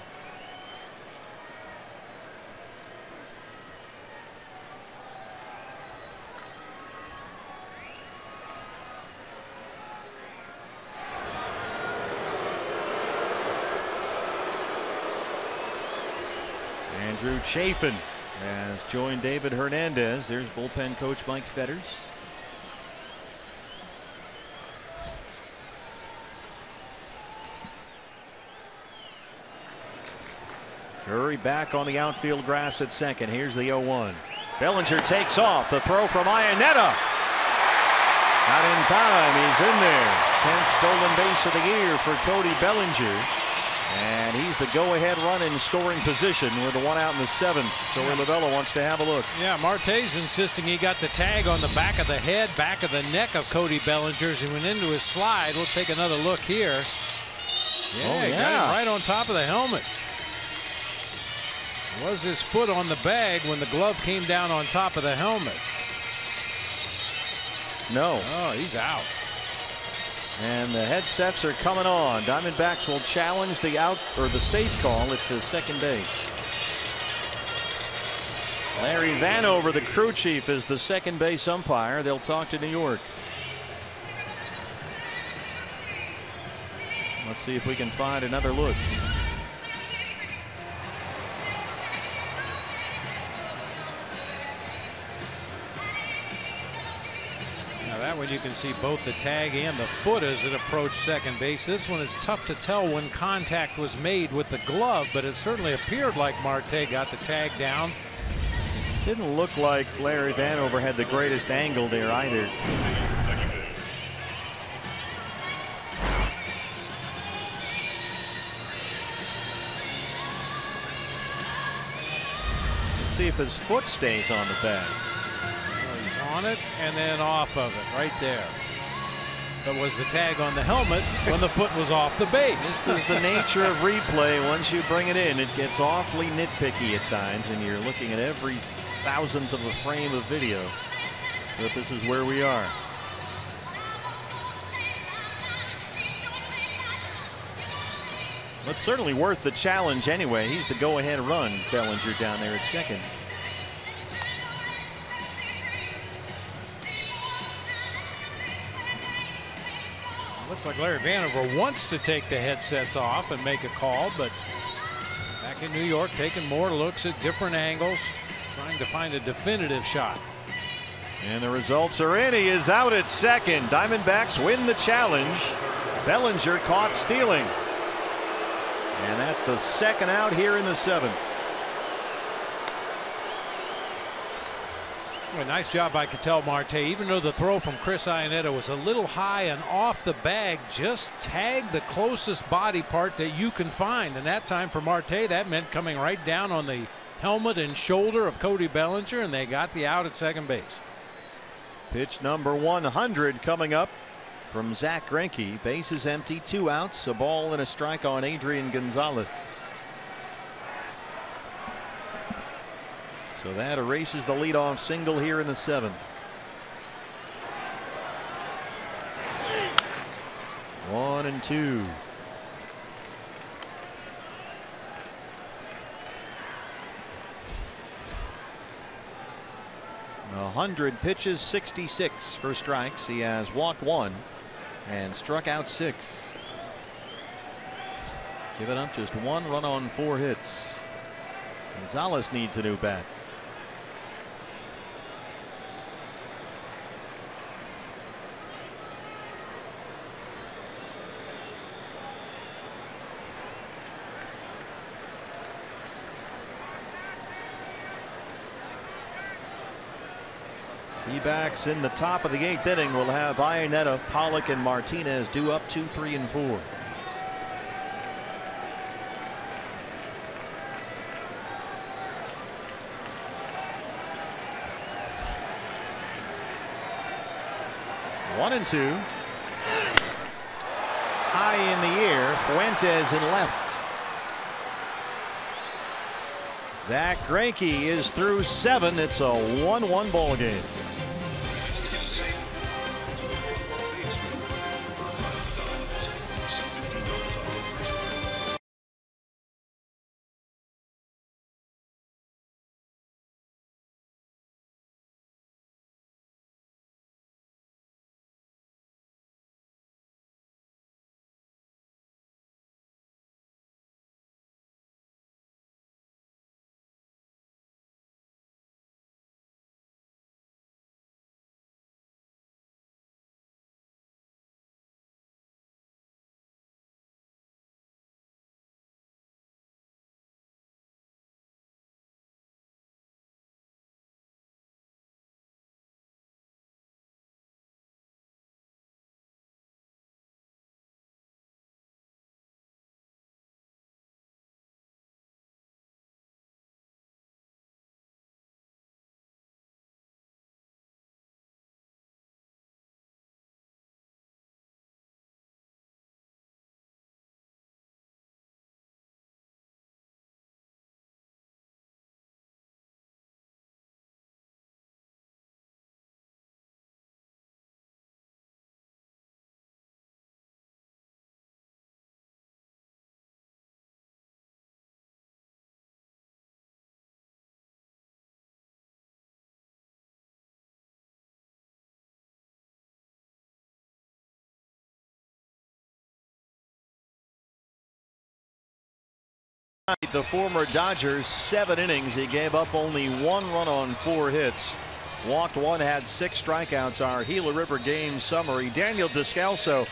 Andrew Chafin Has joined David Hernandez. There's bullpen coach Mike Fetters. Curry back on the outfield grass at second. Here's the 0-1. Bellinger takes off. The throw from Iannetta. Not in time. He's in there. 10th stolen base of the year for Cody Bellinger. And he's the go-ahead run in scoring position with the one out in the 7th. So Lavella wants to have a look. Yeah, Marte's insisting he got the tag on the back of the head, back of the neck of Cody Bellinger as he went into his slide. We'll take another look here. Yeah, he got him right on top of the helmet. Was his foot on the bag when the glove came down on top of the helmet? No. Oh, he's out. And the headsets are coming on. Diamondbacks will challenge the out or the safe call at second base. Larry Vanover, the crew chief, is the second base umpire. They'll talk to New York. Let's see if we can find another look. That one you can see both the tag and the foot as it approached second base. This one is tough to tell when contact was made with the glove, but it certainly appeared like Marte got the tag down. Didn't look like Larry Vanover had the greatest angle there either. Let's see if his foot stays on the bag. On it and then off of it right there. But was the tag on the helmet when the foot was off the base? This is the nature of replay. Once you bring it in, it gets awfully nitpicky at times, and you're looking at every thousandth of a frame of video. But this is where we are. But certainly worth the challenge anyway. He's the go-ahead run, Bellinger down there at second. Looks like Larry Vanover wants to take the headsets off and make a call, but back in New York taking more looks at different angles, trying to find a definitive shot. And the results are in. He is out at second. Diamondbacks win the challenge. Bellinger caught stealing. And that's the second out here in the 7th. Well, nice job by Ketel Marte. Even though the throw from Chris Iannetta was a little high and off the bag, just tag the closest body part that you can find. And that time for Marte, that meant coming right down on the helmet and shoulder of Cody Bellinger, and they got the out at second base. Pitch number 100 coming up from Zach Greinke. Base is empty, 2 outs, a ball and a strike on Adrian Gonzalez. So that erases the leadoff single here in the 7th. 1-2. A 100 pitches, 66 for strikes. He has walked 1 and struck out 6. Given up just 1 run on 4 hits. Gonzalez needs a new bat. D-backs in the top of the 8th inning will have Iannetta, Pollock, and Martinez due up 2, 3, and 4. One and 2. High in the air, Fuentes in left. Zach Greinke is through 7. It's a 1-1 ball game. The former Dodger, 7 innings. He gave up only 1 run on 4 hits. Walked 1, had 6 strikeouts. Our Gila River game summary. Daniel Descalso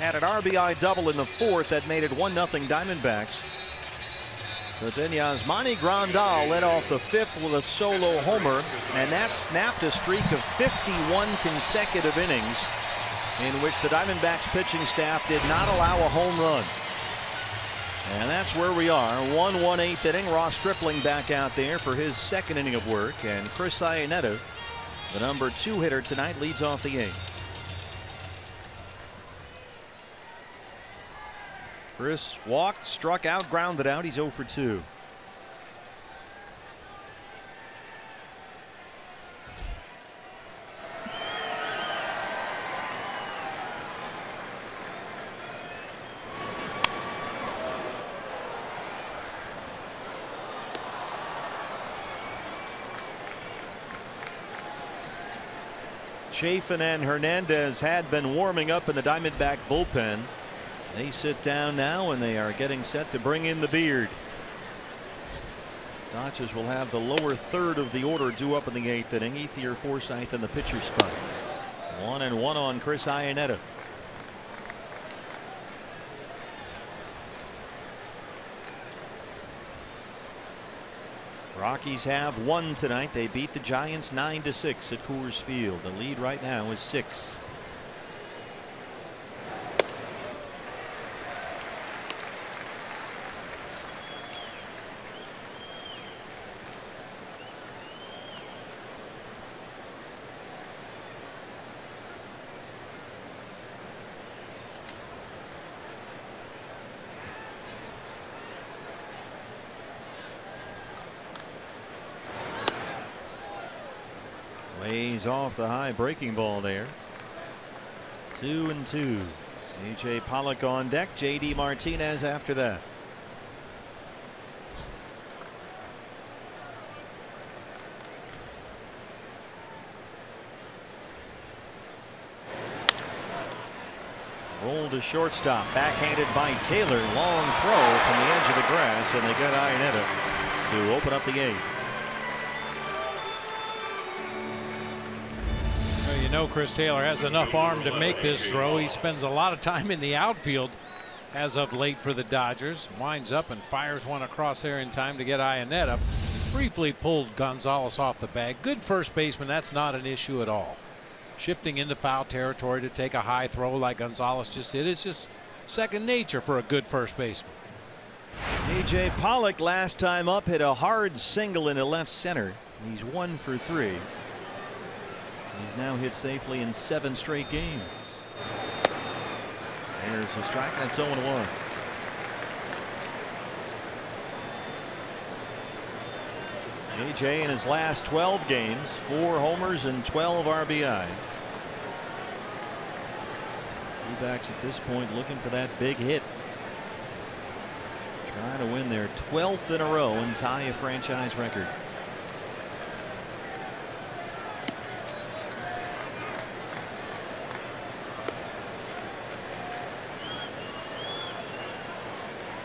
had an RBI double in the 4th that made it 1-0 Diamondbacks. But then Yasmani Grandal led off the 5th with a solo homer, and that snapped a streak of 51 consecutive innings in which the Diamondbacks pitching staff did not allow a home run. And that's where we are. 1-1 8th inning. Ross Stripling back out there for his 2nd inning of work, and Chris Iannetta, the number 2 hitter tonight, leads off the 8th. Chris walked, struck out, grounded out. He's 0 for 2. Chafin and Hernandez had been warming up in the Diamondback bullpen. They sit down now, and they are getting set to bring in the beard. Dodgers will have the lower third of the order due up in the 8th inning. Ethier Forsythe in the pitcher spot. 1-1 on Chris Iannetta. Rockies have won tonight. They beat the Giants 9-6 at Coors Field. The lead right now is 6. Lays off the high breaking ball there. 2-2. A.J. Pollock on deck. J.D. Martinez after that. Roll to shortstop. Backhanded by Taylor. Long throw from the edge of the grass, and they get Iannetta to open up the 8th. You know, Chris Taylor has enough arm to make this throw. He spends a lot of time in the outfield as of late for the Dodgers. Winds up and fires one across there in time to get Iannetta. Briefly pulled Gonzalez off the bag. Good first baseman. That's not an issue at all. Shifting into foul territory to take a high throw like Gonzalez just did. It's just second nature for a good first baseman. A.J. Pollock last time up hit a hard single into left center. He's 1 for 3. He's now hit safely in 7 straight games. There's a strike. That's 0-1. A.J. in his last 12 games, 4 homers and 12 RBIs. D-backs at this point looking for that big hit. Trying to win their 12th in a row and tie a franchise record.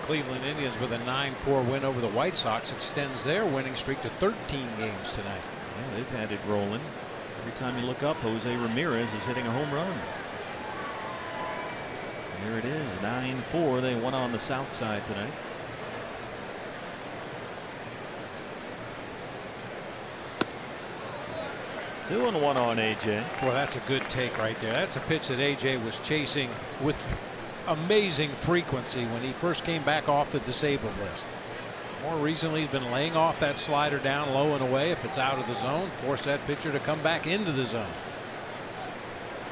Cleveland Indians with a 9-4 win over the White Sox extends their winning streak to 13 games tonight. Yeah, they've had it rolling. Every time you look up, Jose Ramirez is hitting a home run. There it is, 9-4. They won on the south side tonight. 2-1 on A.J. Well, that's a good take right there. That's a pitch that A.J. was chasing with amazing frequency when he first came back off the disabled list. More recently, he's been laying off that slider down low and away. If it's out of the zone, force that pitcher to come back into the zone.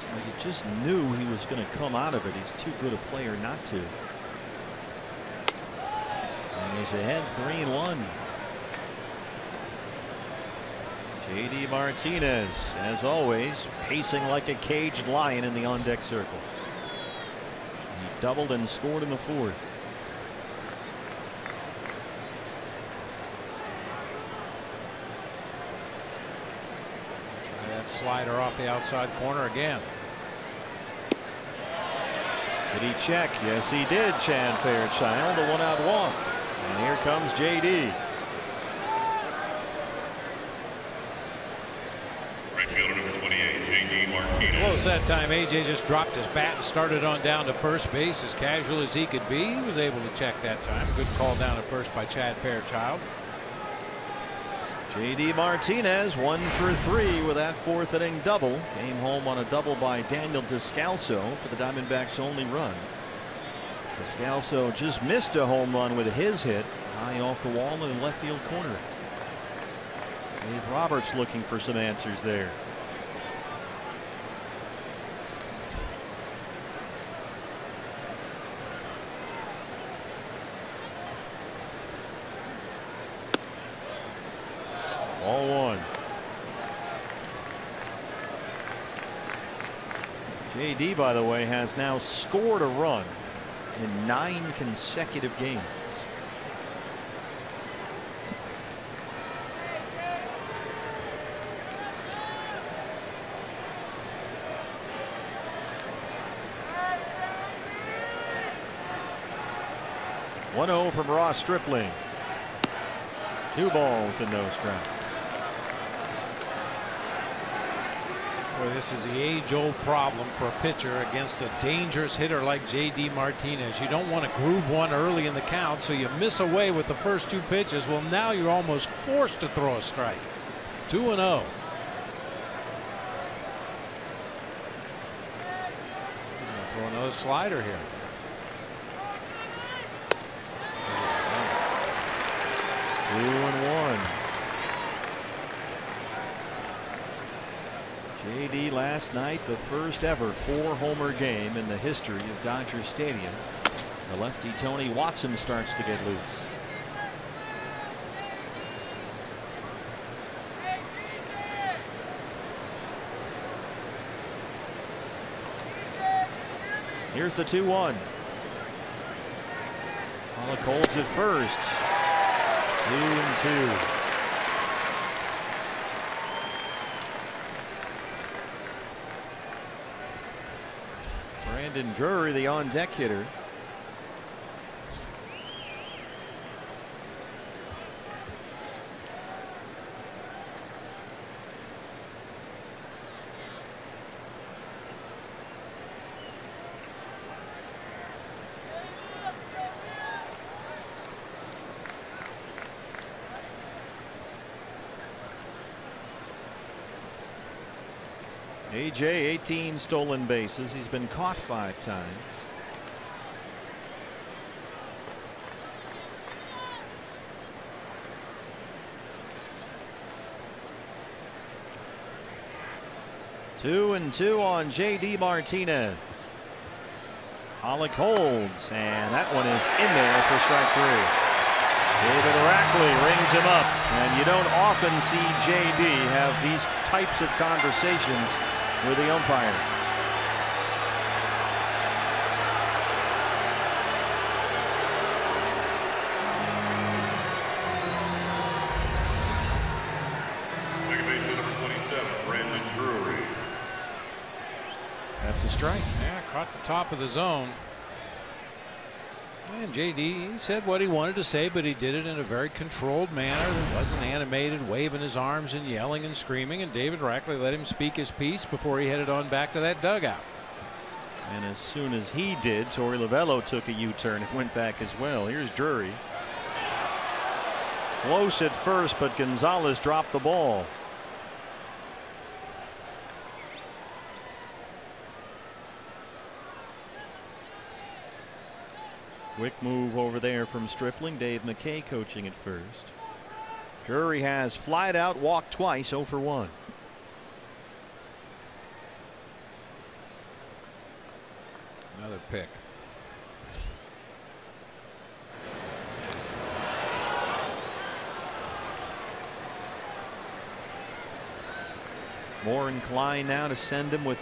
Well, you just knew he was going to come out of it. He's too good a player not to. And he's ahead 3-1. J.D. Martinez, as always, pacing like a caged lion in the on-deck circle. He doubled and scored in the 4th. Try that slider off the outside corner again. Did he check? Yes, he did. Chan Fairchild, the 1-out walk. And here comes JD. Right fielder number 28, J.D. Martinez. Close that time. AJ just dropped his bat and started on down to first base as casual as he could be. He was able to check that time. Good call down at first by Chad Fairchild. JD Martinez 1 for 3 with that 4th inning double. Came home on a double by Daniel Descalso for the Diamondbacks' only run. Descalso just missed a home run with his hit high off the wall in the left field corner. Dave Roberts looking for some answers there. Ball 1. JD, by the way, has now scored a run in 9 consecutive games. (1-0) from Ross Stripling. 2 balls and no strikes. Boy, this is the age-old problem for a pitcher against a dangerous hitter like J.D. Martinez. You don't want to groove one early in the count, so you miss away with the first 2 pitches. Well, now you're almost forced to throw a strike. 2-0. Throw another slider here. 2-1. JD last night, the first ever 4-homer game in the history of Dodger Stadium. The lefty Tony Watson starts to get loose. Here's the 2-1. Pollock holds it first. 2-2. Brandon Drury, the on-deck hitter. AJ 18 stolen bases. He's been caught 5 times. Two and 2 on JD Martinez. Pollock holds, and that one is in there for strike 3. David Rackley rings him up, and you don't often see JD have these types of conversations with the umpires. Second baseman number 27, Brandon Drury. That's a strike. Yeah, caught the top of the zone. And JD, he said what he wanted to say, but he did it in a very controlled manner. It wasn't animated, waving his arms and yelling and screaming. And David Rackley let him speak his piece before he headed on back to that dugout. And as soon as he did, Torey Lovello took a U-turn and went back as well. Here's Drury. Close at first, but Gonzalez dropped the ball. Quick move over there from Stripling. Dave McKay coaching at first. Drury has flied out, walked twice, 0 for 1. Another pick. More inclined now to send him with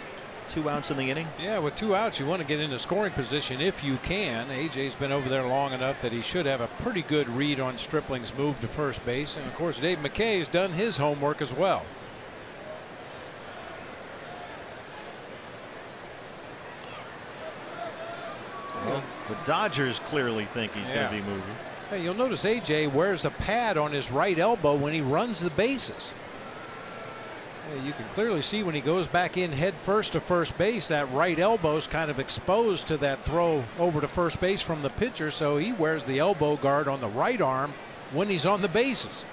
2 outs in the inning. Yeah, with 2 outs, you want to get into scoring position if you can. AJ's been over there long enough that he should have a pretty good read on Stripling's move to first base. And of course, Dave McKay has done his homework as well. Well, the Dodgers clearly think he's going to be moving. Hey, you'll notice AJ wears a pad on his right elbow when he runs the bases. Hey, you can clearly see when he goes back in head first to first base, that right elbow is kind of exposed to that throw over to first base from the pitcher, so he wears the elbow guard on the right arm when he's on the bases.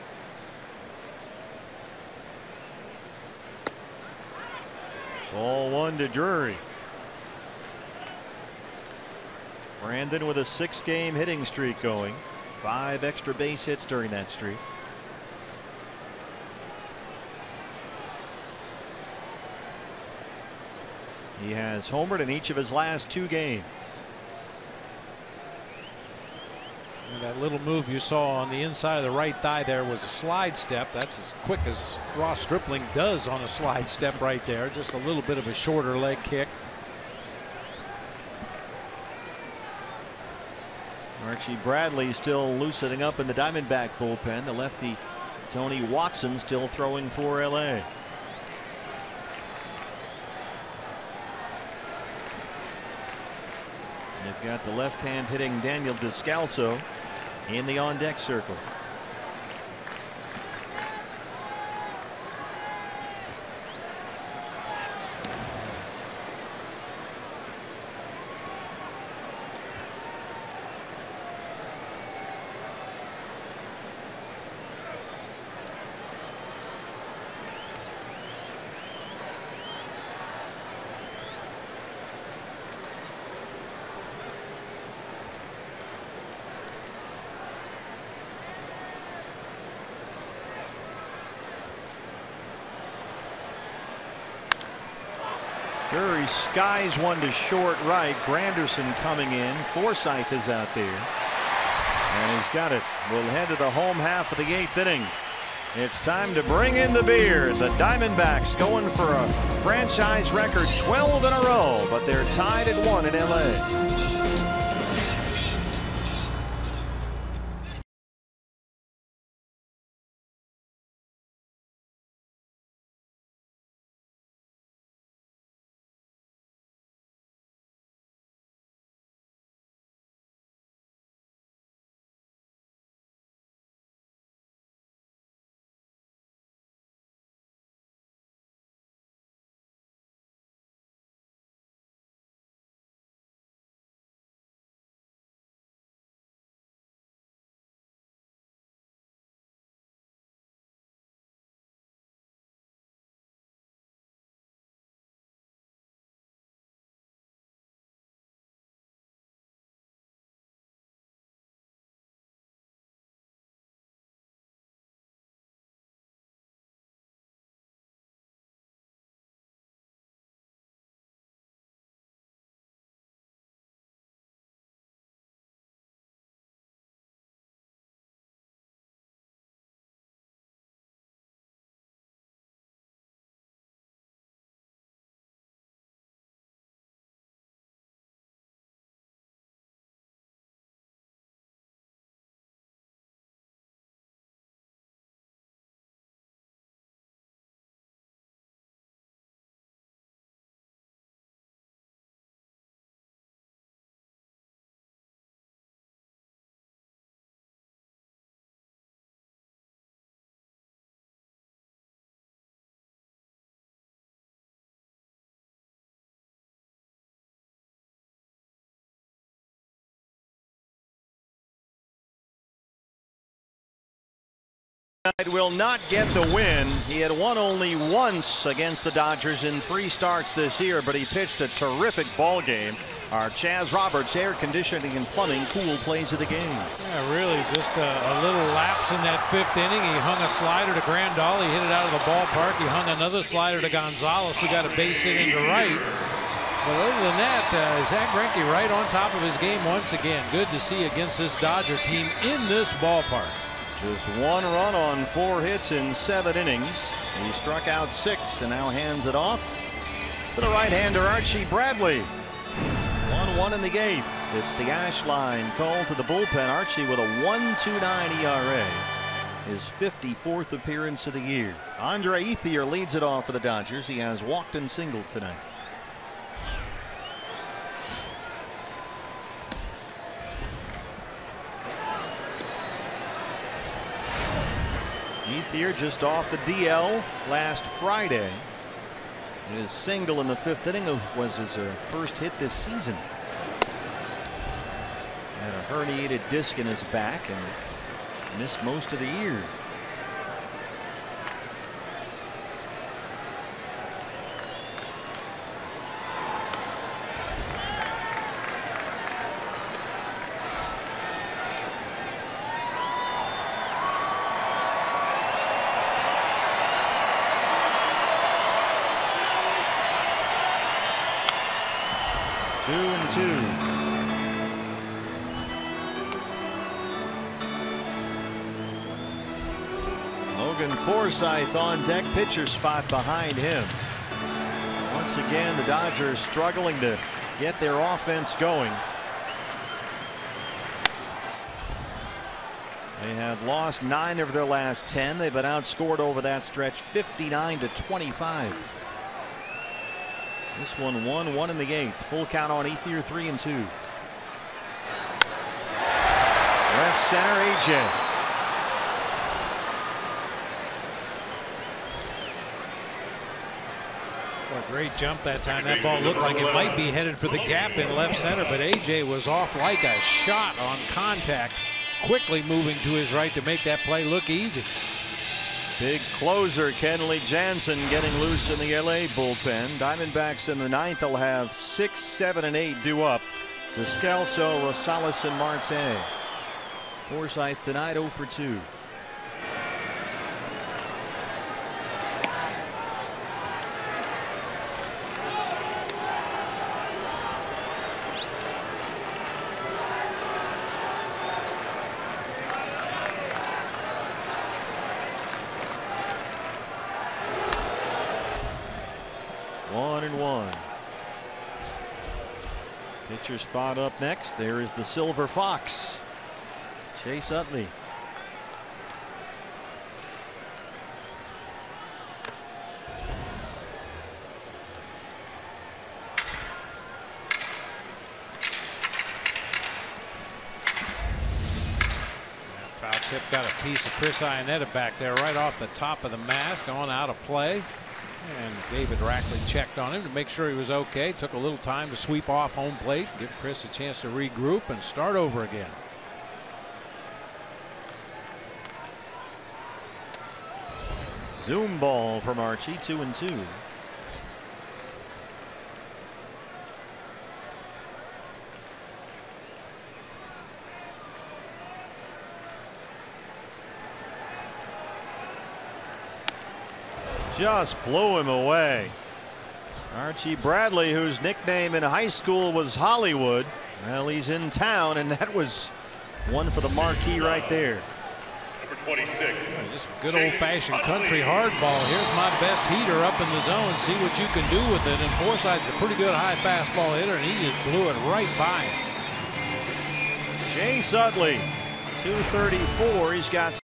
Ball 1 to Drury. Brandon with a 6-game hitting streak going. 5 extra base hits during that streak. He has homered in each of his last 2 games. And that little move you saw on the inside of the right thigh there was a slide step. That's as quick as Ross Stripling does on a slide step right there. Just a little bit of a shorter leg kick. Archie Bradley still loosening up in the Diamondback bullpen. The lefty Tony Watson still throwing for LA. They've got the left-hand hitting Daniel Descalso in the on-deck circle. Drury skies one to short right. Granderson coming in. Forsythe is out there. And he's got it. We'll head to the home half of the 8th inning. It's time to bring in the beer. The Diamondbacks going for a franchise record 12 in a row, but they're tied at 1 in LA. Will not get the win. He had won only once against the Dodgers in 3 starts this year, but he pitched a terrific ball game. Our Chaz Roberts air conditioning and plumbing cool plays of the game. Yeah, really just a little lapse in that 5th inning. He hung a slider to Grandal. He hit it out of the ballpark. He hung another slider to Gonzalez, who got a base hit into right. But other than that, Zach Greinke right on top of his game once again. Good to see against this Dodger team in this ballpark. Just 1 run on 4 hits in 7 innings. He struck out 6 and now hands it off to the right-hander Archie Bradley. 1-1 in the 8th. It's the Ash line called to the bullpen. Archie with a 1.29 ERA. His 54th appearance of the year. Andre Ethier leads it off for the Dodgers. He has walked and singled tonight. Ethier just off the DL last Friday. His single in the 5th inning was his first hit this season. Had a herniated disc in his back and missed most of the year. Forsythe on deck, pitcher spot behind him. Once again, the Dodgers struggling to get their offense going. They have lost 9 of their last 10. They've been outscored over that stretch 59-25. This one 1-1 in the 8th. Full count on Ethier, 3-2. Left center, AJ. Great jump that time. That ball looked like it might be headed for the gap in left center, but AJ was off like a shot on contact, quickly moving to his right to make that play look easy. Big closer Kenley Jansen getting loose in the LA bullpen. Diamondbacks in the 9th will have 6, 7, and 8 due up. Descalso, Rosales, and Marte. Forsythe tonight 0 for 2. Pitcher spot up next. There is the Silver Fox, Chase Utley. Foul tip got a piece of Chris Iannetta back there right off the top of the mask, on out of play. And David Rackley checked on him to make sure he was okay. Took a little time to sweep off home plate, give Chris a chance to regroup and start over again. Zoom ball from Archie, 2-2. Just blew him away. Archie Bradley, whose nickname in high school was Hollywood. Well, he's in town, and that was one for the marquee right there. Number 26. Just good old-fashioned country hardball. Here's my best heater up in the zone. See what you can do with it. And Forsythe's a pretty good high fastball hitter, and he just blew it right by him. Chase Utley, 234. He's got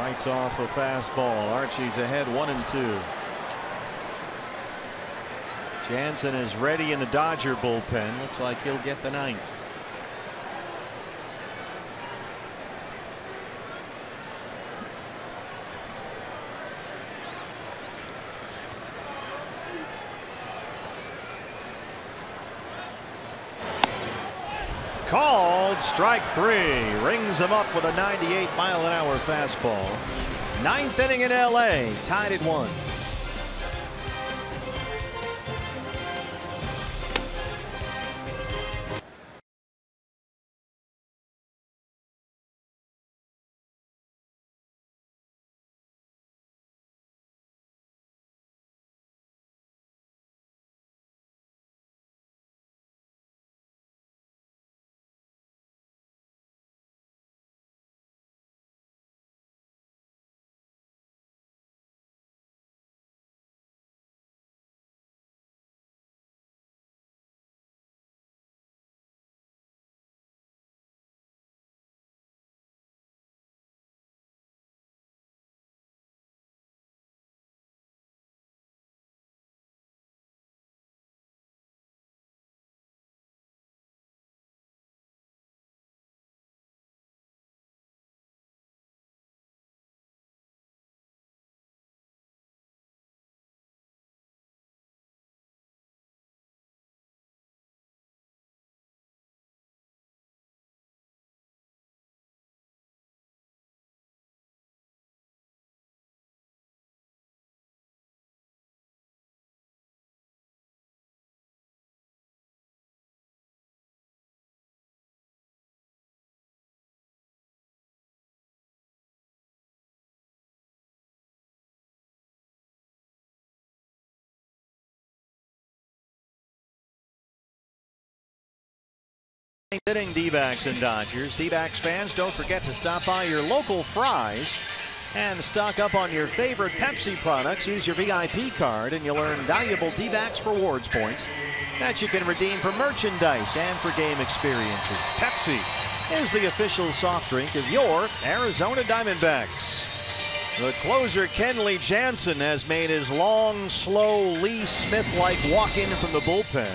fights off a fastball. Archie's ahead 1-2. Jansen is ready in the Dodger bullpen. Looks like he'll get the 9th. Called called strike 3. Rings him up with a 98-mile-an-hour fastball. 9th inning in LA, tied at 1. Inning D-backs and Dodgers. D-backs fans, don't forget to stop by your local Fry's and stock up on your favorite Pepsi products. Use your VIP card and you'll earn valuable D-backs rewards points that you can redeem for merchandise and for game experiences. Pepsi is the official soft drink of your Arizona Diamondbacks. The closer Kenley Jansen has made his long, slow Lee Smith-like walk-in from the bullpen.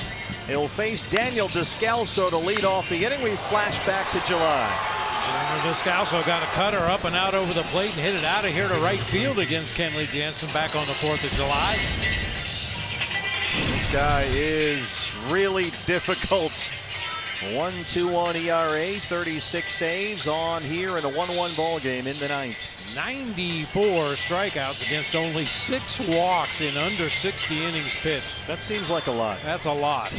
He'll face Daniel Descalso to lead off the inning. We flash back to July. Descalso got a cutter up and out over the plate and hit it out of here to right field against Kenley Jansen back on the 4th of July. This guy is really difficult. 1.21 ERA, 36 saves on here in a 1-1 ball game in the 9th. 94 strikeouts against only 6 walks in under 60 innings pitched. That seems like a lot. That's a lot.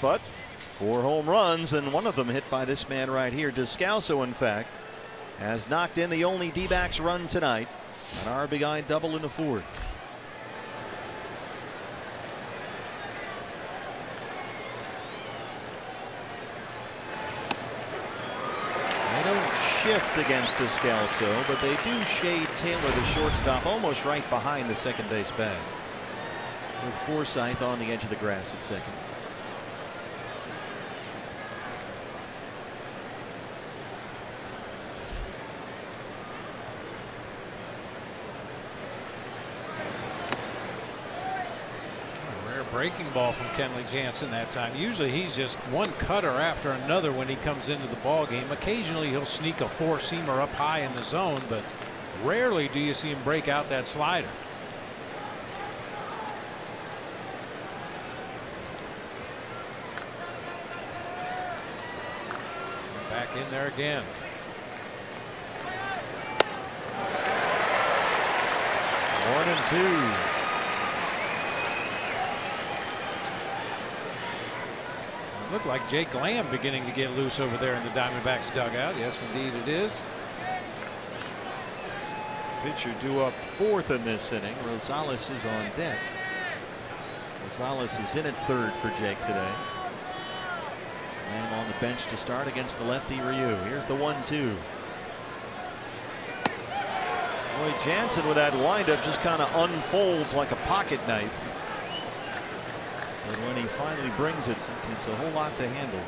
But 4 home runs, and one of them hit by this man right here. Descalso, in fact, has knocked in the only D-backs run tonight. An RBI double in the 4th. They don't shift against Descalso, but they do shade Taylor, the shortstop, almost right behind the second base bag, with Forsythe on the edge of the grass at second. Breaking ball from Kenley Jansen that time. Usually he's just one cutter after another when he comes into the ball game. Occasionally he'll sneak a 4-seamer up high in the zone, but rarely do you see him break out that slider. Back in there again. One and two. Looked like Jake Lamb beginning to get loose over there in the Diamondbacks dugout. Yes, indeed it is. Pitcher due up 4th in this inning. Rosales is on deck. Rosales is in at 3rd for Jake today. Lamb on the bench to start against the lefty Ryu. Here's the 1-2. Boy, Jansen with that windup just kind of unfolds like a pocket knife. But when he finally brings it, it's a whole lot to handle.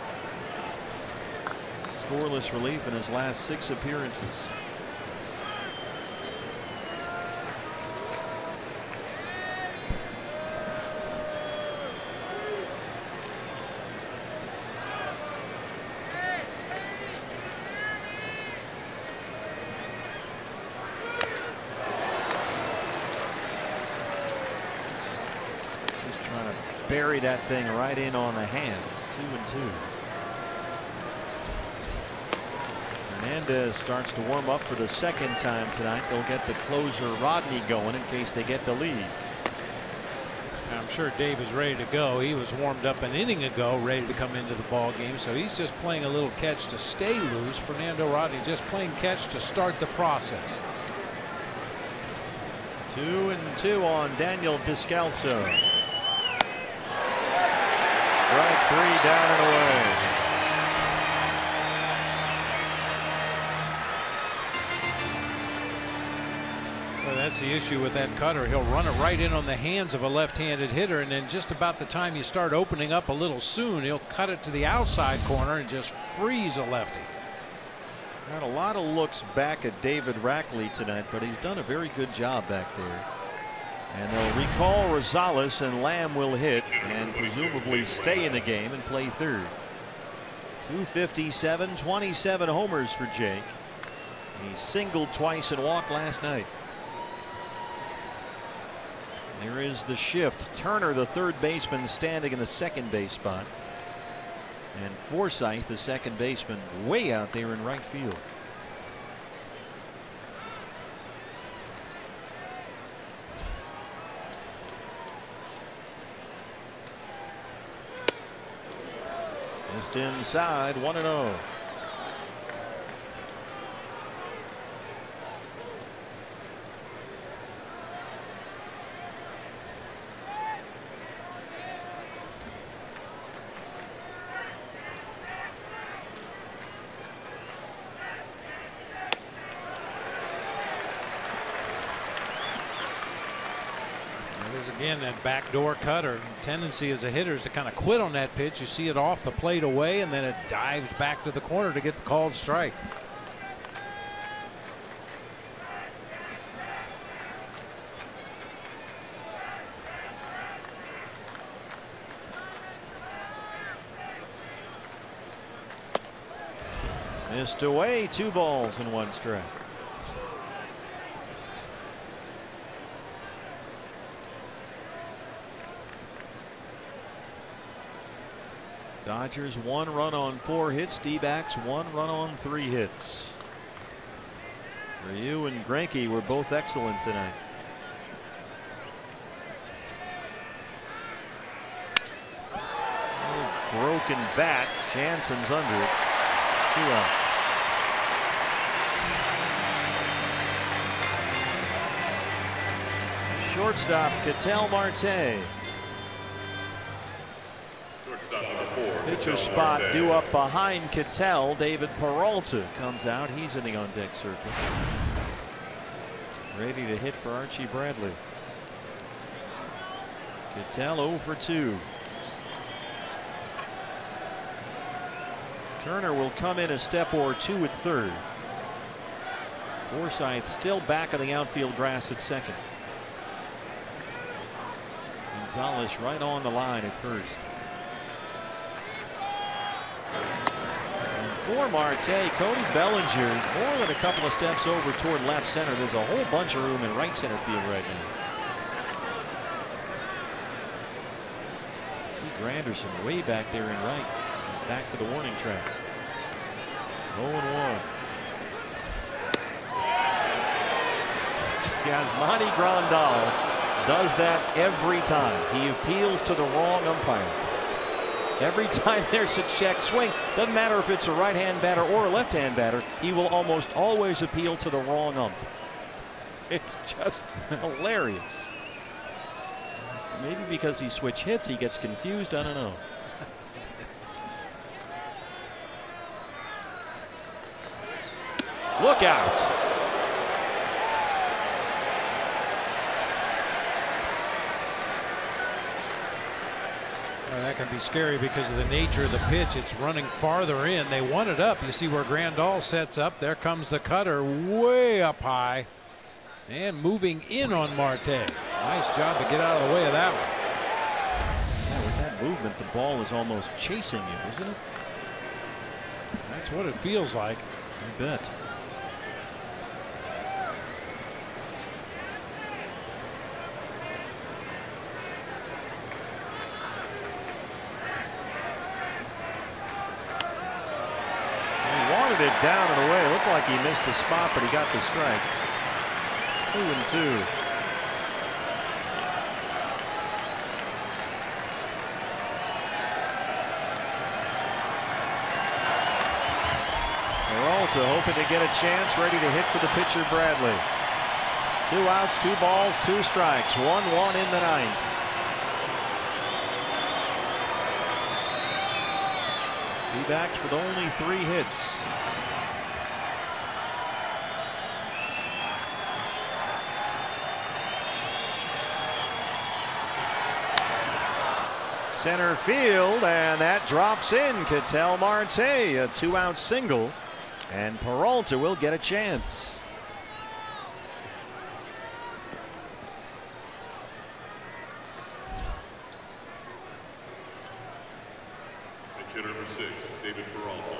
Scoreless relief in his last 6 appearances. Bury that thing right in on the hands. 2-2. Hernandez starts to warm up for the second time tonight. They'll get the closer Rodney going in case they get the lead. I'm sure Dave is ready to go. He was warmed up an inning ago, ready to come into the ball game. So he's just playing a little catch to stay loose. Fernando Rodney just playing catch to start the process. 2-2 on Daniel Descalso. Strike 3 down and away. Well, that's the issue with that cutter. He'll run it right in on the hands of a left-handed hitter, and then just about the time you start opening up a little soon, he'll cut it to the outside corner and just freeze a lefty. Got a lot of looks back at David Rackley tonight, but he's done a very good job back there. And they'll recall Rosales, and Lamb will hit and presumably stay in the game and play third. 257, 27 homers for Jake. He singled twice and walked last night. There is the shift. Turner, the third baseman, standing in the second base spot. And Forsythe, the second baseman, way out there in right field. Just inside, 1-0. Again, that backdoor cutter. Tendency as a hitter is to kind of quit on that pitch. You see it off the plate away, and then it dives back to the corner to get the called strike. Missed away, 2 balls and 1 strike. Dodgers 1 run on 4 hits. D-backs 1 run on 3 hits. Ryu and Greinke were both excellent tonight. Broken bat. Jansen's under it. 2 outs. Shortstop Ketel Marte. Pitcher spot due up behind Ketel. David Peralta comes out. He's in the on deck circle. Ready to hit for Archie Bradley. Ketel 0 for 2. Turner will come in a step or 2 at third. Forsythe still back on the outfield grass at second. Gonzalez right on the line at first. And for Marte, Cody Bellinger more than a couple of steps over toward left center. There's a whole bunch of room in right center field right now. See Granderson way back there in right. He's back to the warning track. 0-1. Yasmani Grandal does that every time. He appeals to the wrong umpire. Every time there's a check swing, doesn't matter if it's a right-hand batter or a left-hand batter, he will almost always appeal to the wrong ump. It's just hilarious. Maybe because he switched hits, he gets confused. I don't know. Look out. That can be scary because of the nature of the pitch. It's running farther in. They want it up. You see where Grandal sets up. There comes the cutter way up high and moving in on Marte. Nice job to get out of the way of that one. Yeah, with that movement, the ball is almost chasing you, isn't it? That's what it feels like. I bet. it down and away. It looked like he missed the spot, but he got the strike. 2-2. Peralta hoping to get a chance, ready to hit for the pitcher Bradley. 2 outs, 2 balls, 2 strikes, 1-1 in the ninth. D-backs with only 3 hits. Center field, and that drops in. Ketel Marte, a 2-out single, and Peralta will get a chance. Hitter number 6, David Peralta.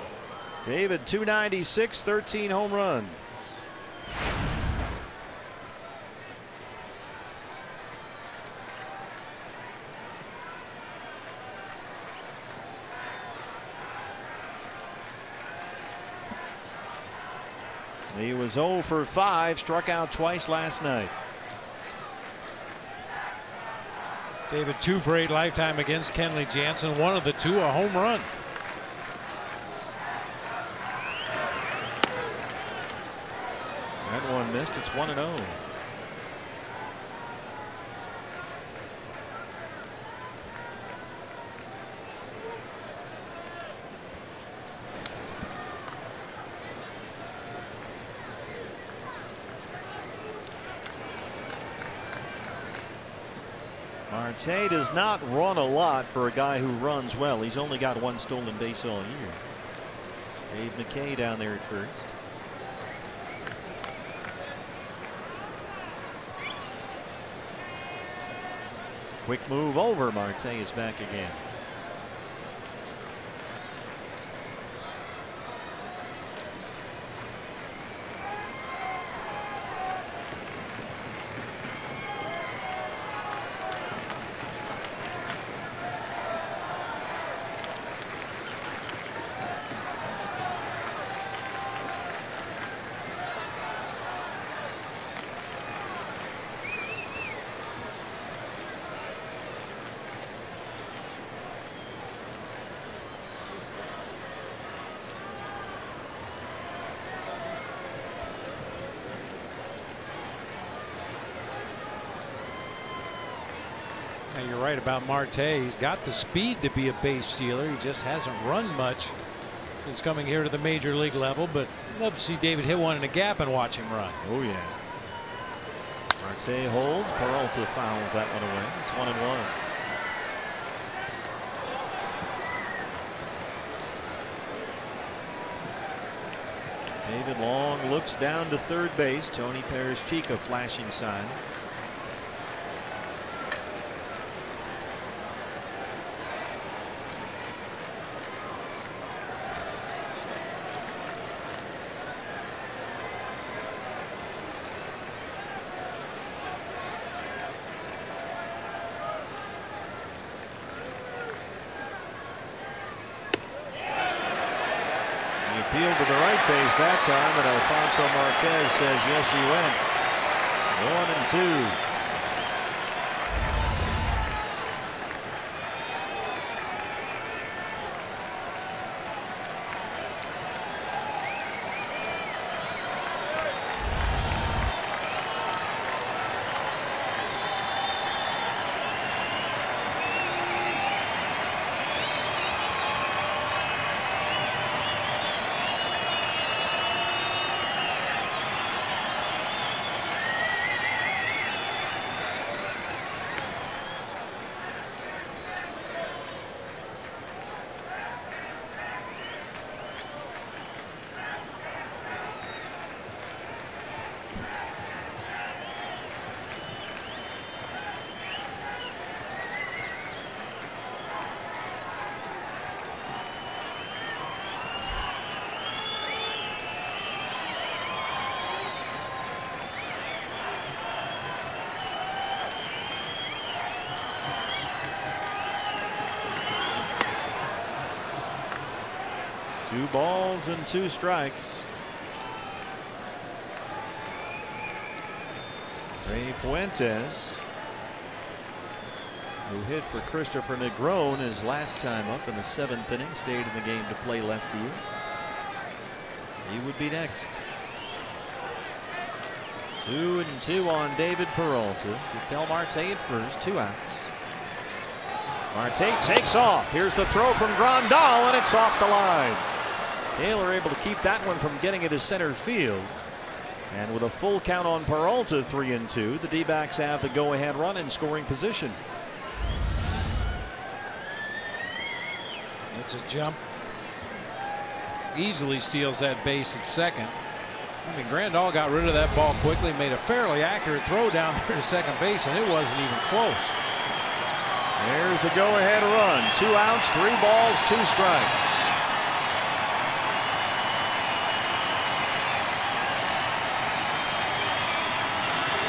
David, 296, 13 home runs. He was 0 for 5, struck out twice last night. David 2 for 8 lifetime against Kenley Jansen. 1 of the 2 a home run. That one missed. It's 1-0. Marte does not run a lot for a guy who runs well. He's only got 1 stolen base all year. Dave McKay down there at first. Quick move over. Marte is back again. You're right about Marte. He's got the speed to be a base stealer. He just hasn't run much since coming here to the major league level. But love to see David hit one in a gap and watch him run. Oh yeah. Marte hold. Peralta fouls that one away. It's 1-1. David Long looks down to third base. Tony Perez-Chica flashing signs. Appealed to the right base that time, and Alfonso Marquez says yes, he went. 1-2. 2 balls and 2 strikes. Ray Fuentes, who hit for Christopher Negron his last time up in the 7th inning, stayed in the game to play left field. He would be next. 2-2 on David Peralta. Ketel Marte at first, 2 outs. Marte takes off. Here's the throw from Grandal, and it's off the line. Taylor able to keep that one from getting into center field. And with a full count on Peralta, 3-2, the D-backs have the go-ahead run in scoring position. It's a jump. Easily steals that base at second. I mean, Grandal got rid of that ball quickly, made a fairly accurate throw down there to second base, and it wasn't even close. There's the go-ahead run. 2 outs, 3 balls, 2 strikes.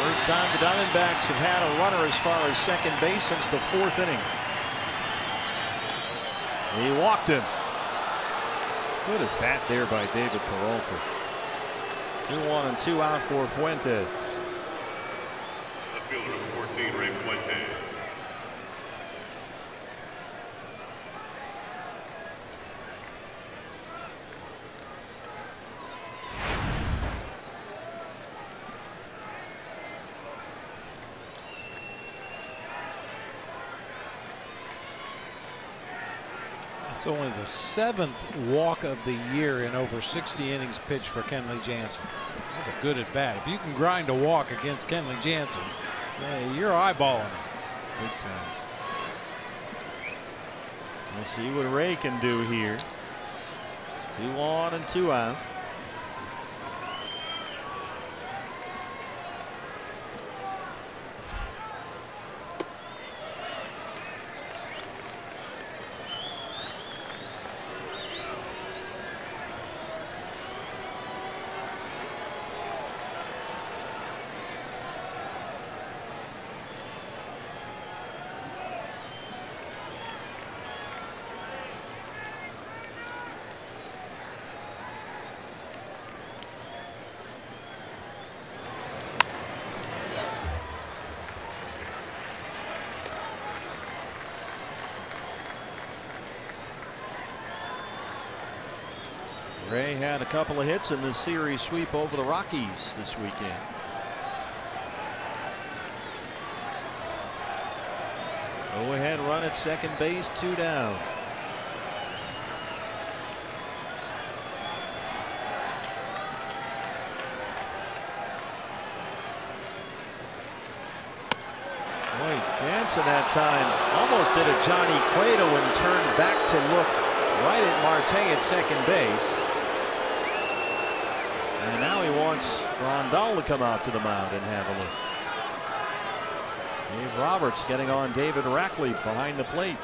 First time the Diamondbacks have had a runner as far as second base since the 4th inning. He walked him. Good at bat there by David Peralta. 2-1 and 2 out for Fuentes. The fielder number 14, Ray Fuentes. It's only the 7th walk of the year in over 60 innings pitched for Kenley Jansen. That's a good at bat. If you can grind a walk against Kenley Jansen, you're eyeballing him. Big time. We'll see what Ray can do here. 2 on and 2 out. Ray had a couple of hits in the series sweep over the Rockies this weekend. Go ahead run at second base, 2 down. Boy, Jansen that time almost did a Johnny Cueto and turned back to look right at Marte at second base. And now he wants Grandal to come out to the mound and have a look. Dave Roberts getting on David Rackley behind the plate.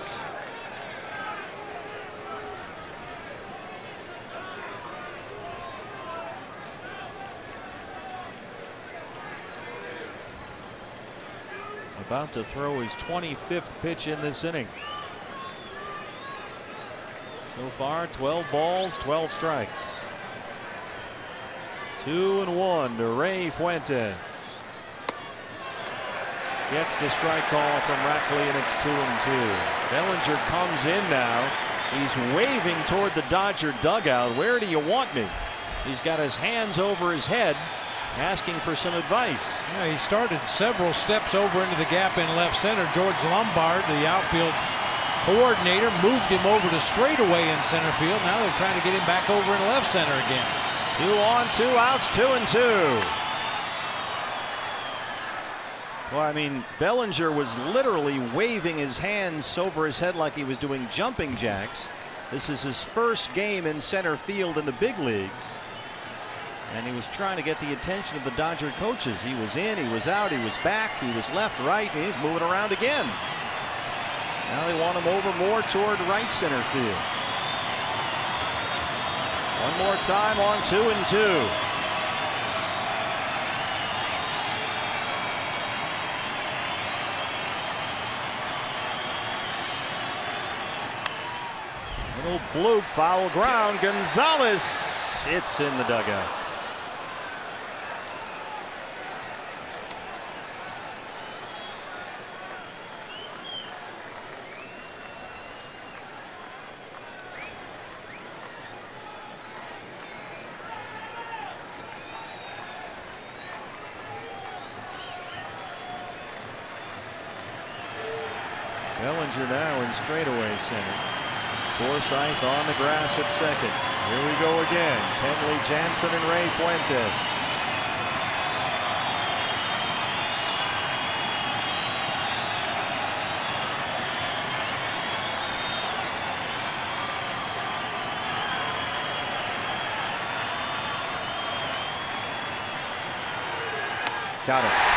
About to throw his 25th pitch in this inning. So far 12 balls, 12 strikes. 2-1 to Ray Fuentes. Gets the strike call from Rackley, and it's 2-2. Bellinger comes in now. He's waving toward the Dodger dugout. Where do you want me? He's got his hands over his head, asking for some advice. Yeah, he started several steps over into the gap in left center. George Lombard, the outfield coordinator, moved him over to straightaway in center field. Now they're trying to get him back over in left center again. 2 on, 2 outs, 2-2. Well, I mean, Bellinger was literally waving his hands over his head like he was doing jumping jacks. This is his first game in center field in the big leagues. And he was trying to get the attention of the Dodger coaches. He was in, he was out, he was back, he was left, right, and he's moving around again. Now they want him over more toward right center field. One more time on 2-2. Little bloop, foul ground. Gonzalez, it's in the dugout. Bellinger now in straightaway center. Forsythe on the grass at second. Here we go again. Kenley Jansen and Ray Fuentes. Got it.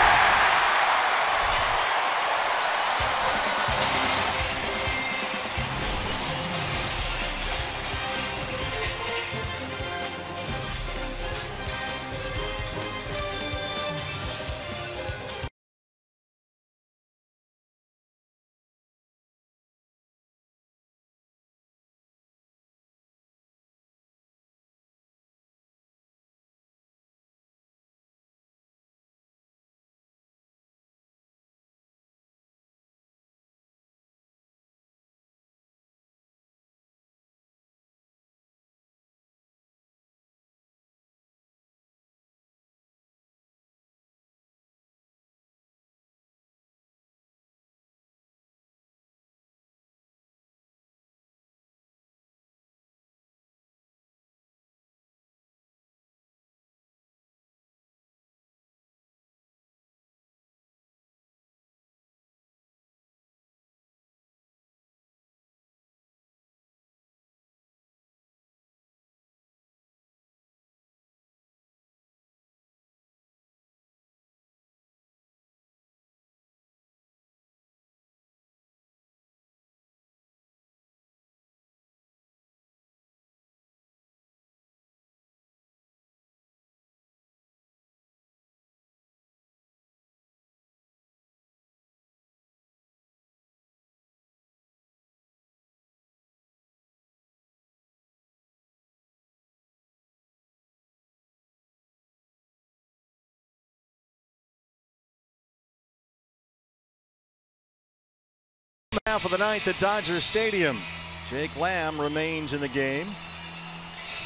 Half of the ninth at Dodger Stadium. Jake Lamb remains in the game,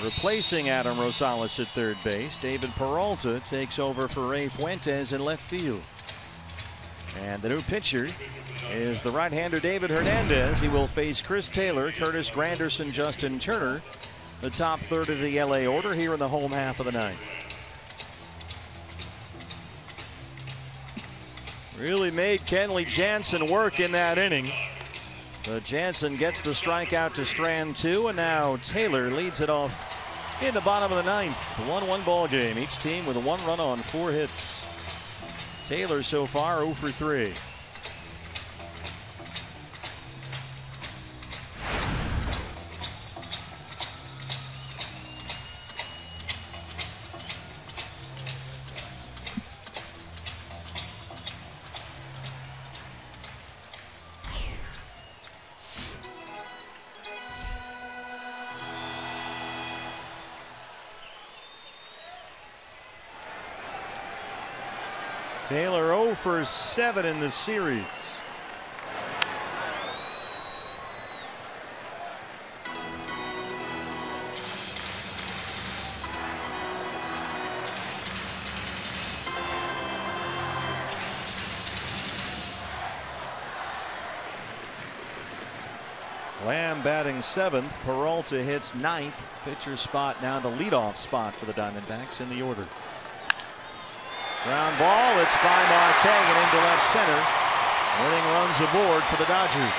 replacing Adam Rosales at third base. David Peralta takes over for Ray Fuentes in left field. And the new pitcher is the right-hander David Hernandez. He will face Chris Taylor, Curtis Granderson, Justin Turner, the top third of the LA order here in the home half of the ninth. Really made Kenley Jansen work in that inning. But Jansen gets the strikeout to strand two, and now Taylor leads it off in the bottom of the ninth. 1-1 ball game. Each team with a 1 run on 4 hits. Taylor so far 0 for 3. Taylor 0 for 7 in the series. Lamb batting 7th. Peralta hits 9th. Pitcher spot now the leadoff spot for the Diamondbacks in the order. Ground ball, it's by Marte and into left center. Winning runs aboard for the Dodgers.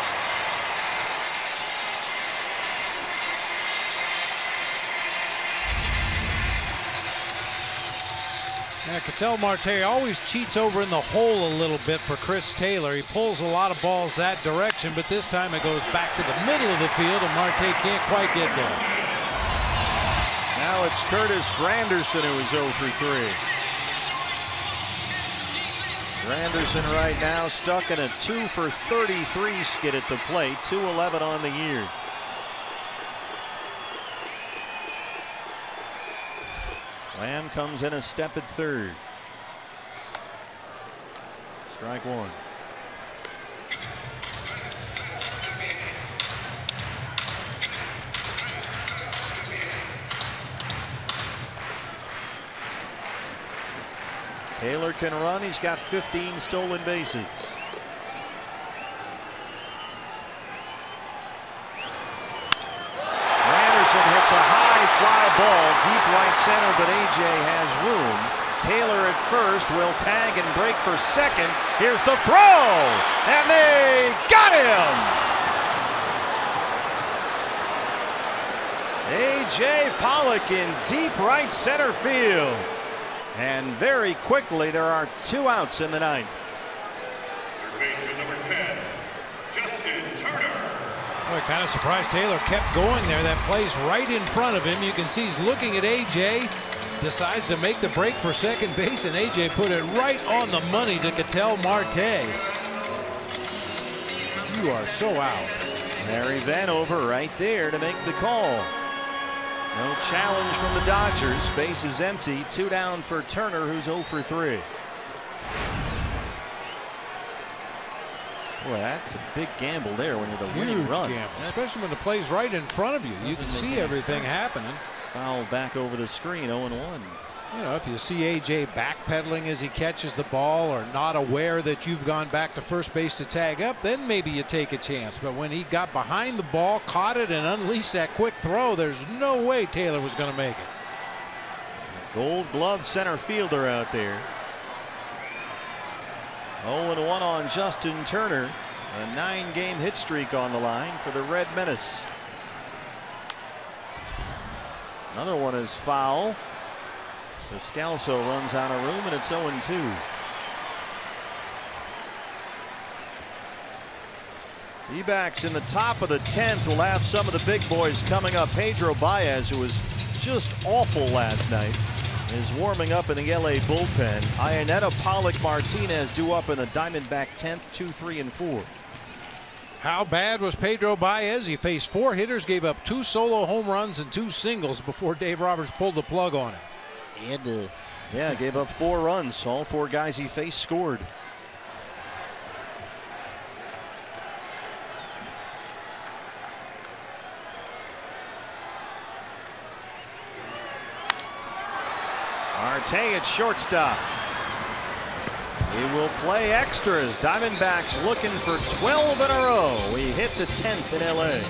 Yeah, Ketel Marte always cheats over in the hole a little bit for Chris Taylor. He pulls a lot of balls that direction, but this time it goes back to the middle of the field and Marte can't quite get there. Now it's Curtis Granderson who is 0 for 3. Granderson right now stuck in a 2 for 33 skid at the plate, 2-11 on the year. Lamb comes in a step at third. Strike one. Taylor can run. He's got 15 stolen bases. Granderson hits a high fly ball deep right center, but AJ has room. Taylor at first will tag and break for second. Here's the throw, and they got him. AJ Pollock in deep right center field. And very quickly, there are 2 outs in the ninth. Third baseman number 10, Justin Turner. Boy, kind of surprised Taylor kept going there. That play's right in front of him. You can see he's looking at AJ. Decides to make the break for second base, and AJ put it right on the money to Ketel Marte. You are so out. Larry Vanover right there to make the call. No challenge from the Dodgers. Base is empty. 2 down for Turner, who's 0 for 3. Boy, that's a big gamble there when you're the winning run. Gamble, especially when the play's right in front of you. You can see everything happening. Foul back over the screen, 0-1. You know, if you see AJ backpedaling as he catches the ball or not aware that you've gone back to first base to tag up, then maybe you take a chance. But when he got behind the ball, caught it, and unleashed that quick throw, there's no way Taylor was going to make it. Gold glove center fielder out there. 0-1 on Justin Turner. A 9-game hit streak on the line for the Red Menace. Another one is foul. Descalso runs out of room, and it's 0-2. D-backs in the top of the 10th will have some of the big boys coming up. Pedro Baez, who was just awful last night, is warming up in the LA bullpen. Iannetta, Pollock, Martinez due up in the Diamondback 10th, 2, 3, and 4. How bad was Pedro Baez? He faced 4 hitters, gave up 2 solo home runs and 2 singles before Dave Roberts pulled the plug on him. He had to, yeah, gave up 4 runs. All 4 guys he faced scored. Marte at shortstop. He will play extras. Diamondbacks looking for 12 in a row. We hit the 10th in LA.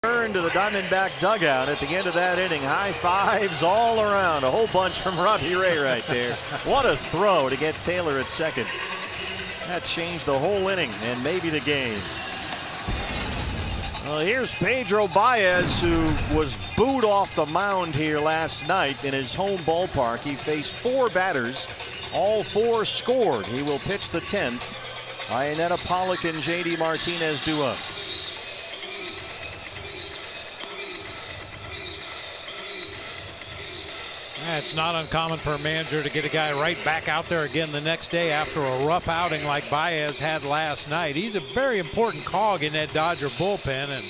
Turn to the Diamondback dugout at the end of that inning. High fives all around. A whole bunch from Robbie Ray right there. What a throw to get Taylor at second. That changed the whole inning and maybe the game. Well, here's Pedro Baez, who was booed off the mound here last night in his home ballpark. He faced 4 batters. All 4 scored. He will pitch the 10th. Iannetta, Pollock, and J.D. Martinez due up. It's not uncommon for a manager to get a guy right back out there again the next day after a rough outing like Baez had last night. He's a very important cog in that Dodger bullpen, and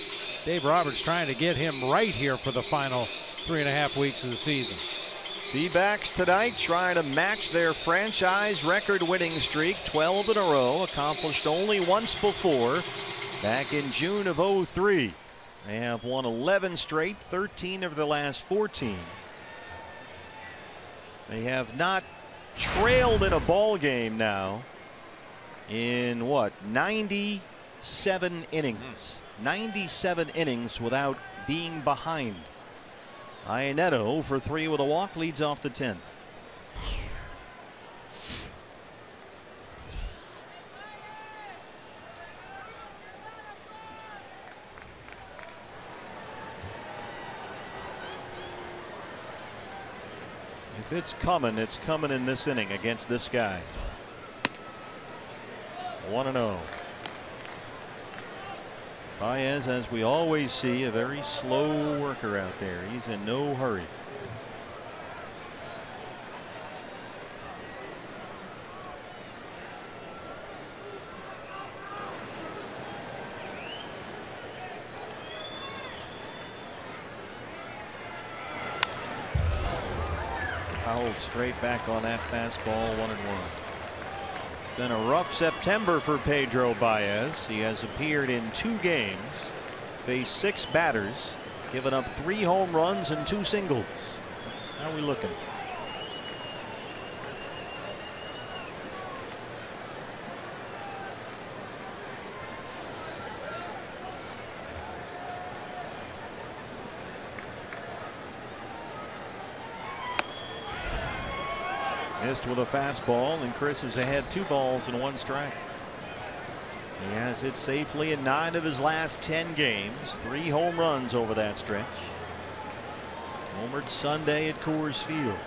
Dave Roberts trying to get him right here for the final 3.5 weeks of the season. D-backs tonight trying to match their franchise record winning streak, 12 in a row, accomplished only once before, back in June of '03. They have won 11 straight, 13 of the last 14. They have not trailed in a ball game now in what, 97 innings. 97 innings without being behind. Iannetta 0 for 3 with a walk, leads off the 10th. If it's coming in this inning against this guy. 1-0. Baez, as we always see, a very slow worker out there. He's in no hurry. Fouled straight back on that fastball, 1-1. Been a rough September for Pedro Baez. He has appeared in 2 games, faced 6 batters, given up 3 home runs and 2 singles. How are we looking? Missed with a fastball, and Chris is ahead 2 balls and 1 strike. He has hit safely in 9 of his last 10 games, 3 home runs over that stretch. Homered Sunday at Coors Field.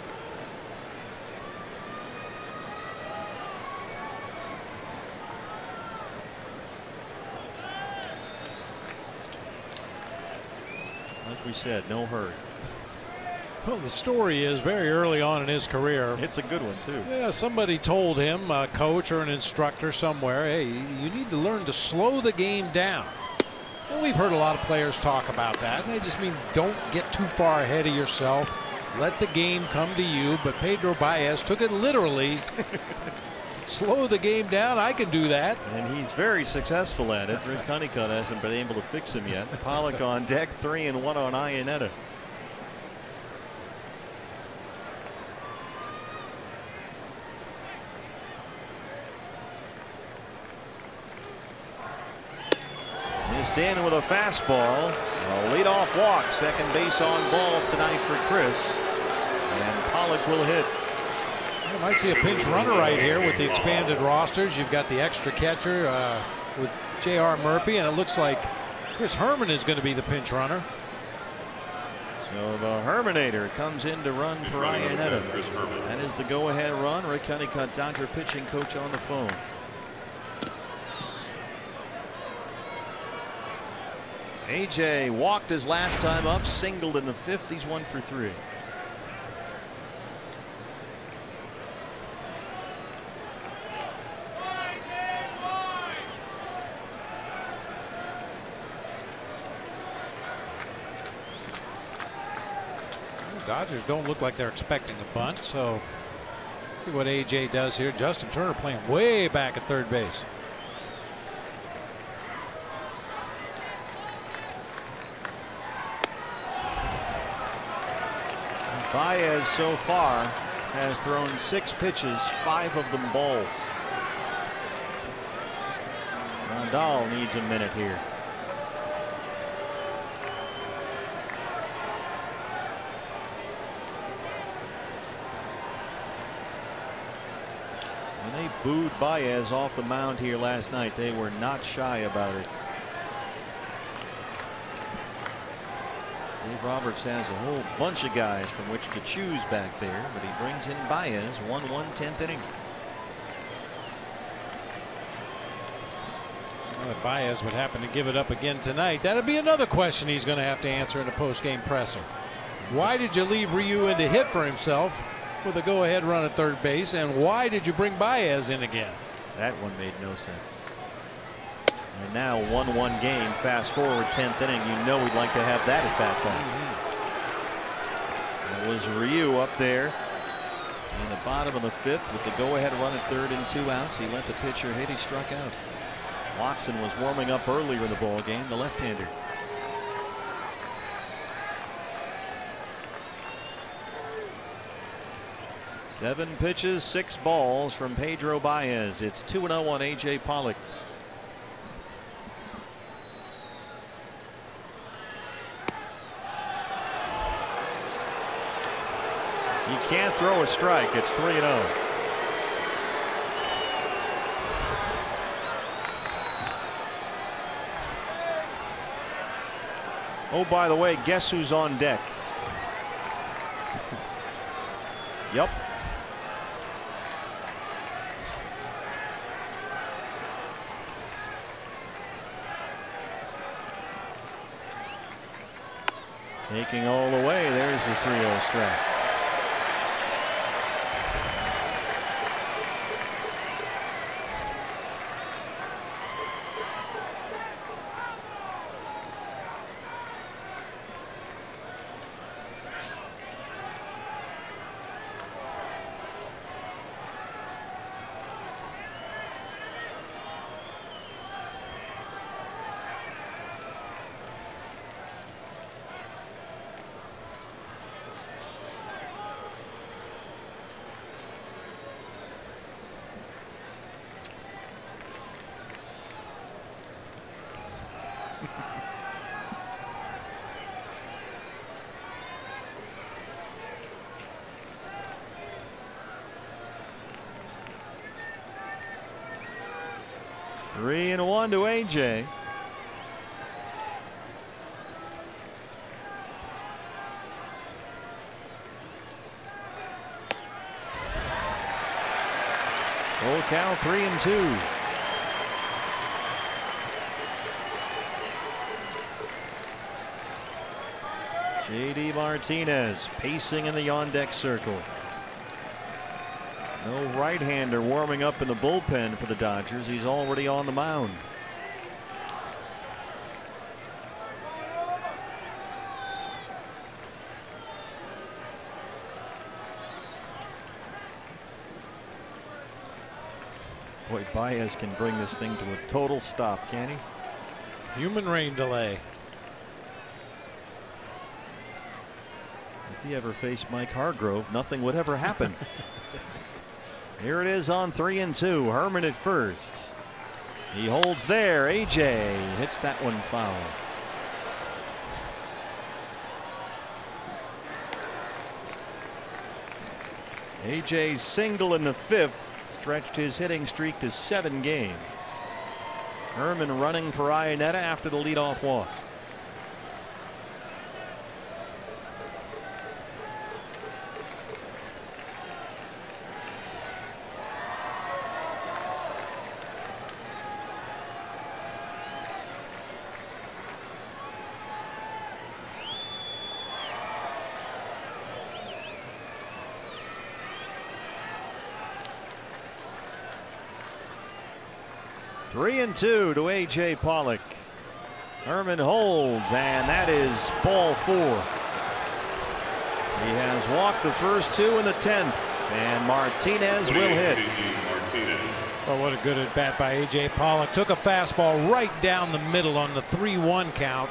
Like we said, no hurry. Well, the story is very early on in his career. It's a good one, too. Yeah, somebody told him, a coach or an instructor somewhere, hey, you need to learn to slow the game down. And we've heard a lot of players talk about that, and they just mean don't get too far ahead of yourself. Let the game come to you. But Pedro Baez took it literally. Slow the game down. I can do that. And he's very successful at it. Rick Honeycutt hasn't been able to fix him yet. Pollock on deck, 3-1 on Iannetta. In with a fastball. A leadoff walk. Second base on balls tonight for Chris. And Pollock will hit. You might see a pinch runner right here with the expanded rosters. You've got the extra catcher with J.R. Murphy, and it looks like Chris Herman is going to be the pinch runner. So the Herminator comes in to run for Iannetta. That is the go-ahead run. Rick Honeycutt, Dodger pitching coach, on the phone. AJ walked his last time up, singled in the 5th. He's 1 for 3. The Dodgers don't look like they're expecting a bunt, so let's see what AJ does here. Justin Turner playing way back at third base. Baez so far has thrown 6 pitches, 5 of them balls. Rondal needs a minute here. When they booed Baez off the mound here last night, they were not shy about it. Dave Roberts has a whole bunch of guys from which to choose back there, but he brings in Baez, 1/1 10th inning. Well, if Baez would happen to give it up again tonight, that'd be another question he's going to have to answer in a post-game presser. Why did you leave Ryu in to hit for himself with a go-ahead run at third base, and why did you bring Baez in again? That one made no sense. And now 1-1 game. Fast forward 10th inning. You know we'd like to have that at bat time. That was Ryu up there in the bottom of the 5th with the go-ahead run at third and 2 outs. He let the pitcher hit. He struck out. Watson was warming up earlier in the ball game, the left-hander. Seven pitches, 6 balls from Pedro Baez. It's 2-0 on A.J. Pollock. He can't throw a strike. It's 3-0. Oh, by the way, guess who's on deck? Yep. Taking all the way. There's the 3-0 strike. Three and 1 to A.J. Full count, 3-2. J.D. Martinez pacing in the on-deck circle. No right-hander warming up in the bullpen for the Dodgers. He's already on the mound. Boy, Baez can bring this thing to a total stop, can he? Human rain delay. If he ever faced Mike Hargrove, nothing would ever happen. Here it is on 3-2. Herman at first. He holds there. A.J. hits that one foul. A.J.'s single in the 5th stretched his hitting streak to 7 games. Herman running for Iannetta after the leadoff walk. Three and 2 to A.J. Pollock. Herman holds, and that is ball 4. He has walked the first 2 in the 10th, and Martinez will hit. Well, what a good at bat by A.J. Pollock. Took a fastball right down the middle on the 3-1 count,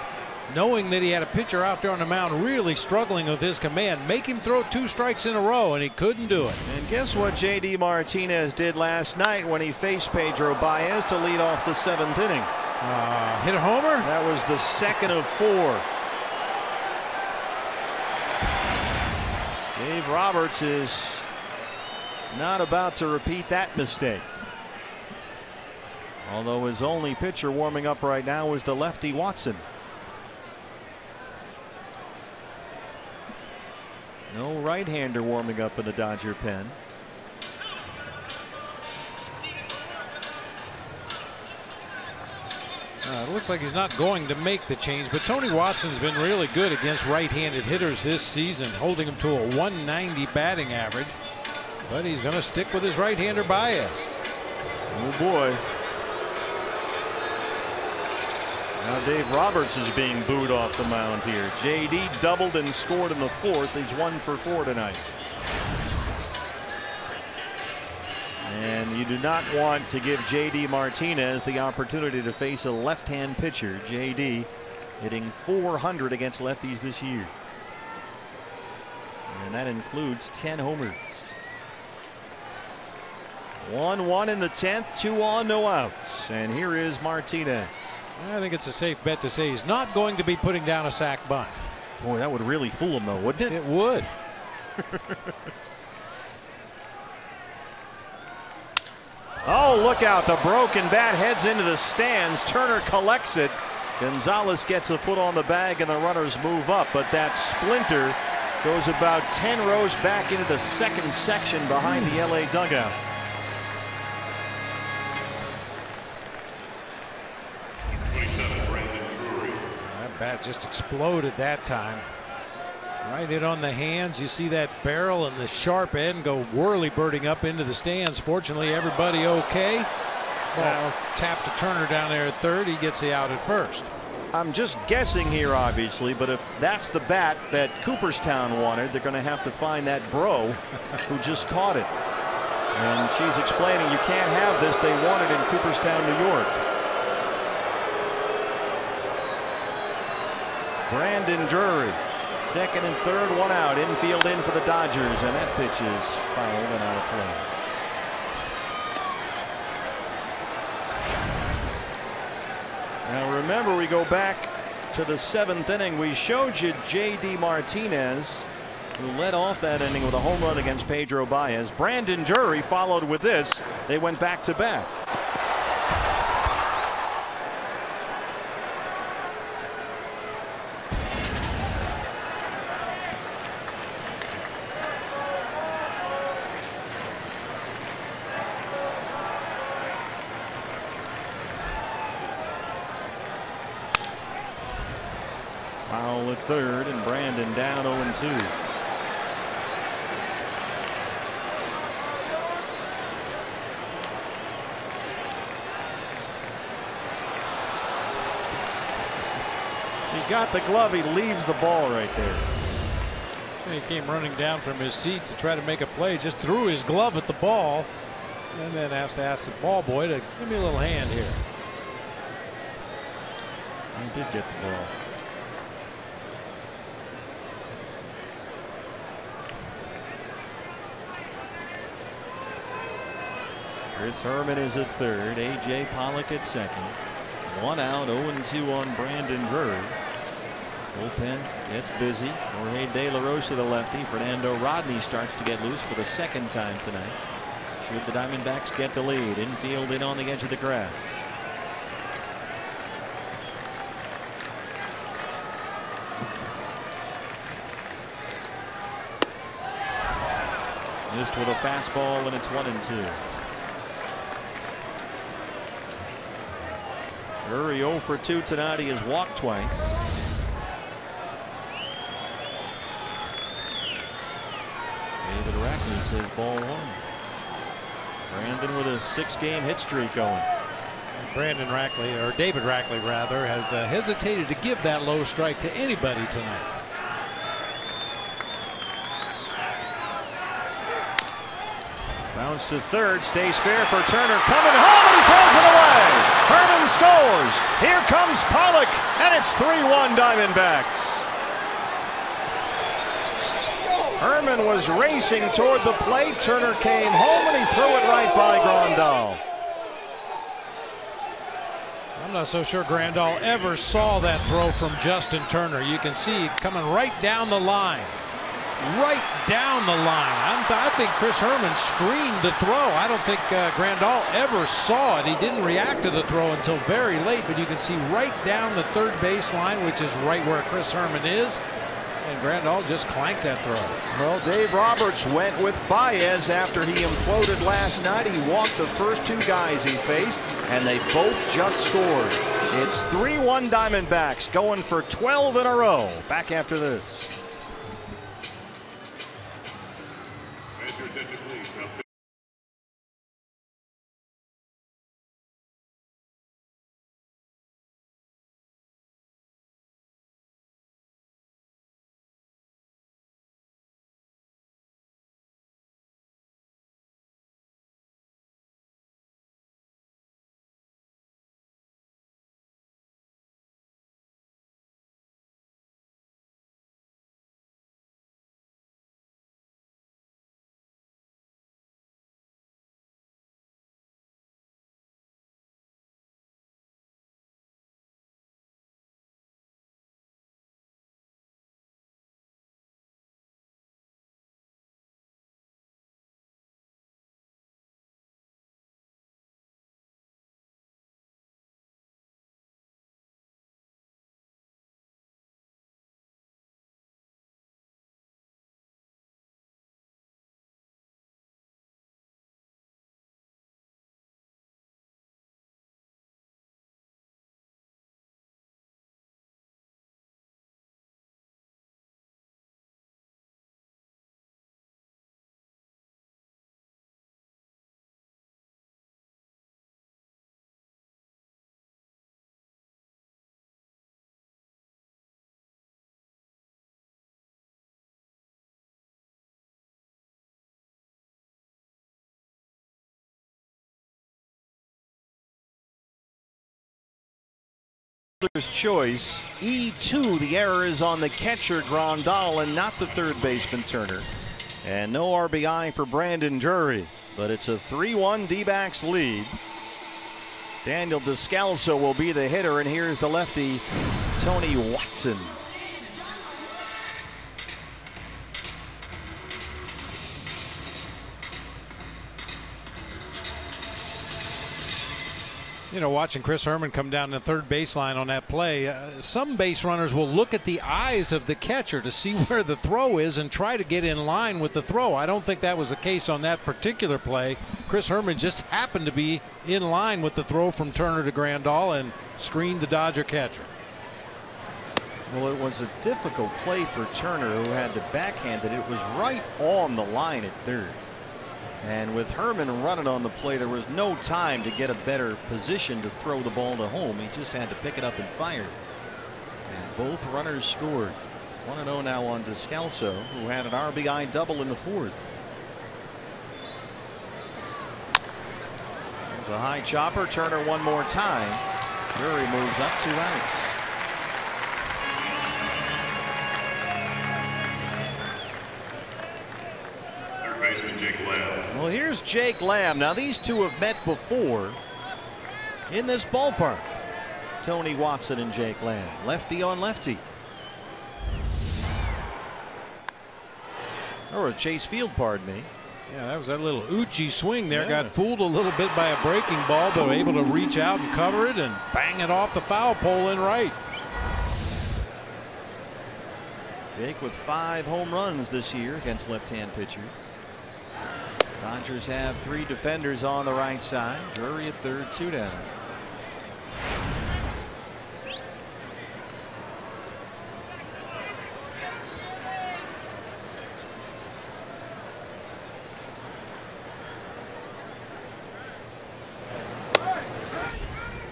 knowing that he had a pitcher out there on the mound really struggling with his command. Make him throw 2 strikes in a row, and he couldn't do it. And guess what J.D. Martinez did last night when he faced Pedro Baez to lead off the 7th inning? Hit a homer? That was the 2nd of 4. Dave Roberts is not about to repeat that mistake. Although his only pitcher warming up right now is the lefty Watson. No right-hander warming up in the Dodger pen. It looks like he's not going to make the change, but Tony Watson's been really good against right-handed hitters this season, holding him to a 190 batting average. But he's going to stick with his right-hander Baez. Oh boy. Now Dave Roberts is being booed off the mound here. JD doubled and scored in the fourth. He's 1 for 4 tonight. And you do not want to give JD Martinez the opportunity to face a left-hand pitcher. JD hitting .400 against lefties this year. And that includes 10 homers. 1-1 in the 10th, 2 on, no outs. And here is Martinez. I think it's a safe bet to say he's not going to be putting down a sac bunt. Boy, that would really fool him, though, wouldn't it? It would. Oh, look out. The broken bat heads into the stands. Turner collects it. Gonzalez gets a foot on the bag and the runners move up. But that splinter goes about 10 rows back into the second section behind the LA dugout. That bat just exploded that time. Right in on the hands. You see that barrel and the sharp end go whirly-birding up into the stands. Fortunately, everybody okay. Ball tapped to Turner down there at third. He gets the out at first. I'm just guessing here, obviously, but if that's the bat that Cooperstown wanted, they're going to have to find that bro who just caught it. And she's explaining you can't have this. They want it in Cooperstown, New York. Brandon Drury. Second and third, 1 out. Infield in for the Dodgers, and that pitch is fouled and out of play. Now remember, we go back to the 7th inning. We showed you JD Martinez, who led off that inning with a home run against Pedro Baez. Brandon Drury followed with this. They went back to back. Foul at third, and Brandon down 0-2. He got the glove. He leaves the ball right there. He came running down from his seat to try to make a play. Just threw his glove at the ball, and then has to ask the ball boy to give me a little hand here. He did get the ball. Chris Herman is at third. A.J. Pollock at second. 1 out, 0-2 on Brandon Drury. Bullpen gets busy. Jorge De La Rosa, the lefty. Fernando Rodney starts to get loose for the second time tonight. Should the Diamondbacks get the lead? Infield in on the edge of the grass. Missed with a fastball, and it's 1-2. Drury 0 for 2 tonight. He has walked twice. David Rackley says ball 1. Brandon with a 6-game hit streak going. Brandon Rackley, or David Rackley rather, has hesitated to give that low strike to anybody tonight. Bounce to third, stays fair for Turner, coming home, and he throws it away. Herman scores. Here comes Pollock, and it's 3-1 Diamondbacks. Herman was racing toward the plate. Turner came home, and he threw it right by Grandal. I'm not so sure Grandal ever saw that throw from Justin Turner. You can see it coming right down the line. Right down the line. I think Chris Herman screened the throw. I don't think Grandal ever saw it. He didn't react to the throw until very late, but you can see right down the third baseline, which is right where Chris Herman is. And Grandal just clanked that throw. Well, Dave Roberts went with Baez after he imploded last night. He walked the first two guys he faced, and they both just scored. It's 3-1 Diamondbacks going for 12 in a row. Back after this. As your attention, please. Now, Choice. E2, the error is on the catcher Grandal and not the third baseman Turner. And no RBI for Brandon Drury, but it's a 3-1 D-backs lead. Daniel Descalso will be the hitter, and here's the lefty Tony Watson. You know, watching Chris Herman come down the third baseline on that play, some base runners will look at the eyes of the catcher to see where the throw is and try to get in line with the throw. I don't think that was the case on that particular play. Chris Herman just happened to be in line with the throw from Turner to Grandal and screened the Dodger catcher. Well, it was a difficult play for Turner, who had to backhand it. It was right on the line at third. And with Herman running on the play, there was no time to get a better position to throw the ball to home. He just had to pick it up and fire. And both runners scored. 1-0 now on Descalso, who had an RBI double in the fourth. There's a high chopper. Turner one more time. Drury moves up 2 outs. Jake Lamb. Well, here's Jake Lamb. Now, these two have met before in this ballpark. Tony Watson and Jake Lamb, lefty on lefty. Or Chase Field, pardon me. Yeah, that was that little Uchi swing there. Yeah. Got fooled a little bit by a breaking ball, but able to reach out and cover it and bang it off the foul pole in right. Jake with 5 home runs this year against left-hand pitchers. Dodgers have 3 defenders on the right side. Drury at third, 2 down.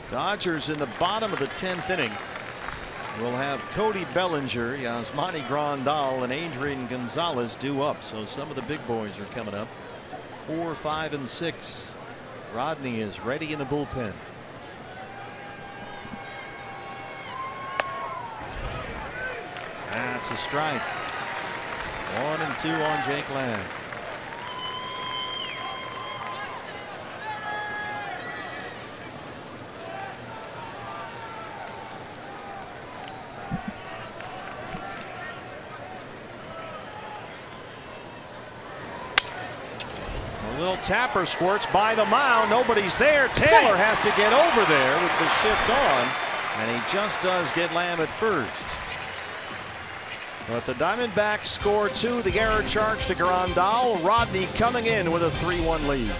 Dodgers in the bottom of the 10th inning will have Cody Bellinger, Yasmani Grandal, and Adrian Gonzalez due up. So some of the big boys are coming up. 4, 5, and 6. Rodney is ready in the bullpen. That's a strike. 1 and 2 on Jake Lamb. Tapper squirts by the mound. Nobody's there. Taylor has to get over there with the shift on, and he just does get Lamb at first. But the Diamondbacks score 2. The error charge to Grandal. Rodney coming in with a 3-1 lead.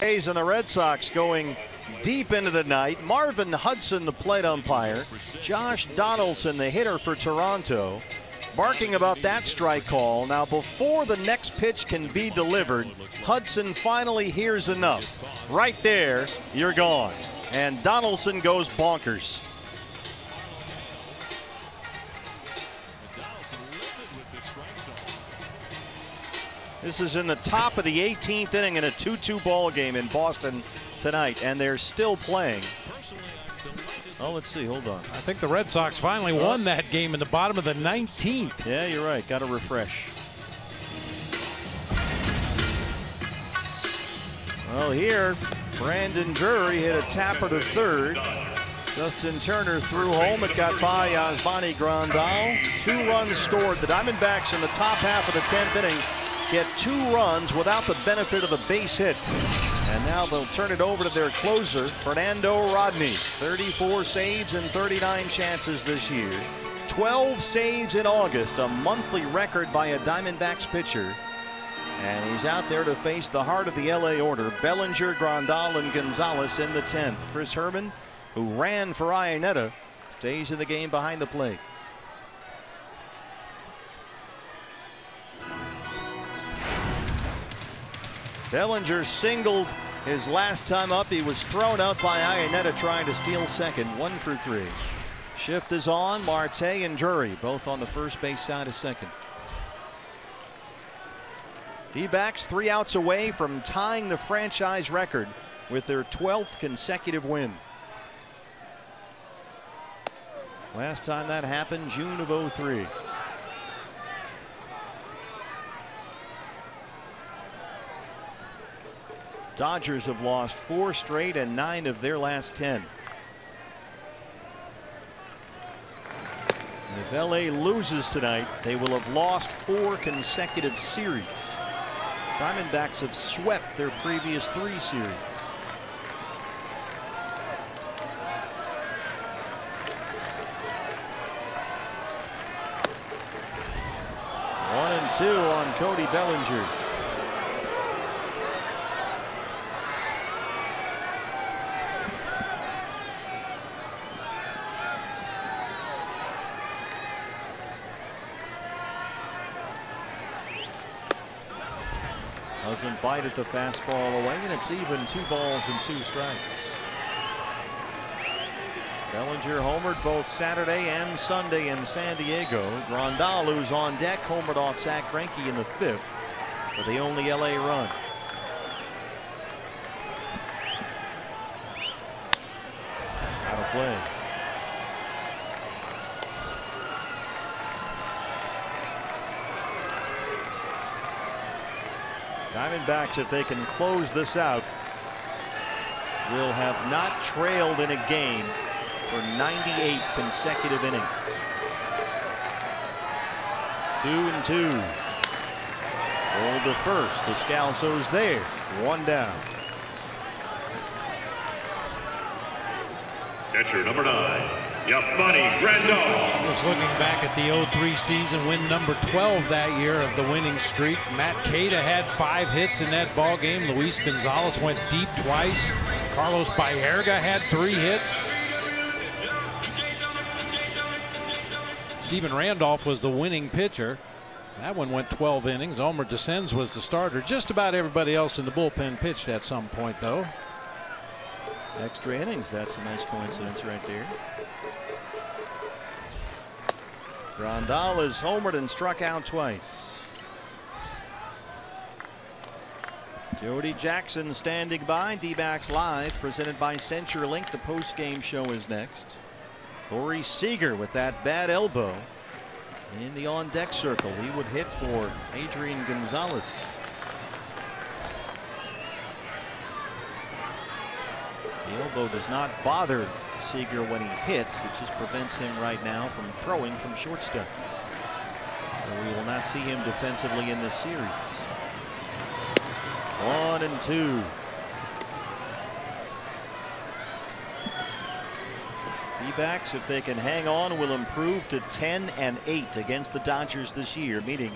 Jays and the Red Sox going deep into the night. Marvin Hudson, the plate umpire. Josh Donaldson, the hitter for Toronto, barking about that strike call. Now, before the next pitch can be delivered, Hudson finally hears enough. Right there, you're gone. And Donaldson goes bonkers. This is in the top of the 18th inning in a 2-2 ball game in Boston tonight, and they're still playing. Oh, let's see. Hold on. I think the Red Sox finally won that game in the bottom of the 19th. Yeah, you're right. Got to refresh. Well, here, Brandon Drury hit a tapper to third. Justin Turner threw home. It got by Yasmani Grandal. 2 runs scored. The Diamondbacks in the top half of the 10th inning get 2 runs without the benefit of the base hit. And now they'll turn it over to their closer, Fernando Rodney. 34 saves and 39 chances this year. 12 saves in August, a monthly record by a Diamondbacks pitcher. And he's out there to face the heart of the LA order, Bellinger, Grandal, and Gonzalez in the 10th. Chris Herman, who ran for Iannetta, stays in the game behind the plate. Bellinger singled his last time up. He was thrown out by Iannetta trying to steal second. 1 for 3. Shift is on. Marte and Drury both on the first base side of second. D-backs 3 outs away from tying the franchise record with their 12th consecutive win. Last time that happened, June of '03. Dodgers have lost 4 straight and 9 of their last 10. If LA loses tonight, they will have lost 4 consecutive series. Diamondbacks have swept their previous 3 series. One and 2 on Cody Bellinger. Doesn't bite at the fastball away, and it's even 2 balls and 2 strikes. Bellinger homered both Saturday and Sunday in San Diego. Grandal, who's on deck, homered off Zach Greinke in the 5th for the only LA run. Out of play. Diamondbacks, if they can close this out, will have not trailed in a game for 98 consecutive innings. 2-2. Roll to first. Descalso's there. One down. Catcher number 9, Yasmani Grandal. Just looking back at the 0-3 season, win number 12 that year of the winning streak. Matt Cada had 5 hits in that ball game. Luis Gonzalez went deep twice. Carlos Baerga had 3 hits. Steven Randolph was the winning pitcher. That one went 12 innings. Omer Descends was the starter. Just about everybody else in the bullpen pitched at some point, though. Extra innings. That's a nice coincidence right there. Grandal is homered and struck out twice. Jody Jackson standing by. D-backs Live, presented by CenturyLink. The post-game show is next. Corey Seager with that bad elbow in the on-deck circle. He would hit for Adrian Gonzalez. The elbow does not bother Seager when he hits. It just prevents him right now from throwing from shortstop. So we will not see him defensively in this series. 1-2. D-backs, if they can hang on, will improve to 10-8 against the Dodgers this year, meaning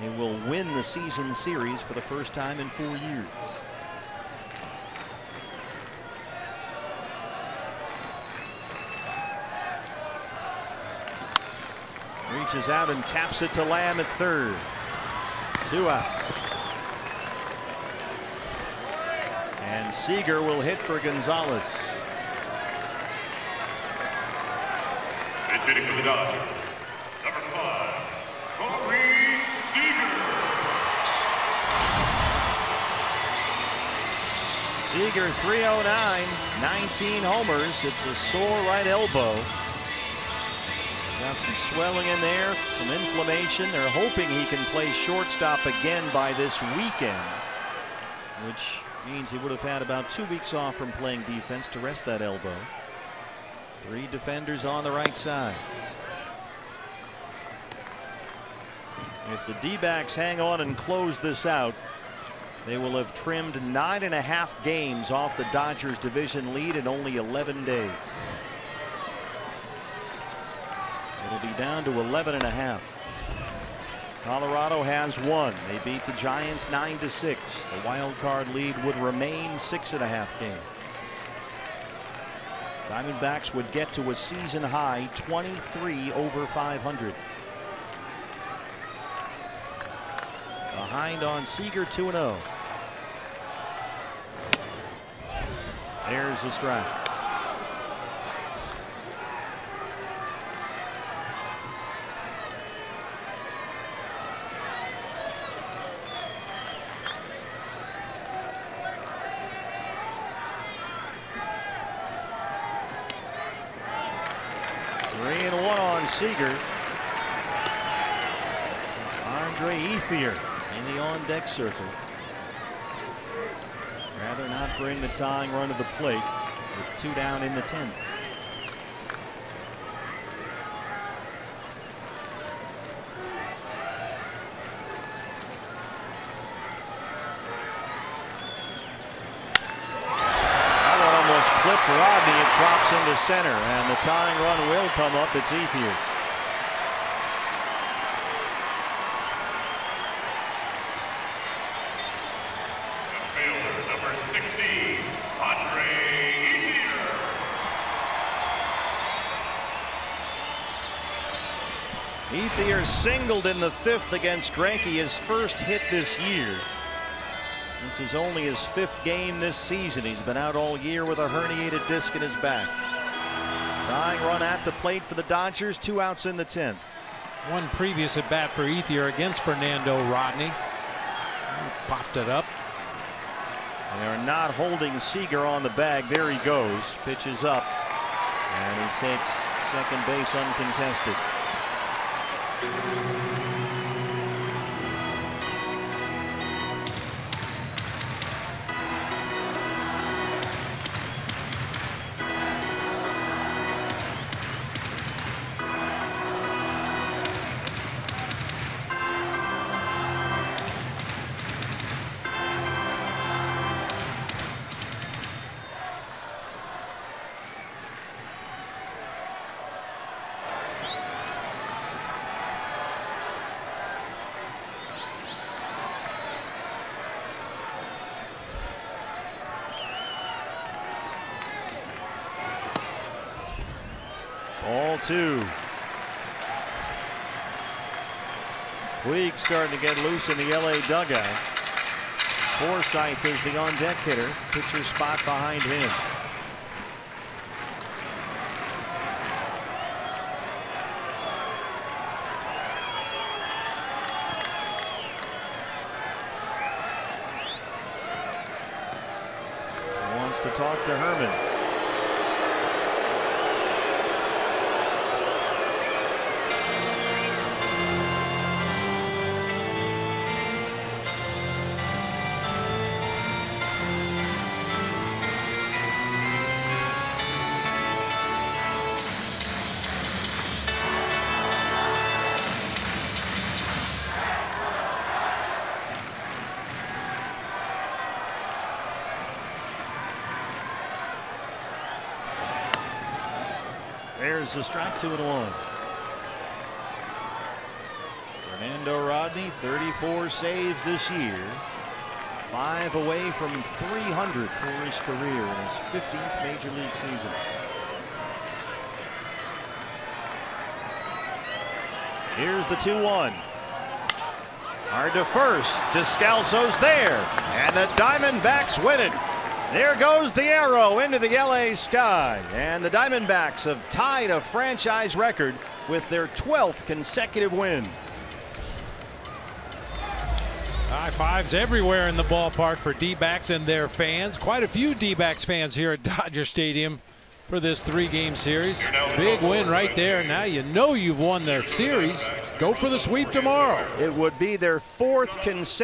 they will win the season series for the first time in 4 years. Reaches out and taps it to Lamb at third. 2 outs. And Seager will hit for Gonzalez. It's hitting for the Dodgers, number 5, Corey Seager. Seager 309, 19 homers. It's a sore right elbow. Got some swelling in there, some inflammation. They're hoping he can play shortstop again by this weekend, which means he would have had about 2 weeks off from playing defense to rest that elbow. 3 defenders on the right side. If the D-backs hang on and close this out, they will have trimmed 9.5 games off the Dodgers division lead in only 11 days. It'll be down to 11.5. Colorado has 1. They beat the Giants 9-6. The wild card lead would remain 6.5 games. Diamondbacks would get to a season high 23 over 500. Behind on Seager, 2-0. There's the strike. Seager. Andre Ethier in the on-deck circle. Rather not bring the tying run to the plate with 2 down in the 10th. Rodney, it drops into center, and the tying run will come up. It's Ethier. Fielder number 60, Andre Ethier. Ethier singled in the 5th against Greinke, his first hit this year. This is only his 5th game this season. He's been out all year with a herniated disc in his back. Tying run at the plate for the Dodgers. 2 outs in the 10th. One previous at bat for Ethier against Fernando Rodney. He popped it up. They are not holding Seager on the bag. There he goes. Pitches up. And he takes second base uncontested. 2. Puig starting to get loose in the LA dugout. Forsythe is the on-deck hitter. Pitcher spot behind him. He wants to talk to Herman. There's the strike, 2-1. Fernando Rodney, 34 saves this year. 5 away from 300 for his career in his 15th major league season. Here's the 2-1. Hard to first. Descalso's there. And the Diamondbacks win it. There goes the arrow into the LA sky, and the Diamondbacks have tied a franchise record with their 12th consecutive win. High fives everywhere in the ballpark for D-backs and their fans. Quite a few D-backs fans here at Dodger Stadium for this 3-game series. Big win right there. Now you know you've won their series. Go for the sweep tomorrow. It would be their 4th consecutive